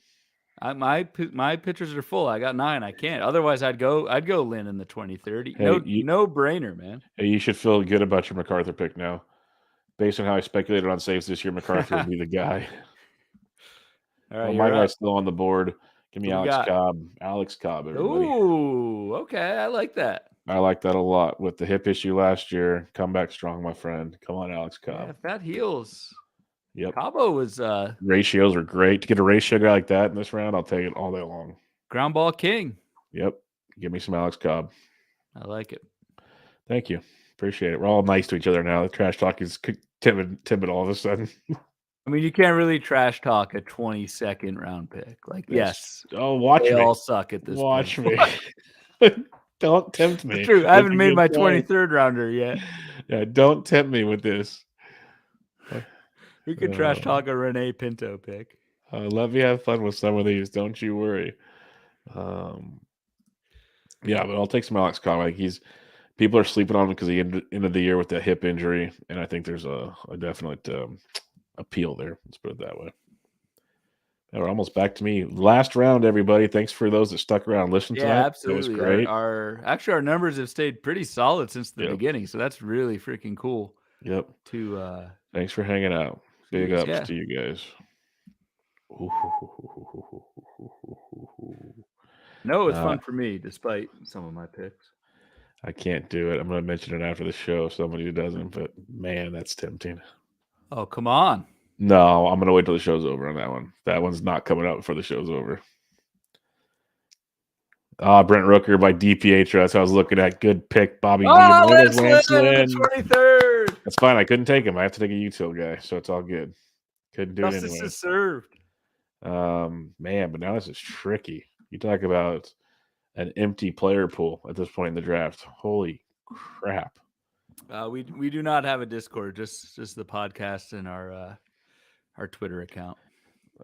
My pitchers are full. I got 9. I can't. Otherwise, I'd go Lynn in the 2030. Hey, no brainer, man. Hey, you should feel good about your MacArthur pick now. based on how I speculated on saves this year, McArthur would be the guy. All right, My guy's still on the board. Give me Who we Alex got? Cobb. Alex Cobb, everybody. Ooh, okay. I like that. I like that a lot. With the hip issue last year, come back strong, my friend. Come on, Alex Cobb. Yeah, if that heals. Yep. Cabo was ratios are great. To get a ratio guy like that in this round, I'll take it all day long. ground ball king. Yep. Give me some Alex Cobb. I like it. Thank you. Appreciate it. We're all nice to each other now. The trash talk is timid all of a sudden. I mean, you can't really trash talk a 22nd round pick. Like, yes. Oh, watch they me. all suck at this Watch point. me. Don't tempt me. It's true. I haven't made my 23rd rounder yet. Yeah, don't tempt me with this. We could trash talk a Renee Pinto pick. Let me have fun with some of these. Don't you worry. Yeah, but I'll take some Alex Cobb. Like people are sleeping on him because he ended the year with that hip injury, and I think there's a definite appeal there. Let's put it that way. And we're almost back to me. Last round, everybody. Thanks for those that stuck around and listened tonight. Yeah, absolutely. It was great. Actually, our numbers have stayed pretty solid since the beginning, so that's really freaking cool. Yep. Thanks for hanging out. Big ups to you guys. No, it's fun for me, despite some of my picks. I can't do it. I'm going to mention it after the show. Somebody who doesn't, but man, that's tempting. Oh, come on. No, I'm going to wait till the show's over on that one. That one's not coming out before the show's over. Brent Rooker by DPH. That's what I was looking at. Good pick, Bobby. Lance Lynn, 23rd. That's fine. I couldn't take him. I have to take a util guy, so it's all good. Couldn't do it anyway. Justice is served. Man, but now this is tricky. You talk about an empty player pool at this point in the draft. Holy crap. We do not have a Discord, just the podcast and our Twitter account.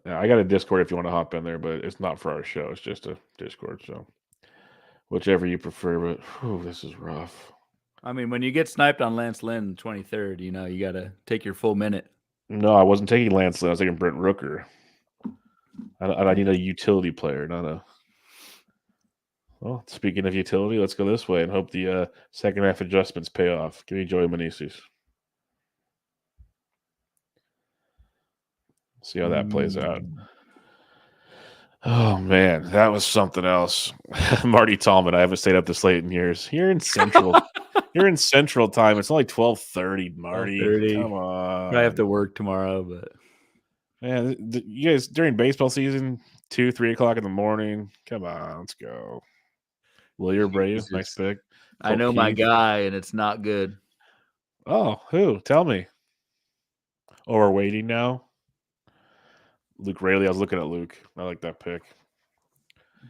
I got a Discord if you want to hop in there, but it's not for our show. It's just a Discord, so whichever you prefer. But this is rough. I mean, when you get sniped on Lance Lynn 23rd, you got to take your full minute. No, I wasn't taking Lance Lynn. I was taking Brent Rooker. I need a utility player, not a. Well, speaking of utility, let's go this way and hope the second half adjustments pay off. Give me Joey Meneses. See how that plays out. Oh, man, that was something else. Marty Tallman, I haven't stayed up this late in years. You're in Central. You're in Central time. It's only 12:30, Marty. 12:30. Come on. I have to work tomorrow, but. Man, you guys, during baseball season, 2, 3 o'clock in the morning, come on, let's go. Willier Brave, nice pick. I know my guy, and it's not good. Oh, who? Tell me. Oh, we're waiting now? Luke Raley. I was looking at Luke. I like that pick.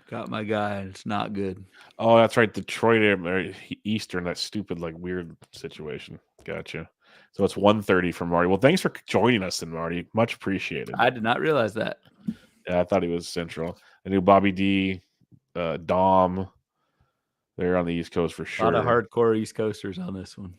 Got my guy, and it's not good. Oh, that's right. Detroit Eastern, that stupid, weird situation. Gotcha. So it's 1:30 for Marty. Well, thanks for joining us, then, Marty. Much appreciated. I did not realize that. Yeah, I thought he was Central. I knew Bobby D, Dom. They're on the East Coast for sure. A lot of hardcore East Coasters on this one.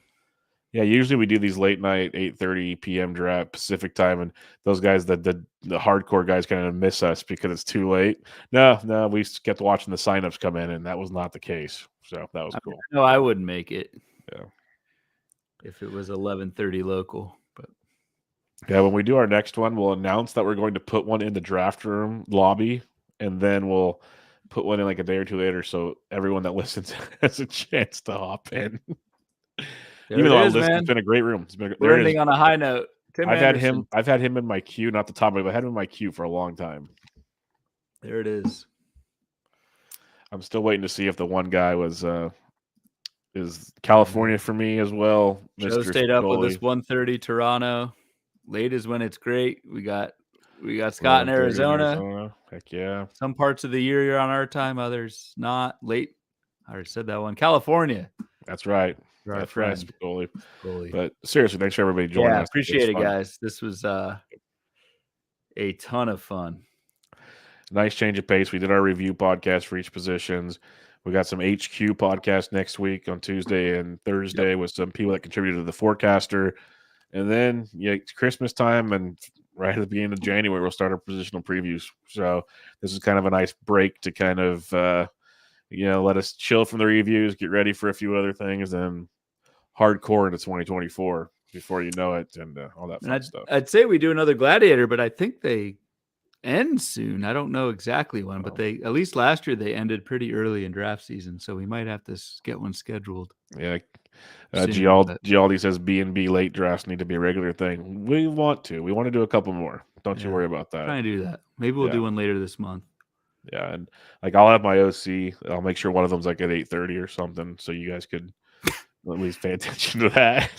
Yeah, usually we do these late night 8:30 p.m. draft Pacific time, and those guys, the hardcore guys, kind of miss us because it's too late. No, we kept watching the signups come in, and that was not the case. So that was cool. No, I wouldn't make it. Yeah, if it was 11:30 local, but yeah, when we do our next one, we'll announce that we're going to put one in the draft room lobby, and then we'll put one in a day or two later, so everyone that listens has a chance to hop in. Even though it's been a great room. It's been We're ending on a high note. I've had him in my queue, not the top of it, but I had him in my queue for a long time. There it is. I'm still waiting to see if the one guy is California for me as well. Joe stayed up with us 1:30 Toronto. Late is when it's great. We got Scott in Arizona. Heck yeah. Some parts of the year you're on our time, others not. Late. I already said that one. California. That's right. Our friend. Goalie. But seriously, thanks for everybody joining us. Appreciate it, guys. This was a ton of fun. Nice change of pace. We did our review podcast for each positions. We got some HQ podcast next week on Tuesday and Thursday with some people that contributed to the forecaster. And then it's Christmas time, and right at the beginning of January, we'll start our positional previews. So this is kind of a nice break to kind of let us chill from the reviews, get ready for a few other things, and hardcore into 2024. before you know it, and all that fun stuff. I'd say we do another Gladiator, but I think they end soon. I don't know exactly when, but they at least last year they ended pretty early in draft season, so we might have to get one scheduled. Yeah. soon, Gialdi says B&B late drafts need to be a regular thing. We want to do a couple more. Don't you worry about that. Trying to do that. Maybe we'll do one later this month. Yeah, and like I'll have my OC. I'll make sure one of them's like at 8:30 or something, so you guys could at least pay attention to that.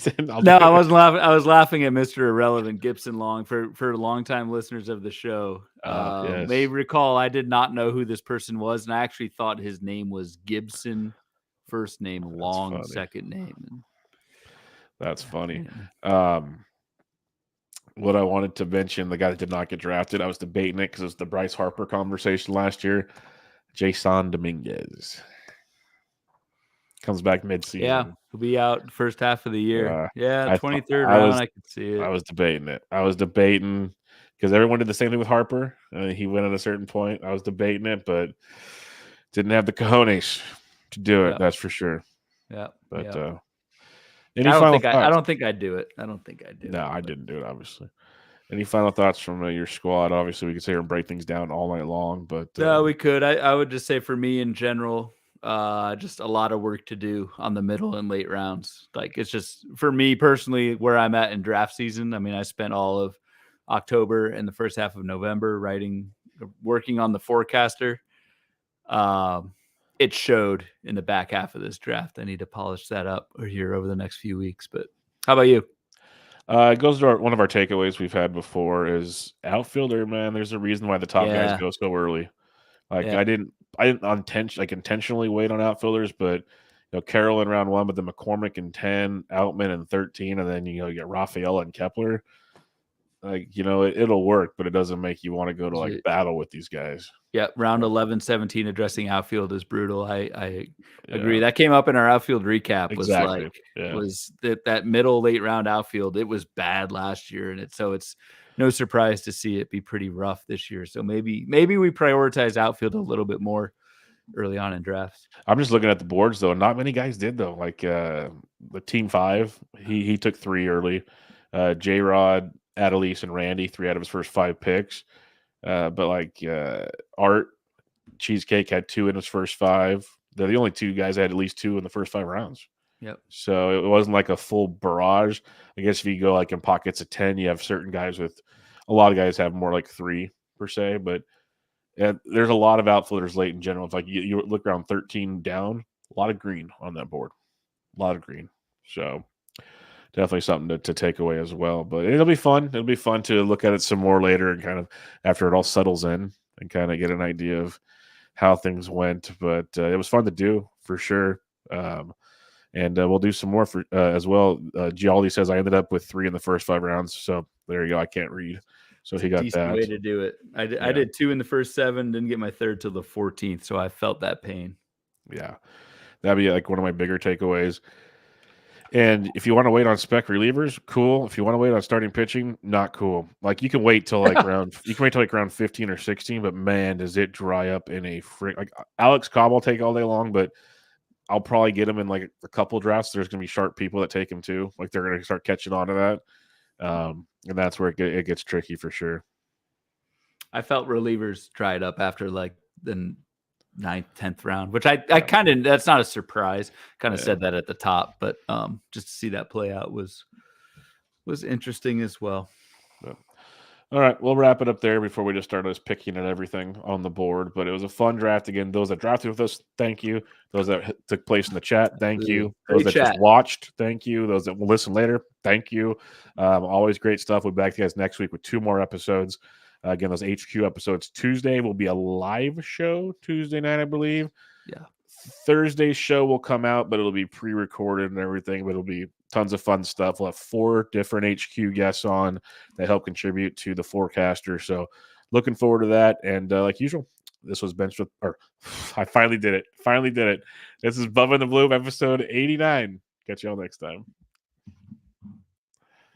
No, I wasn't laughing. I was laughing at Mr. Irrelevant Gibson Long for longtime listeners of the show. Yes. May recall I did not know who this person was, and I actually thought his name was Gibson, first name Long, funny. second name. That's funny. What I wanted to mention, the guy that did not get drafted, I was debating it because it was the Bryce Harper conversation last year. Jason Dominguez comes back mid-season. Yeah, he'll be out first half of the year. 23rd I round, I could see it. I was debating it. I was debating because everyone did the same thing with Harper. He went at a certain point. I was debating it, but didn't have the cojones to do it. That's for sure. Yeah, but I don't think I'd do it. I don't think I'd do it. No, I didn't do it, obviously. Any final thoughts from your squad? Obviously, we could sit here and break things down all night long, but no, we could. I would just say for me in general, just a lot of work to do on the middle and late rounds. Like it's just for me personally where I'm at in draft season. I mean, I spent all of October and the first half of November working on the forecaster. It showed in the back half of this draft. I need to polish that up here over the next few weeks. But how about you? It goes to one of our takeaways we've had before is outfielder, man. There's a reason why the top guys go so early. Like I didn't intentionally wait on outfielders, but Carroll in round 1, but then McCormick in 10, Outman in 13, and then you get Rafael and Kepler. Like, it'll work, but it doesn't make you want to go to battle with these guys. Yeah, round 11, 17 addressing outfield is brutal. I agree. That came up in our outfield recap. Was that middle late round outfield? It was bad last year, and it's no surprise to see it be pretty rough this year. So maybe we prioritize outfield a little bit more early on in drafts. I'm just looking at the boards though. Not many guys did though. Like the team 5, he took 3 early. J-Rod, Adelise, and Randy, 3 out of his first 5 picks. But Art Cheesecake had 2 in his first 5. They're the only 2 guys that had at least 2 in the first 5 rounds. Yep. So it wasn't like a full barrage. I guess if you go in pockets of 10, you have certain guys with a lot of guys have more like 3 per se. But there's a lot of outfielders late in general. If you look around 13 down, a lot of green on that board. A lot of green. So definitely something to take away as well. But it'll be fun. It'll be fun to look at it some more later and kind of after it all settles in and kind of get an idea of how things went. But it was fun to do for sure. And we'll do some more for as well. Gialdi says I ended up with 3 in the first 5 rounds. So there you go. I can't read. So he got that. Way to do it. I did 2 in the first 7, didn't get my 3rd till the 14th. So I felt that pain. Yeah. That'd be one of my bigger takeaways. And if you want to wait on spec relievers, cool. If you want to wait on starting pitching, not cool. You can wait till round 15 or 16, but man, does it dry up in a Alex Cobb I'll take all day long, but I'll probably get him in a couple drafts. There's gonna be sharp people that take him too. They're gonna start catching on to that. And that's where it gets tricky for sure. I felt relievers dried up after the 9th, 10th round, which I kind of, that's not a surprise. Kind of said that at the top, but just to see that play out was interesting as well. Yeah. All right, we'll wrap it up there before we just start us picking at everything on the board. But it was a fun draft. Again, those that drafted with us, thank you. Those that took place in the chat, thank you. Those that just watched, thank you. Those that will listen later, thank you. Always great stuff. We'll be back to you guys next week with 2 more episodes. Again, those HQ episodes. Tuesday will be a live show, Tuesday night, I believe. Yeah. Thursday's show will come out, but it'll be pre-recorded and everything, but it'll be tons of fun stuff. We'll have 4 different HQ guests on that help contribute to the forecaster. So looking forward to that. And like usual, this was Benched with, I finally did it. This is Bubba in the Bloom, episode 89. Catch y'all next time.